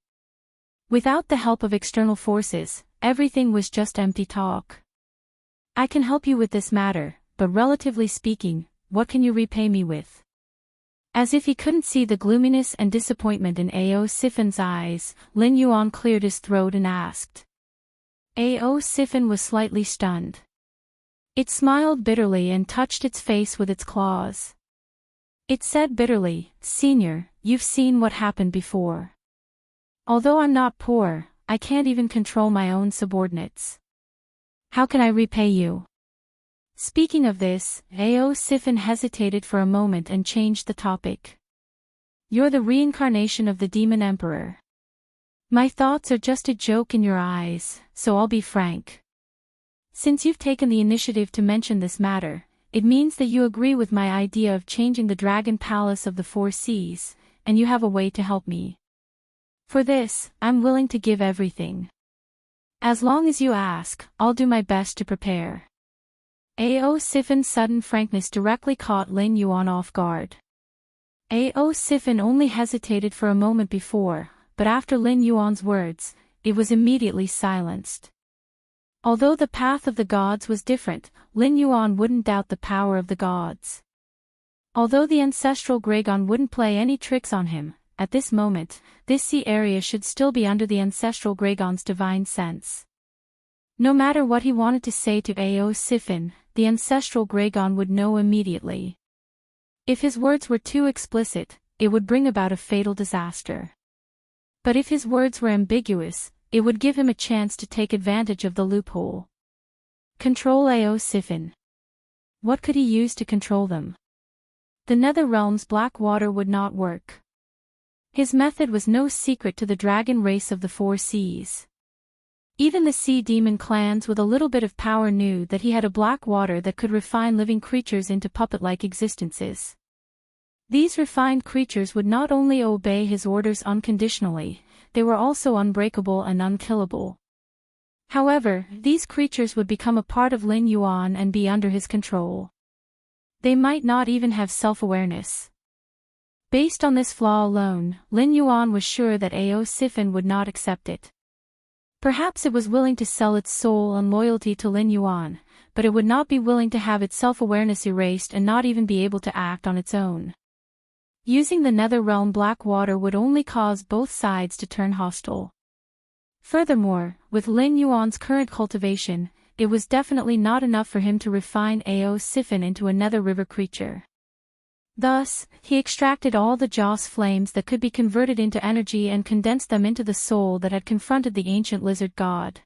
Without the help of external forces, everything was just empty talk. I can help you with this matter, but relatively speaking, what can you repay me with? As if he couldn't see the gloominess and disappointment in Ao Siphon's eyes, Lin Yuan cleared his throat and asked. Ao Siphon was slightly stunned. It smiled bitterly and touched its face with its claws. It said bitterly, "Senior, you've seen what happened before. Although I'm not poor, I can't even control my own subordinates. How can I repay you?" Speaking of this, Ao Siphon hesitated for a moment and changed the topic. "You're the reincarnation of the demon emperor. My thoughts are just a joke in your eyes, so I'll be frank. Since you've taken the initiative to mention this matter, it means that you agree with my idea of changing the Dragon Palace of the Four Seas, and you have a way to help me. For this, I'm willing to give everything. As long as you ask, I'll do my best to prepare." Ao Siphon's sudden frankness directly caught Lin Yuan off guard. Ao Siphon only hesitated for a moment before, but after Lin Yuan's words, it was immediately silenced. Although the path of the gods was different, Lin Yuan wouldn't doubt the power of the gods. Although the ancestral Gragon wouldn't play any tricks on him, at this moment, this sea area should still be under the ancestral Gragon's divine sense. No matter what he wanted to say to Ao Siphon, the ancestral Gragon would know immediately. If his words were too explicit, it would bring about a fatal disaster. But if his words were ambiguous, it would give him a chance to take advantage of the loophole. Control Ao Siphon. What could he use to control them? The Nether Realm's black water would not work. His method was no secret to the dragon race of the Four Seas. Even the sea demon clans with a little bit of power knew that he had a black water that could refine living creatures into puppet-like existences. These refined creatures would not only obey his orders unconditionally, they were also unbreakable and unkillable. However, these creatures would become a part of Lin Yuan and be under his control. They might not even have self-awareness. Based on this flaw alone, Lin Yuan was sure that Ao Siphon would not accept it. Perhaps it was willing to sell its soul and loyalty to Lin Yuan, but it would not be willing to have its self-awareness erased and not even be able to act on its own. Using the Nether Realm black water would only cause both sides to turn hostile. Furthermore, with Lin Yuan's current cultivation, it was definitely not enough for him to refine Ao Siphon into a nether river creature. Thus, he extracted all the Joss flames that could be converted into energy and condensed them into the soul that had confronted the ancient lizard god.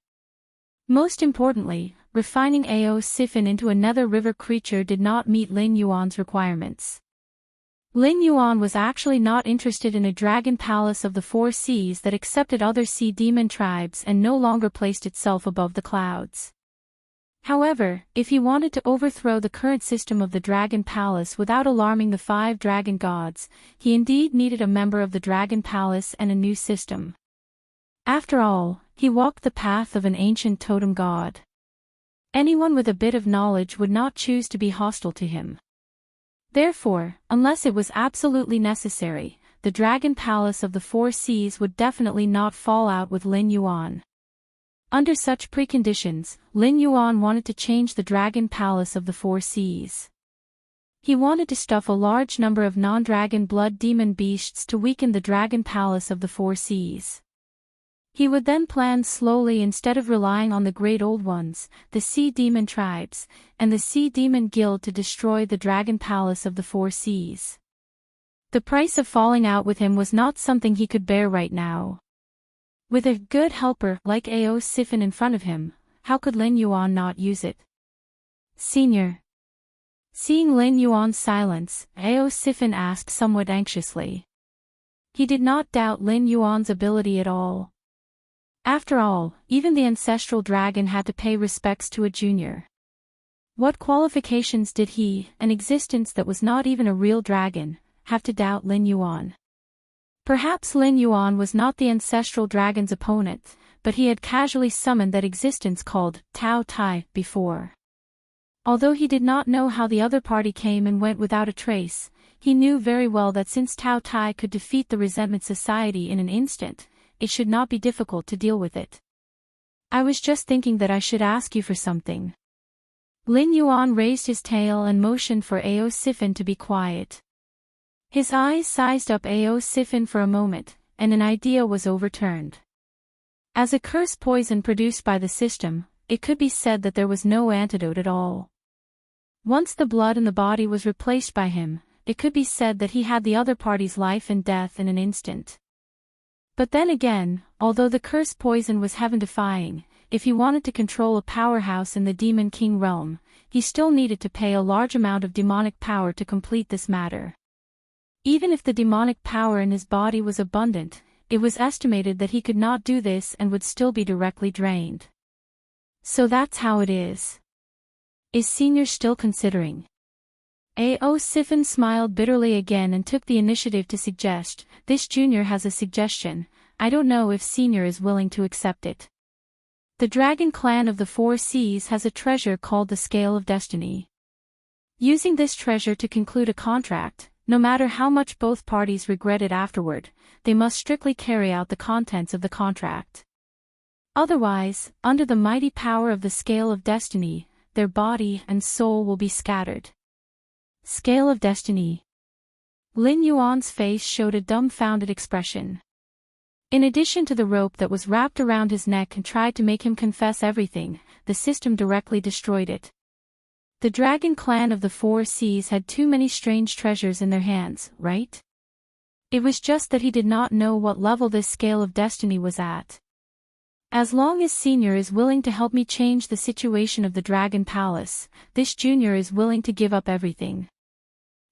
Most importantly, refining Ao Siphon into a nether river creature did not meet Lin Yuan's requirements. Lin Yuan was actually not interested in a dragon palace of the Four Seas that accepted other sea demon tribes and no longer placed itself above the clouds. However, if he wanted to overthrow the current system of the Dragon Palace without alarming the 5 dragon gods, he indeed needed a member of the Dragon Palace and a new system. After all, he walked the path of an ancient totem god. Anyone with a bit of knowledge would not choose to be hostile to him. Therefore, unless it was absolutely necessary, the Dragon Palace of the Four Seas would definitely not fall out with Lin Yuan. Under such preconditions, Lin Yuan wanted to change the Dragon Palace of the Four Seas. He wanted to stuff a large number of non-dragon blood demon beasts to weaken the Dragon Palace of the Four Seas. He would then plan slowly instead of relying on the Great Old Ones, the Sea Demon tribes, and the Sea Demon Guild to destroy the Dragon Palace of the Four Seas. The price of falling out with him was not something he could bear right now. With a good helper like Ao Siphon in front of him, how could Lin Yuan not use it? Senior. Seeing Lin Yuan's silence, Ao Siphon asked somewhat anxiously. He did not doubt Lin Yuan's ability at all. After all, even the ancestral dragon had to pay respects to a junior. What qualifications did he, an existence that was not even a real dragon, have to doubt Lin Yuan? Perhaps Lin Yuan was not the ancestral dragon's opponent, but he had casually summoned that existence called Tao Tai before. Although he did not know how the other party came and went without a trace, he knew very well that since Tao Tai could defeat the resentment society in an instant, it should not be difficult to deal with it. I was just thinking that I should ask you for something. Lin Yuan raised his tail and motioned for Ao Sifin to be quiet. His eyes sized up Ao Sifin for a moment, and an idea was overturned. As a curse poison produced by the system, it could be said that there was no antidote at all. Once the blood in the body was replaced by him, it could be said that he had the other party's life and death in an instant. But then again, although the curse poison was heaven-defying, if he wanted to control a powerhouse in the Demon King realm, he still needed to pay a large amount of demonic power to complete this matter. Even if the demonic power in his body was abundant, it was estimated that he could not do this and would still be directly drained. So that's how it is. Is Senior still considering? Ao Sifin smiled bitterly again and took the initiative to suggest, "This junior has a suggestion. I don't know if Senior is willing to accept it. The dragon clan of the Four Seas has a treasure called the Scale of Destiny. Using this treasure to conclude a contract, no matter how much both parties regret it afterward, they must strictly carry out the contents of the contract. Otherwise, under the mighty power of the Scale of Destiny, their body and soul will be scattered." Scale of Destiny. Lin Yuan's face showed a dumbfounded expression. In addition to the rope that was wrapped around his neck and tried to make him confess everything, the system directly destroyed it. The dragon clan of the Four Seas had too many strange treasures in their hands, right? It was just that he did not know what level this Scale of Destiny was at. As long as Senior is willing to help me change the situation of the Dragon Palace, this junior is willing to give up everything.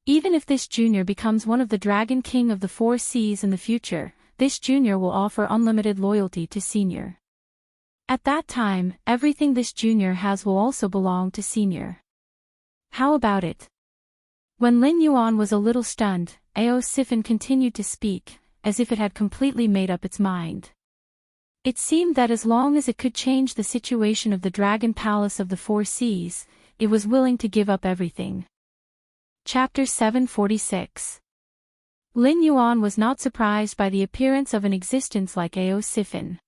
Even if this junior becomes one of the Dragon King of the Four Seas in the future, this junior will offer unlimited loyalty to Senior. At that time, everything this junior has will also belong to Senior. How about it? When Lin Yuan was a little stunned, Ao Sifin continued to speak, as if it had completely made up its mind. It seemed that as long as it could change the situation of the Dragon Palace of the Four Seas, it was willing to give up everything. Chapter 746. Lin Yuan was not surprised by the appearance of an existence like Ao Sifin.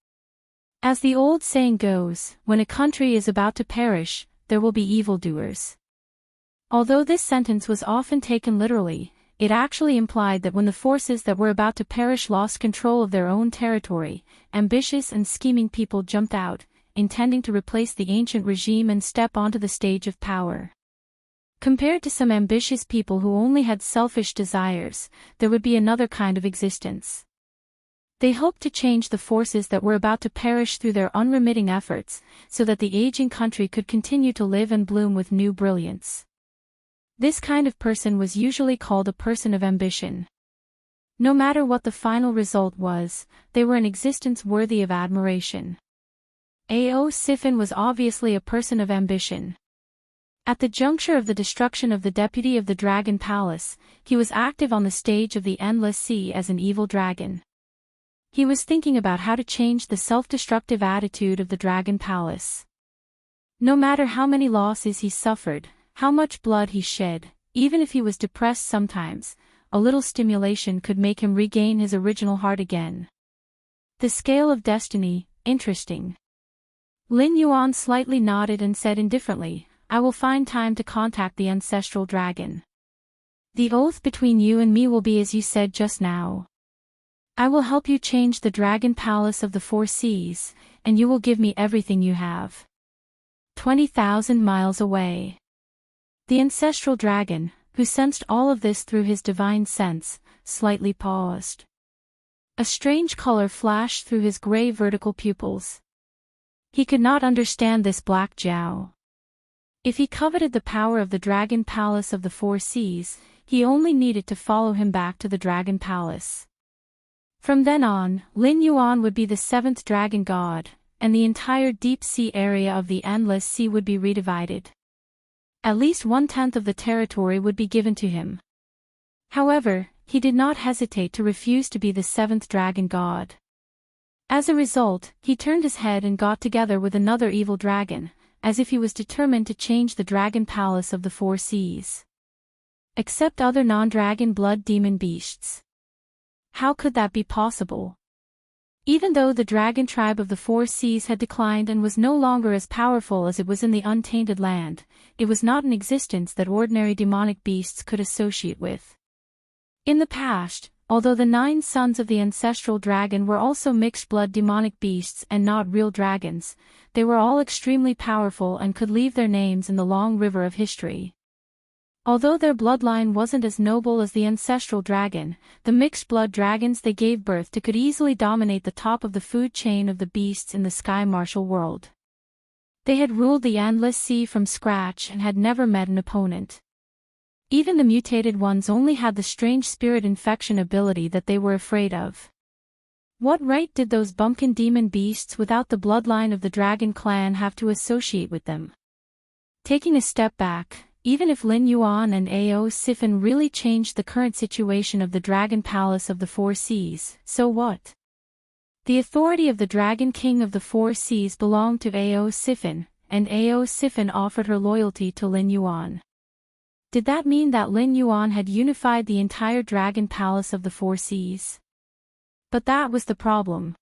As the old saying goes, when a country is about to perish, there will be evildoers. Although this sentence was often taken literally, it actually implied that when the forces that were about to perish lost control of their own territory, ambitious and scheming people jumped out, intending to replace the ancient regime and step onto the stage of power. Compared to some ambitious people who only had selfish desires, there would be another kind of existence. They hoped to change the forces that were about to perish through their unremitting efforts, so that the aging country could continue to live and bloom with new brilliance. This kind of person was usually called a person of ambition. No matter what the final result was, they were an existence worthy of admiration. Ao Sifin was obviously a person of ambition. At the juncture of the destruction of the deputy of the Dragon Palace, he was active on the stage of the Endless Sea as an evil dragon. He was thinking about how to change the self-destructive attitude of the Dragon Palace. No matter how many losses he suffered, how much blood he shed, even if he was depressed sometimes, a little stimulation could make him regain his original heart again. The Scale of Destiny, interesting. Lin Yuan slightly nodded and said indifferently, "I will find time to contact the ancestral dragon. The oath between you and me will be as you said just now. I will help you change the Dragon Palace of the Four Seas, and you will give me everything you have." 20,000 miles away. The ancestral dragon, who sensed all of this through his divine sense, slightly paused. A strange color flashed through his gray vertical pupils. He could not understand this black Jiao. If he coveted the power of the Dragon Palace of the Four Seas, he only needed to follow him back to the Dragon Palace. From then on, Lin Yuan would be the seventh dragon god, and the entire deep sea area of the Endless Sea would be redivided. At least 1/10 of the territory would be given to him. However, he did not hesitate to refuse to be the seventh dragon god. As a result, he turned his head and got together with another evil dragon, as if he was determined to change the dragon palace of the four seas. Except other non-dragon blood demon beasts. How could that be possible? Even though the dragon tribe of the four seas had declined and was no longer as powerful as it was in the untainted land, it was not an existence that ordinary demonic beasts could associate with. In the past, although the 9 sons of the ancestral dragon were also mixed-blood demonic beasts and not real dragons, they were all extremely powerful and could leave their names in the long river of history. Although their bloodline wasn't as noble as the ancestral dragon, the mixed-blood dragons they gave birth to could easily dominate the top of the food chain of the beasts in the sky martial world. They had ruled the endless sea from scratch and had never met an opponent. Even the mutated ones only had the strange spirit infection ability that they were afraid of. What right did those bumpkin demon beasts without the bloodline of the dragon clan have to associate with them? Taking a step back, even if Lin Yuan and Ao Sifin really changed the current situation of the Dragon Palace of the Four Seas, so what? The authority of the Dragon King of the Four Seas belonged to Ao Sifin, and Ao Sifin offered her loyalty to Lin Yuan. Did that mean that Lin Yuan had unified the entire Dragon Palace of the Four Seas? But that was the problem.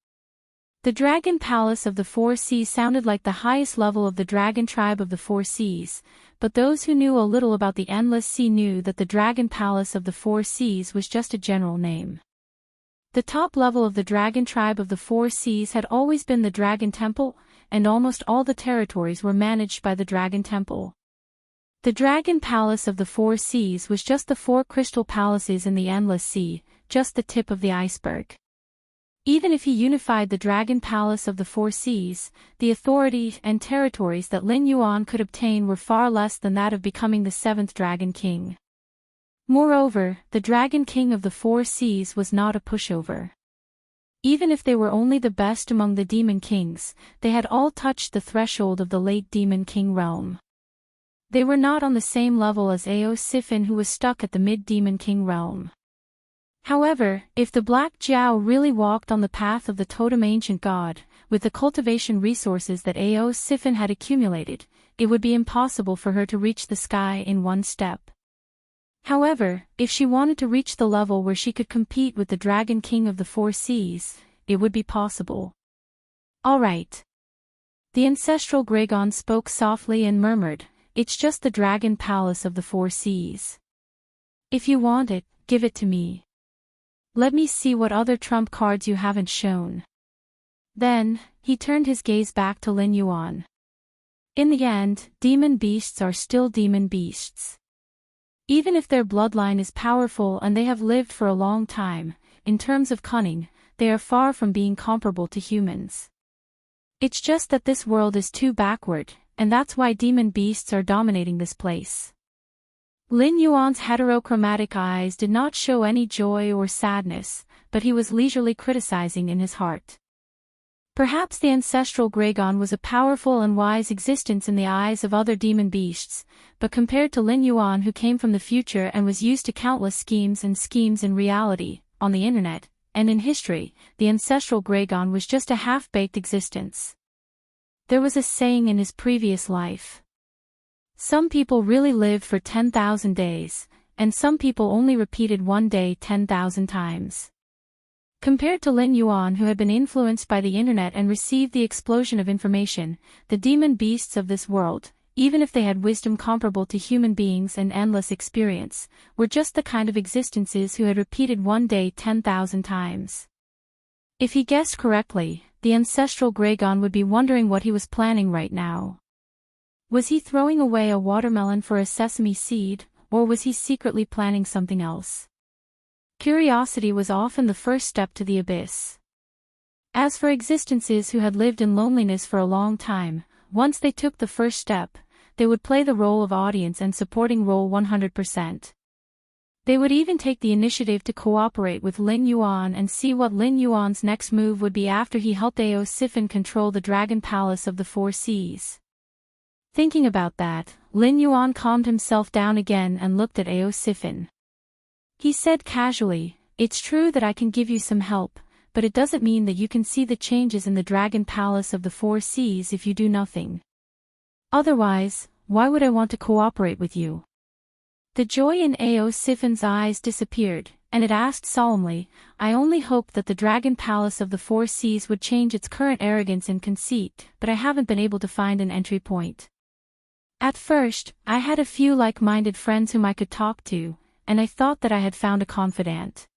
The Dragon Palace of the Four Seas sounded like the highest level of the Dragon Tribe of the Four Seas, but those who knew a little about the Endless Sea knew that the Dragon Palace of the Four Seas was just a general name. The top level of the Dragon Tribe of the Four Seas had always been the Dragon Temple, and almost all the territories were managed by the Dragon Temple. The Dragon Palace of the Four Seas was just the 4 crystal palaces in the Endless Sea, just the tip of the iceberg. Even if he unified the Dragon Palace of the Four Seas, the authority and territories that Lin Yuan could obtain were far less than that of becoming the 7th Dragon King. Moreover, the Dragon King of the Four Seas was not a pushover. Even if they were only the best among the Demon Kings, they had all touched the threshold of the late Demon King realm. They were not on the same level as Ao Sifin, who was stuck at the mid-Demon King realm. However, if the Black Jiao really walked on the path of the totem ancient god, with the cultivation resources that Ao Sifin had accumulated, it would be impossible for her to reach the sky in one step. However, if she wanted to reach the level where she could compete with the Dragon King of the Four Seas, it would be possible. All right. The ancestral Gragon spoke softly and murmured, "It's just the Dragon Palace of the Four Seas. If you want it, give it to me. Let me see what other trump cards you haven't shown." Then, he turned his gaze back to Lin Yuan. In the end, demon beasts are still demon beasts. Even if their bloodline is powerful and they have lived for a long time, in terms of cunning, they are far from being comparable to humans. It's just that this world is too backward, and that's why demon beasts are dominating this place. Lin Yuan's heterochromatic eyes did not show any joy or sadness, but he was leisurely criticizing in his heart. Perhaps the ancestral Gragon was a powerful and wise existence in the eyes of other demon beasts, but compared to Lin Yuan, who came from the future and was used to countless schemes in reality, on the internet, and in history, the ancestral Gragon was just a half-baked existence. There was a saying in his previous life. Some people really lived for 10,000 days, and some people only repeated one day 10,000 times. Compared to Lin Yuan, who had been influenced by the internet and received the explosion of information, the demon beasts of this world, even if they had wisdom comparable to human beings and endless experience, were just the kind of existences who had repeated one day 10,000 times. If he guessed correctly, the ancestral Gragon would be wondering what he was planning right now. Was he throwing away a watermelon for a sesame seed, or was he secretly planning something else? Curiosity was often the first step to the abyss. As for existences who had lived in loneliness for a long time, once they took the first step, they would play the role of audience and supporting role 100%. They would even take the initiative to cooperate with Lin Yuan and see what Lin Yuan's next move would be after he helped Ao Sifin control the Dragon Palace of the Four Seas. Thinking about that, Lin Yuan calmed himself down again and looked at Ao Sifin. He said casually, "It's true that I can give you some help, but it doesn't mean that you can see the changes in the Dragon Palace of the Four Seas if you do nothing. Otherwise, why would I want to cooperate with you? The joy in Ao Sifen's eyes disappeared, and it asked solemnly, I only hoped that the Dragon Palace of the Four Seas would change its current arrogance and conceit, but I haven't been able to find an entry point. At first, I had a few like-minded friends whom I could talk to, and I thought that I had found a confidant.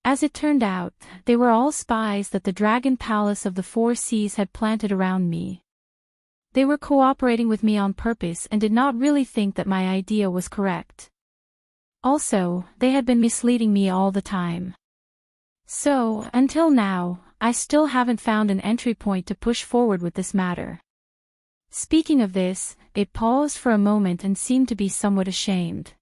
As it turned out, they were all spies that the Dragon Palace of the Four Seas had planted around me. They were cooperating with me on purpose and did not really think that my idea was correct. Also, they had been misleading me all the time. So, until now, I still haven't found an entry point to push forward with this matter. Speaking of this, it paused for a moment and seemed to be somewhat ashamed.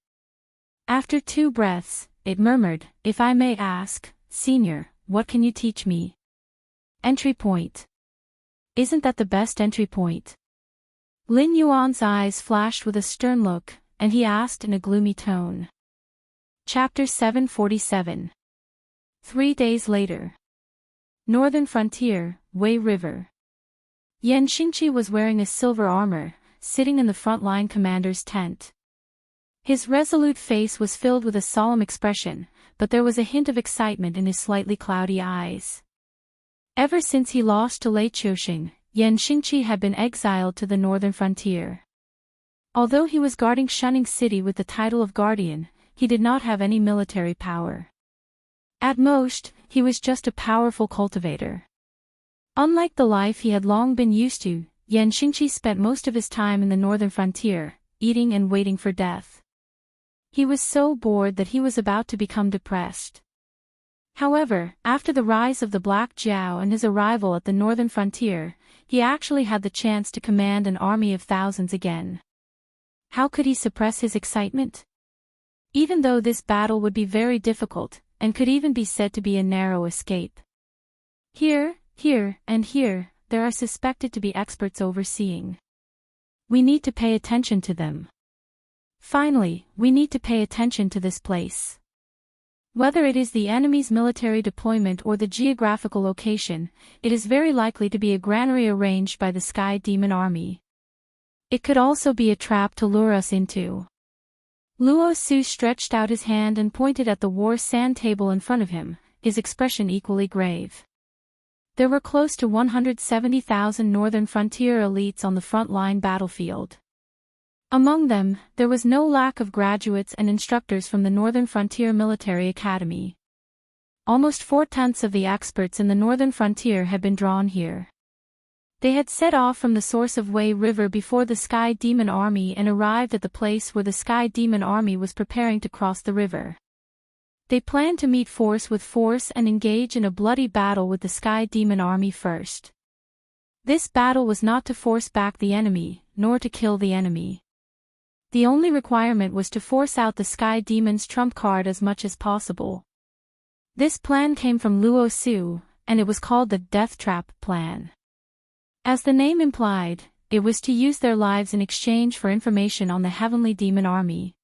After 2 breaths, it murmured, if I may ask, Senior, what can you teach me? Entry point. Isn't that the best entry point? Lin Yuan's eyes flashed with a stern look, and he asked in a gloomy tone. Chapter 747. 3 days later. Northern Frontier, Wei River. Yan Xingqi was wearing a silver armor, sitting in the front-line commander's tent. His resolute face was filled with a solemn expression, but there was a hint of excitement in his slightly cloudy eyes. Ever since he lost to Lei Qiuxing, Yan Xingqi had been exiled to the northern frontier. Although he was guarding Shunning City with the title of guardian, he did not have any military power. At most, he was just a powerful cultivator. Unlike the life he had long been used to, Yan Xingqi spent most of his time in the northern frontier, eating and waiting for death. He was so bored that he was about to become depressed. However, after the rise of the Black Jiao and his arrival at the northern frontier, he actually had the chance to command an army of thousands again. How could he suppress his excitement? Even though this battle would be very difficult, and could even be said to be a narrow escape. Here, and here, there are suspected to be experts overseeing. We need to pay attention to them. Finally, we need to pay attention to this place. Whether it is the enemy's military deployment or the geographical location, it is very likely to be a granary arranged by the Sky Demon Army. It could also be a trap to lure us into. Luo Su stretched out his hand and pointed at the war sand table in front of him, his expression equally grave. There were close to 170,000 Northern Frontier elites on the front-line battlefield. Among them, there was no lack of graduates and instructors from the Northern Frontier Military Academy. Almost 4/10 of the experts in the Northern Frontier had been drawn here. They had set off from the source of Wei River before the Sky Demon Army and arrived at the place where the Sky Demon Army was preparing to cross the river. They planned to meet force with force and engage in a bloody battle with the Sky Demon Army first. This battle was not to force back the enemy, nor to kill the enemy. The only requirement was to force out the Sky Demon's trump card as much as possible. This plan came from Luo Su, and it was called the Death Trap Plan. As the name implied, it was to use their lives in exchange for information on the Heavenly Demon Army.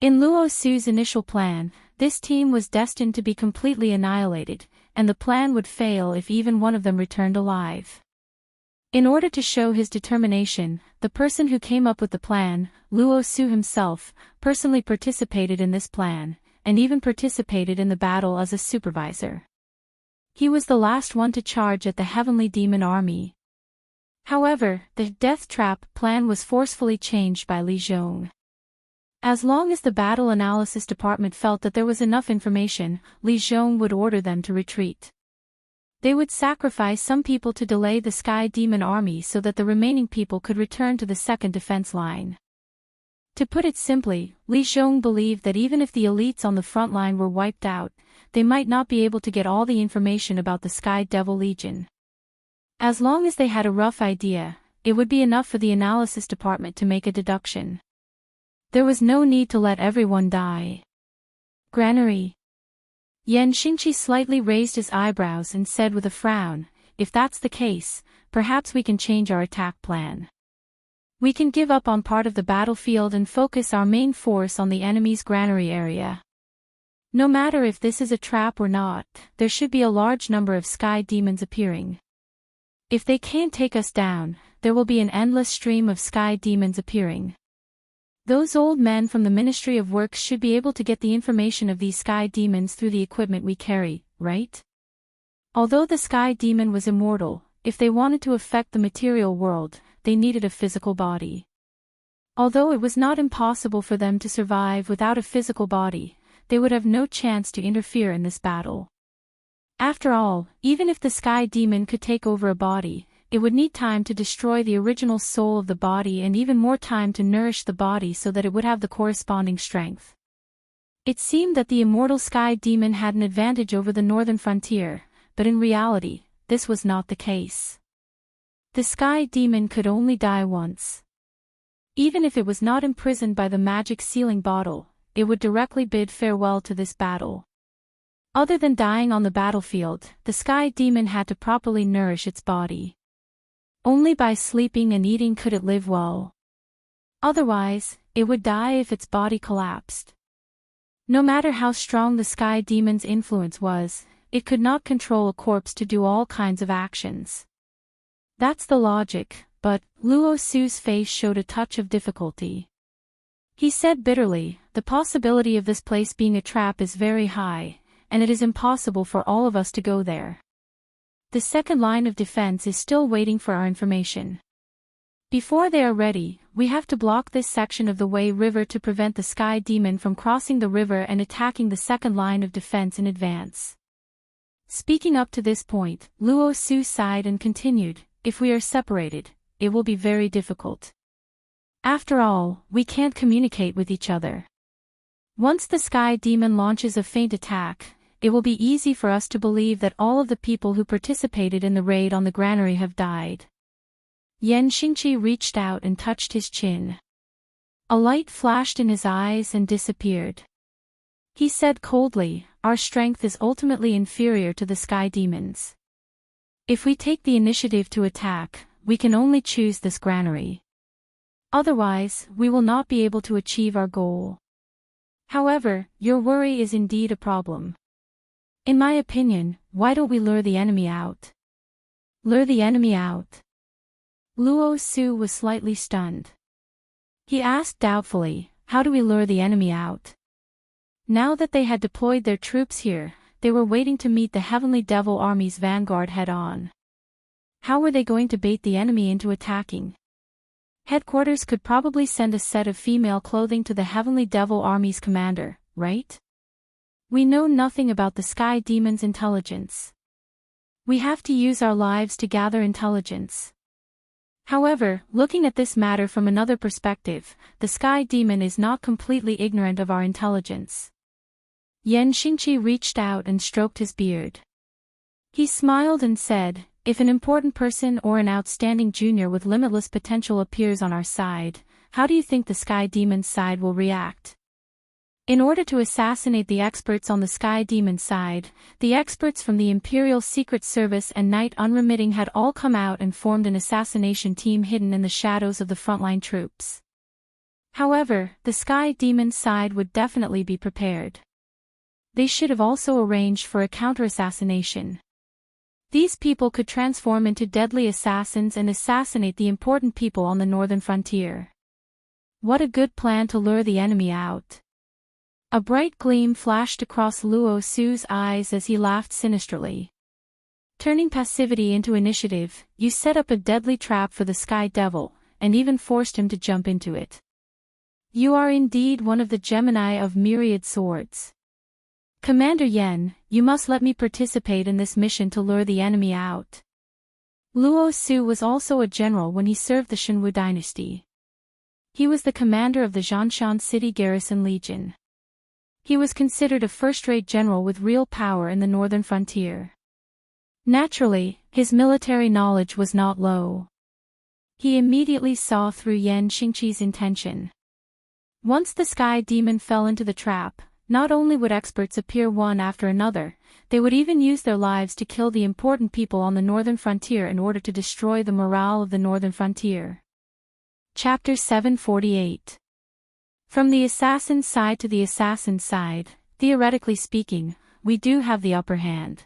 In Luo Su's initial plan, this team was destined to be completely annihilated, and the plan would fail if even one of them returned alive. In order to show his determination, the person who came up with the plan, Luo Su himself, personally participated in this plan, and even participated in the battle as a supervisor. He was the last one to charge at the Heavenly Demon Army. However, the Death Trap plan was forcefully changed by Li Zhong. As long as the Battle Analysis Department felt that there was enough information, Li Zhong would order them to retreat. They would sacrifice some people to delay the Sky Demon Army so that the remaining people could return to the second defense line. To put it simply, Li Zhong believed that even if the elites on the front line were wiped out, they might not be able to get all the information about the Sky Devil Legion. As long as they had a rough idea, it would be enough for the analysis department to make a deduction. There was no need to let everyone die. Granary. Yan Xingqi slightly raised his eyebrows and said with a frown, if that's the case, perhaps we can change our attack plan. We can give up on part of the battlefield and focus our main force on the enemy's granary area. No matter if this is a trap or not, there should be a large number of sky demons appearing. If they can't take us down, there will be an endless stream of sky demons appearing. Those old men from the Ministry of Works should be able to get the information of these sky demons through the equipment we carry, right? Although the sky demon was immortal, if they wanted to affect the material world, they needed a physical body. Although it was not impossible for them to survive without a physical body, they would have no chance to interfere in this battle. After all, even if the sky demon could take over a body, it would need time to destroy the original soul of the body and even more time to nourish the body so that it would have the corresponding strength. It seemed that the immortal sky demon had an advantage over the northern frontier, but in reality, this was not the case. The sky demon could only die once. Even if it was not imprisoned by the magic sealing bottle, it would directly bid farewell to this battle. Other than dying on the battlefield, the sky demon had to properly nourish its body. Only by sleeping and eating could it live well. Otherwise, it would die if its body collapsed. No matter how strong the sky demon's influence was, it could not control a corpse to do all kinds of actions. That's the logic, but Luo Su's face showed a touch of difficulty. He said bitterly, "The possibility of this place being a trap is very high, and it is impossible for all of us to go there. The second line of defense is still waiting for our information. Before they are ready, we have to block this section of the Wei River to prevent the sky demon from crossing the river and attacking the second line of defense in advance." Speaking up to this point, Luo Su sighed and continued, "If we are separated, it will be very difficult. After all, we can't communicate with each other. Once the sky demon launches a feint attack, it will be easy for us to believe that all of the people who participated in the raid on the granary have died." Yan Xingqi reached out and touched his chin. A light flashed in his eyes and disappeared. He said coldly, "Our strength is ultimately inferior to the sky demons. If we take the initiative to attack, we can only choose this granary. Otherwise, we will not be able to achieve our goal. However, your worry is indeed a problem. In my opinion, why don't we lure the enemy out?" Lure the enemy out? Luo Su was slightly stunned. He asked doubtfully, "How do we lure the enemy out?" Now that they had deployed their troops here, they were waiting to meet the Heavenly Devil Army's vanguard head-on. How were they going to bait the enemy into attacking? Headquarters could probably send a set of female clothing to the Heavenly Devil Army's commander, right? We know nothing about the sky demon's intelligence. We have to use our lives to gather intelligence. However, looking at this matter from another perspective, the sky demon is not completely ignorant of our intelligence. Yan Xingqi reached out and stroked his beard. He smiled and said, "If an important person or an outstanding junior with limitless potential appears on our side, how do you think the sky demon's side will react?" In order to assassinate the experts on the sky demon side, the experts from the Imperial Secret Service and Night Unremitting had all come out and formed an assassination team hidden in the shadows of the frontline troops. However, the sky demon side would definitely be prepared. They should have also arranged for a counter-assassination. These people could transform into deadly assassins and assassinate the important people on the northern frontier. What a good plan to lure the enemy out. A bright gleam flashed across Luo Su's eyes as he laughed sinisterly. Turning passivity into initiative, you set up a deadly trap for the Sky Devil, and even forced him to jump into it. You are indeed one of the Gemini of myriad swords. Commander Yen, you must let me participate in this mission to lure the enemy out. Luo Su was also a general when he served the Shenwu dynasty. He was the commander of the Zhanshan City Garrison Legion. He was considered a first-rate general with real power in the northern frontier. Naturally, his military knowledge was not low. He immediately saw through Yan Xingqi's intention. Once the sky demon fell into the trap, not only would experts appear one after another, they would even use their lives to kill the important people on the northern frontier in order to destroy the morale of the northern frontier. Chapter 748. From the assassin's side to the assassin's side, theoretically speaking, we do have the upper hand.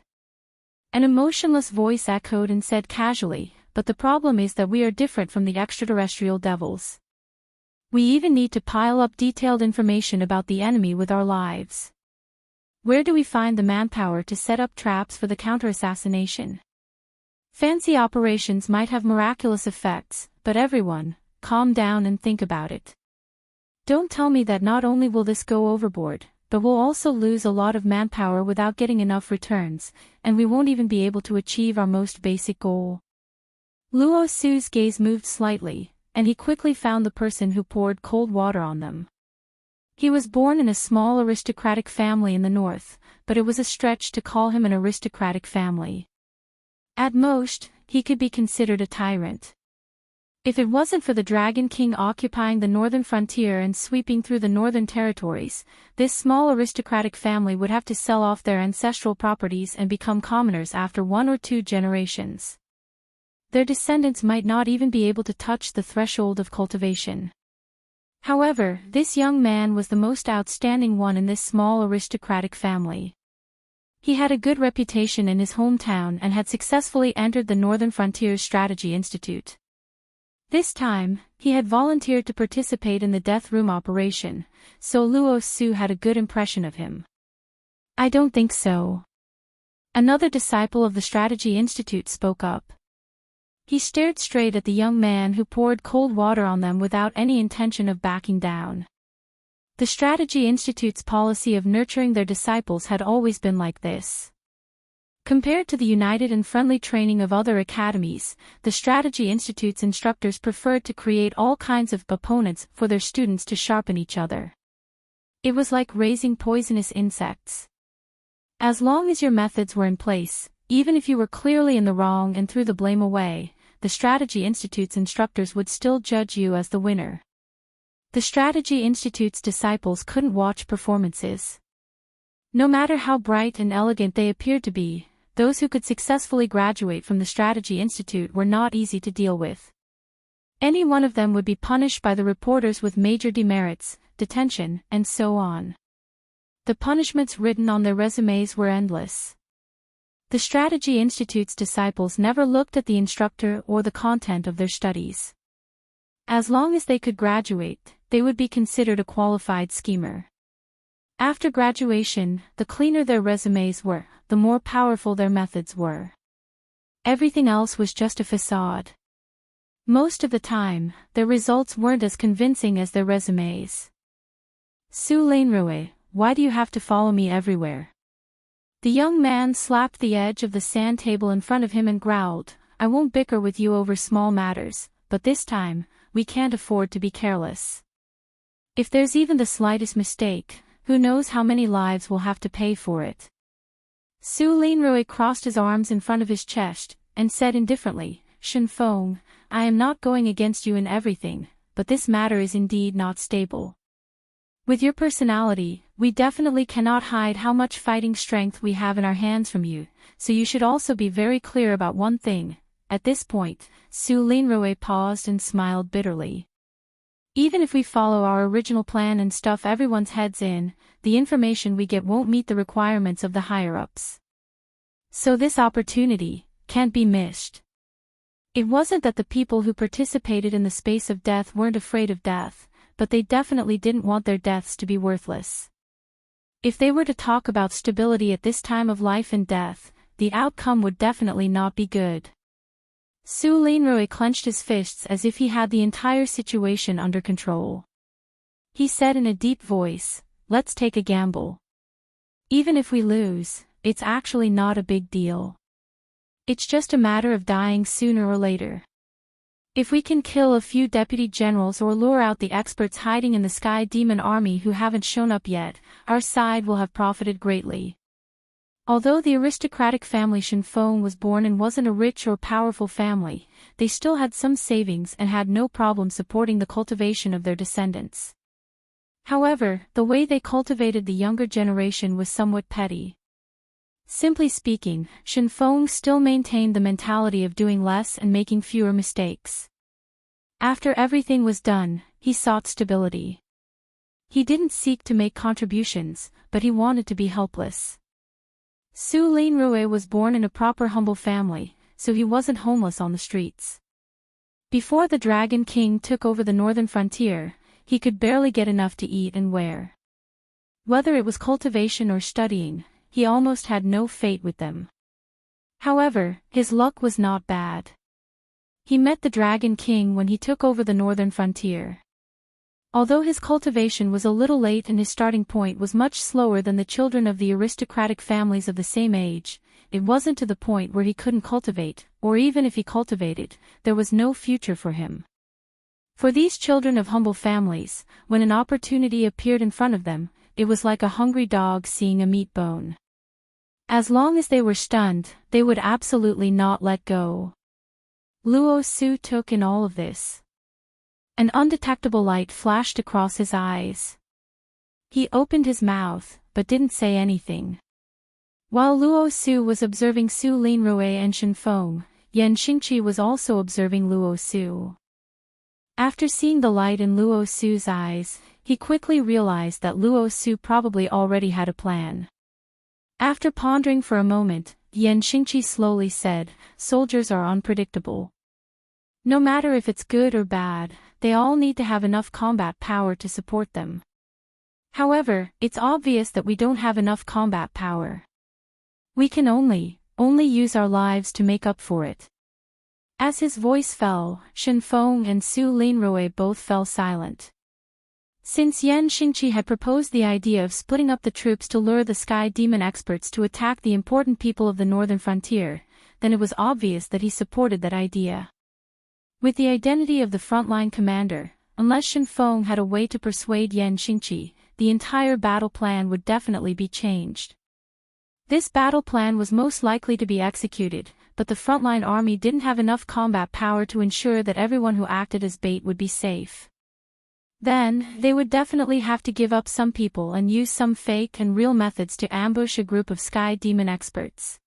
An emotionless voice echoed and said casually, but the problem is that we are different from the extraterrestrial devils. We even need to pile up detailed information about the enemy with our lives. Where do we find the manpower to set up traps for the counter-assassination? Fancy operations might have miraculous effects, but everyone, calm down and think about it. Don't tell me that not only will this go overboard, but we'll also lose a lot of manpower without getting enough returns, and we won't even be able to achieve our most basic goal. Luo Su's gaze moved slightly, and he quickly found the person who poured cold water on them. He was born in a small aristocratic family in the north, but it was a stretch to call him an aristocratic family. At most, he could be considered a tyrant. If it wasn't for the Dragon King occupying the northern frontier and sweeping through the northern territories, this small aristocratic family would have to sell off their ancestral properties and become commoners after 1 or 2 generations. Their descendants might not even be able to touch the threshold of cultivation. However, this young man was the most outstanding one in this small aristocratic family. He had a good reputation in his hometown and had successfully entered the Northern Frontiers Strategy Institute. This time, he had volunteered to participate in the death room operation, so Luo Su had a good impression of him. I don't think so. Another disciple of the Strategy Institute spoke up. He stared straight at the young man who poured cold water on them without any intention of backing down. The Strategy Institute's policy of nurturing their disciples had always been like this. Compared to the united and friendly training of other academies, the Strategy Institute's instructors preferred to create all kinds of opponents for their students to sharpen each other. It was like raising poisonous insects. As long as your methods were in place, even if you were clearly in the wrong and threw the blame away, the Strategy Institute's instructors would still judge you as the winner. The Strategy Institute's disciples couldn't watch performances. No matter how bright and elegant they appeared to be, those who could successfully graduate from the Strategy Institute were not easy to deal with. Any one of them would be punished by the reporters with major demerits, detention, and so on. The punishments written on their resumes were endless. The Strategy Institute's disciples never looked at the instructor or the content of their studies. As long as they could graduate, they would be considered a qualified schemer. After graduation, the cleaner their resumes were, the more powerful their methods were. Everything else was just a facade. Most of the time, their results weren't as convincing as their resumes. Su Lainrue, why do you have to follow me everywhere? The young man slapped the edge of the sand table in front of him and growled, I won't bicker with you over small matters, but this time, we can't afford to be careless. If there's even the slightest mistake, who knows how many lives will have to pay for it. Su Lainrue crossed his arms in front of his chest, and said indifferently, Shenfeng, I am not going against you in everything, but this matter is indeed not stable. With your personality, we definitely cannot hide how much fighting strength we have in our hands from you, so you should also be very clear about one thing. At this point, Su Lainrue paused and smiled bitterly. Even if we follow our original plan and stuff everyone's heads in, the information we get won't meet the requirements of the higher-ups. So this opportunity can't be missed. It wasn't that the people who participated in the space of death weren't afraid of death, but they definitely didn't want their deaths to be worthless. If they were to talk about stability at this time of life and death, the outcome would definitely not be good. Su Lainrue clenched his fists as if he had the entire situation under control. He said in a deep voice, let's take a gamble. Even if we lose, it's actually not a big deal. It's just a matter of dying sooner or later. If we can kill a few deputy generals or lure out the experts hiding in the Sky Demon Army who haven't shown up yet, our side will have profited greatly. Although the aristocratic family Shenfeng was born in wasn't a rich or powerful family, they still had some savings and had no problem supporting the cultivation of their descendants. However, the way they cultivated the younger generation was somewhat petty. Simply speaking, Shenfeng still maintained the mentality of doing less and making fewer mistakes. After everything was done, he sought stability. He didn't seek to make contributions, but he wanted to be helpless. Su Linrui was born in a proper humble family, so he wasn't homeless on the streets. Before the Dragon King took over the northern frontier, he could barely get enough to eat and wear. Whether it was cultivation or studying, he almost had no fate with them. However, his luck was not bad. He met the Dragon King when he took over the northern frontier. Although his cultivation was a little late and his starting point was much slower than the children of the aristocratic families of the same age, it wasn't to the point where he couldn't cultivate, or even if he cultivated, there was no future for him. For these children of humble families, when an opportunity appeared in front of them, it was like a hungry dog seeing a meat bone. As long as they were stunned, they would absolutely not let go. Luo Su took in all of this. An undetectable light flashed across his eyes. He opened his mouth, but didn't say anything. While Luo Su was observing Su Linrui and Shen Feng, Yan Xingqi was also observing Luo Su. After seeing the light in Luo Su's eyes, he quickly realized that Luo Su probably already had a plan. After pondering for a moment, Yan Xingqi slowly said, "Soldiers are unpredictable. No matter if it's good or bad, they all need to have enough combat power to support them. However, it's obvious that we don't have enough combat power. We can only use our lives to make up for it." As his voice fell, Shen Feng and Su Linrui both fell silent. Since Yan Xingqi had proposed the idea of splitting up the troops to lure the sky demon experts to attack the important people of the northern frontier, then it was obvious that he supported that idea. With the identity of the frontline commander, unless Shen Feng had a way to persuade Yan Xingqi, the entire battle plan would definitely be changed. This battle plan was most likely to be executed, but the frontline army didn't have enough combat power to ensure that everyone who acted as bait would be safe. Then, they would definitely have to give up some people and use some fake and real methods to ambush a group of sky demon experts.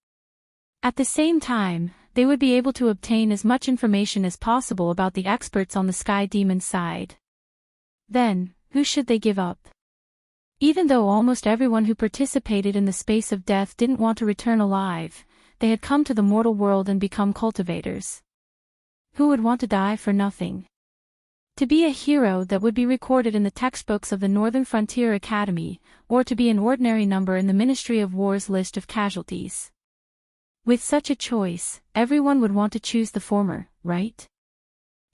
At the same time, they would be able to obtain as much information as possible about the experts on the sky demon side. Then, who should they give up? Even though almost everyone who participated in the space of death didn't want to return alive, they had come to the mortal world and become cultivators. Who would want to die for nothing? To be a hero that would be recorded in the textbooks of the Northern Frontier Academy, or to be an ordinary number in the Ministry of War's list of casualties. With such a choice, everyone would want to choose the former, right?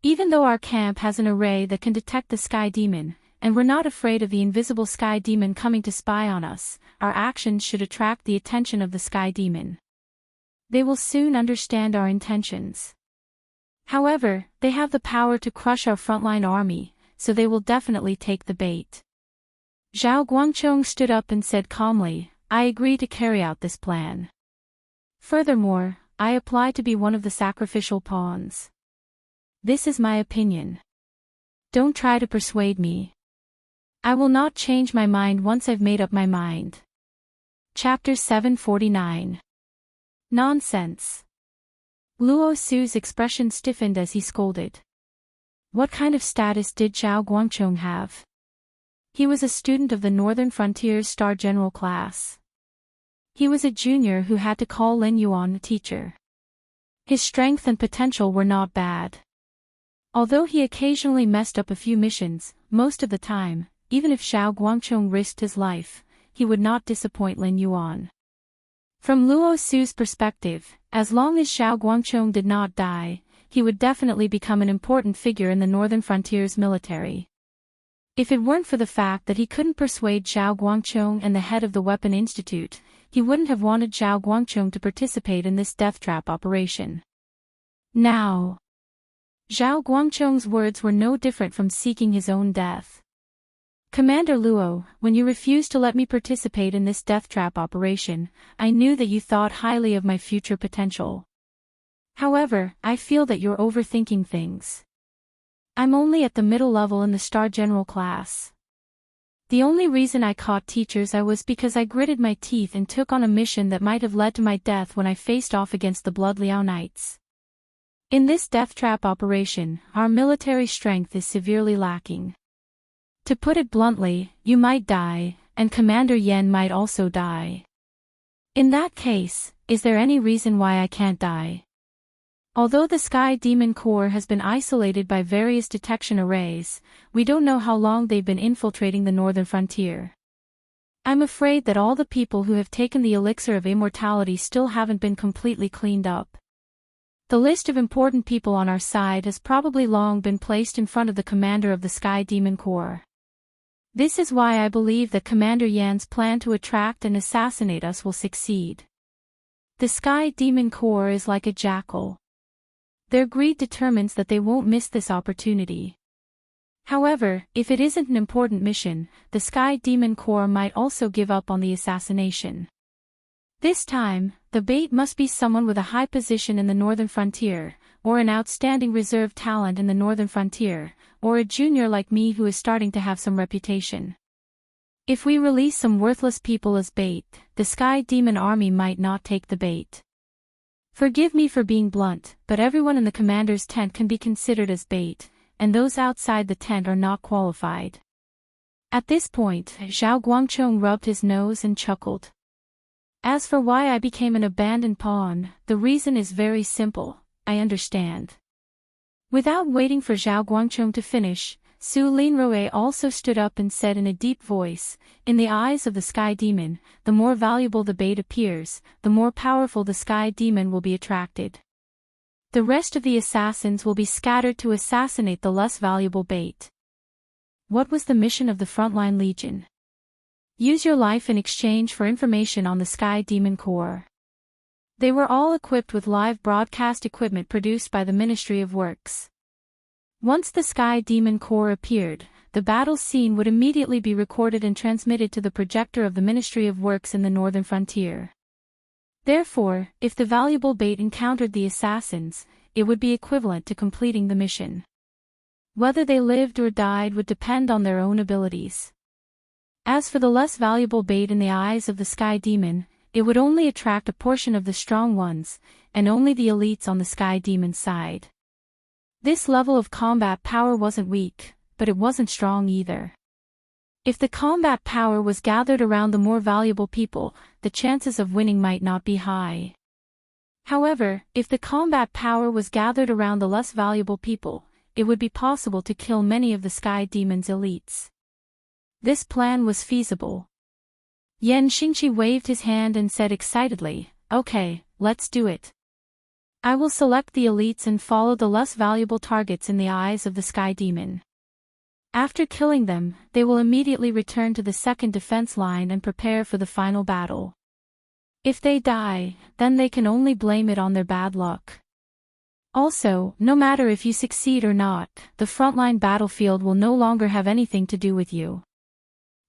Even though our camp has an array that can detect the sky demon, and we're not afraid of the invisible sky demon coming to spy on us, our actions should attract the attention of the sky demon. They will soon understand our intentions. However, they have the power to crush our frontline army, so they will definitely take the bait. Zhao Guangchong stood up and said calmly, "I agree to carry out this plan. Furthermore, I apply to be one of the sacrificial pawns. This is my opinion. Don't try to persuade me. I will not change my mind once I've made up my mind." Chapter 749. Nonsense. Luo Su's expression stiffened as he scolded. What kind of status did Zhao Guangchong have? He was a student of the Northern Frontier's Star General class. He was a junior who had to call Lin Yuan a teacher. His strength and potential were not bad. Although he occasionally messed up a few missions, most of the time, even if Zhao Guangchong risked his life, he would not disappoint Lin Yuan. From Luo Su's perspective, as long as Zhao Guangchong did not die, he would definitely become an important figure in the Northern Frontier's military. If it weren't for the fact that he couldn't persuade Zhao Guangchong and the head of the Weapon Institute, he wouldn't have wanted Zhao Guangchong to participate in this death trap operation. Now, Zhao Guangchong's words were no different from seeking his own death. "Commander Luo, when you refused to let me participate in this death trap operation, I knew that you thought highly of my future potential. However, I feel that you're overthinking things. I'm only at the middle level in the Star General class. The only reason I caught teachers was because I gritted my teeth and took on a mission that might have led to my death when I faced off against the Blood Liao Knights. In this death trap operation, our military strength is severely lacking. To put it bluntly, you might die, and Commander Yen might also die. In that case, is there any reason why I can't die? Although the Sky Demon Core has been isolated by various detection arrays, we don't know how long they've been infiltrating the northern frontier. I'm afraid that all the people who have taken the elixir of immortality still haven't been completely cleaned up. The list of important people on our side has probably long been placed in front of the commander of the Sky Demon Core. This is why I believe that Commander Yan's plan to attract and assassinate us will succeed. The Sky Demon Core is like a jackal. Their greed determines that they won't miss this opportunity. However, if it isn't an important mission, the Sky Demon Core might also give up on the assassination. This time, the bait must be someone with a high position in the northern frontier, or an outstanding reserve talent in the northern frontier, or a junior like me who is starting to have some reputation. If we release some worthless people as bait, the Sky Demon Army might not take the bait. Forgive me for being blunt, but everyone in the commander's tent can be considered as bait, and those outside the tent are not qualified. At this point, Zhao Guangchong rubbed his nose and chuckled. As for why I became an abandoned pawn, the reason is very simple, I understand. Without waiting for Zhao Guangchong to finish, Su Linrui also stood up and said in a deep voice, "In the eyes of the Sky Demon, the more valuable the bait appears, the more powerful the Sky Demon will be attracted. The rest of the assassins will be scattered to assassinate the less valuable bait." What was the mission of the Frontline Legion? Use your life in exchange for information on the Sky Demon Core. They were all equipped with live broadcast equipment produced by the Ministry of Works. Once the Sky Demon Core appeared, the battle scene would immediately be recorded and transmitted to the projector of the Ministry of Works in the northern frontier. Therefore, if the valuable bait encountered the assassins, it would be equivalent to completing the mission. Whether they lived or died would depend on their own abilities. As for the less valuable bait in the eyes of the Sky Demon, it would only attract a portion of the strong ones, and only the elites on the Sky Demon's side. This level of combat power wasn't weak, but it wasn't strong either. If the combat power was gathered around the more valuable people, the chances of winning might not be high. However, if the combat power was gathered around the less valuable people, it would be possible to kill many of the Sky Demon's elites. This plan was feasible. Yan Xingqi waved his hand and said excitedly, "Okay, let's do it. I will select the elites and follow the less valuable targets in the eyes of the Sky Demon. After killing them, they will immediately return to the second defense line and prepare for the final battle. If they die, then they can only blame it on their bad luck. Also, no matter if you succeed or not, the frontline battlefield will no longer have anything to do with you.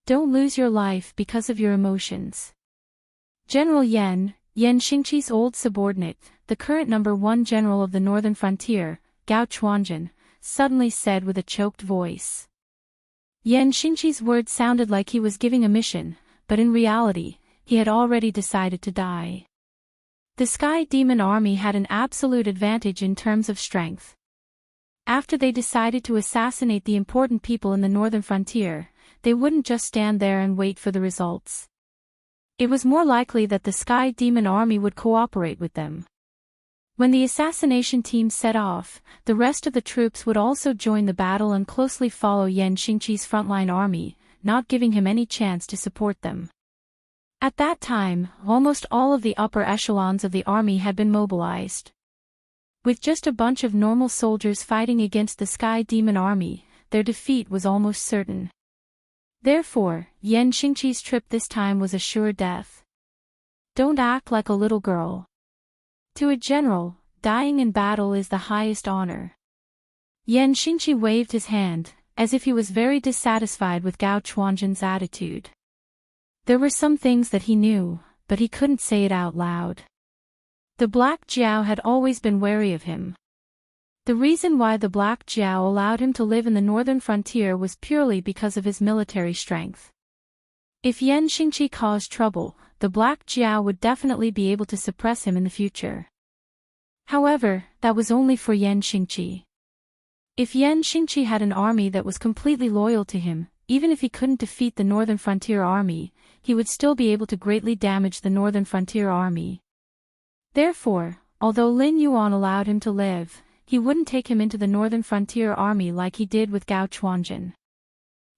Don't lose your life because of your emotions." General Yan Xingqi's old subordinate, the current #1 general of the northern frontier, Gao Chuanjun, suddenly said with a choked voice. Yan Xingqi's words sounded like he was giving a mission, but in reality, he had already decided to die. The Sky Demon Army had an absolute advantage in terms of strength. After they decided to assassinate the important people in the northern frontier, they wouldn't just stand there and wait for the results. It was more likely that the Sky Demon Army would cooperate with them. When the assassination team set off, the rest of the troops would also join the battle and closely follow Yan Xingqi's frontline army, not giving him any chance to support them. At that time, almost all of the upper echelons of the army had been mobilized. With just a bunch of normal soldiers fighting against the Sky Demon Army, their defeat was almost certain. Therefore, Yan Xingqi's trip this time was a sure death. Don't act like a little girl. To a general, dying in battle is the highest honor. Yan Xingqi waved his hand, as if he was very dissatisfied with Gao Chuanjun's attitude. There were some things that he knew, but he couldn't say it out loud. The Black Jiao had always been wary of him. The reason why the Black Jiao allowed him to live in the northern frontier was purely because of his military strength. If Yan Xingqi caused trouble, the Black Jiao would definitely be able to suppress him in the future. However, that was only for Yan Xingqi. If Yan Xingqi had an army that was completely loyal to him, even if he couldn't defeat the Northern Frontier Army, he would still be able to greatly damage the Northern Frontier Army. Therefore, although Lin Yuan allowed him to live, he wouldn't take him into the Northern Frontier Army like he did with Gao Chuanjin.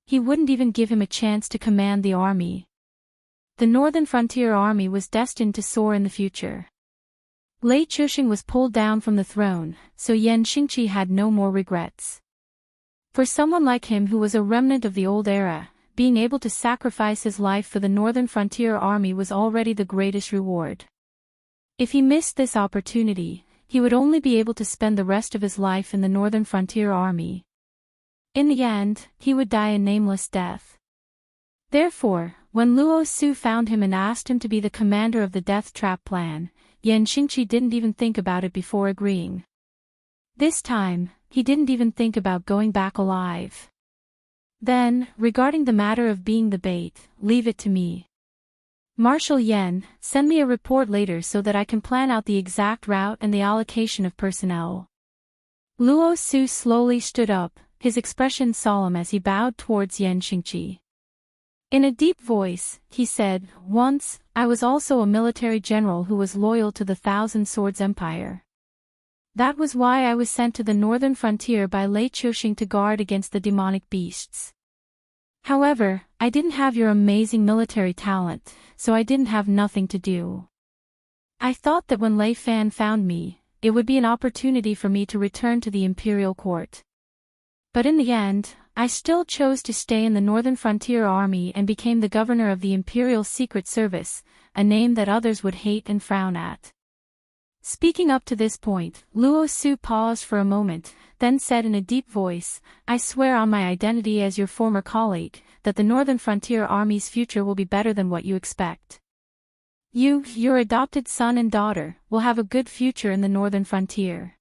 He wouldn't even give him a chance to command the army. The Northern Frontier Army was destined to soar in the future. Lei Chuxing was pulled down from the throne, so Yan Xingqi had no more regrets. For someone like him who was a remnant of the old era, being able to sacrifice his life for the Northern Frontier Army was already the greatest reward. If he missed this opportunity, he would only be able to spend the rest of his life in the Northern Frontier Army. In the end, he would die a nameless death. Therefore, when Luo Su found him and asked him to be the commander of the death trap plan, Yan Xingqi didn't even think about it before agreeing. This time, he didn't even think about going back alive. Then, regarding the matter of being the bait, leave it to me. Marshal Yan, send me a report later so that I can plan out the exact route and the allocation of personnel. Luo Su slowly stood up, his expression solemn as he bowed towards Yan Xingqi. In a deep voice, he said, "Once, I was also a military general who was loyal to the Thousand Swords Empire. That was why I was sent to the northern frontier by Lei Chuxing to guard against the demonic beasts. However, I didn't have your amazing military talent, so I didn't have nothing to do. I thought that when Lei Fan found me, it would be an opportunity for me to return to the imperial court. But in the end, I still chose to stay in the Northern Frontier Army and became the governor of the Imperial Secret Service, a name that others would hate and frown at." Speaking up to this point, Luo Su paused for a moment, then said in a deep voice, "I swear on my identity as your former colleague, that the Northern Frontier Army's future will be better than what you expect. You, your adopted son and daughter, will have a good future in the Northern Frontier.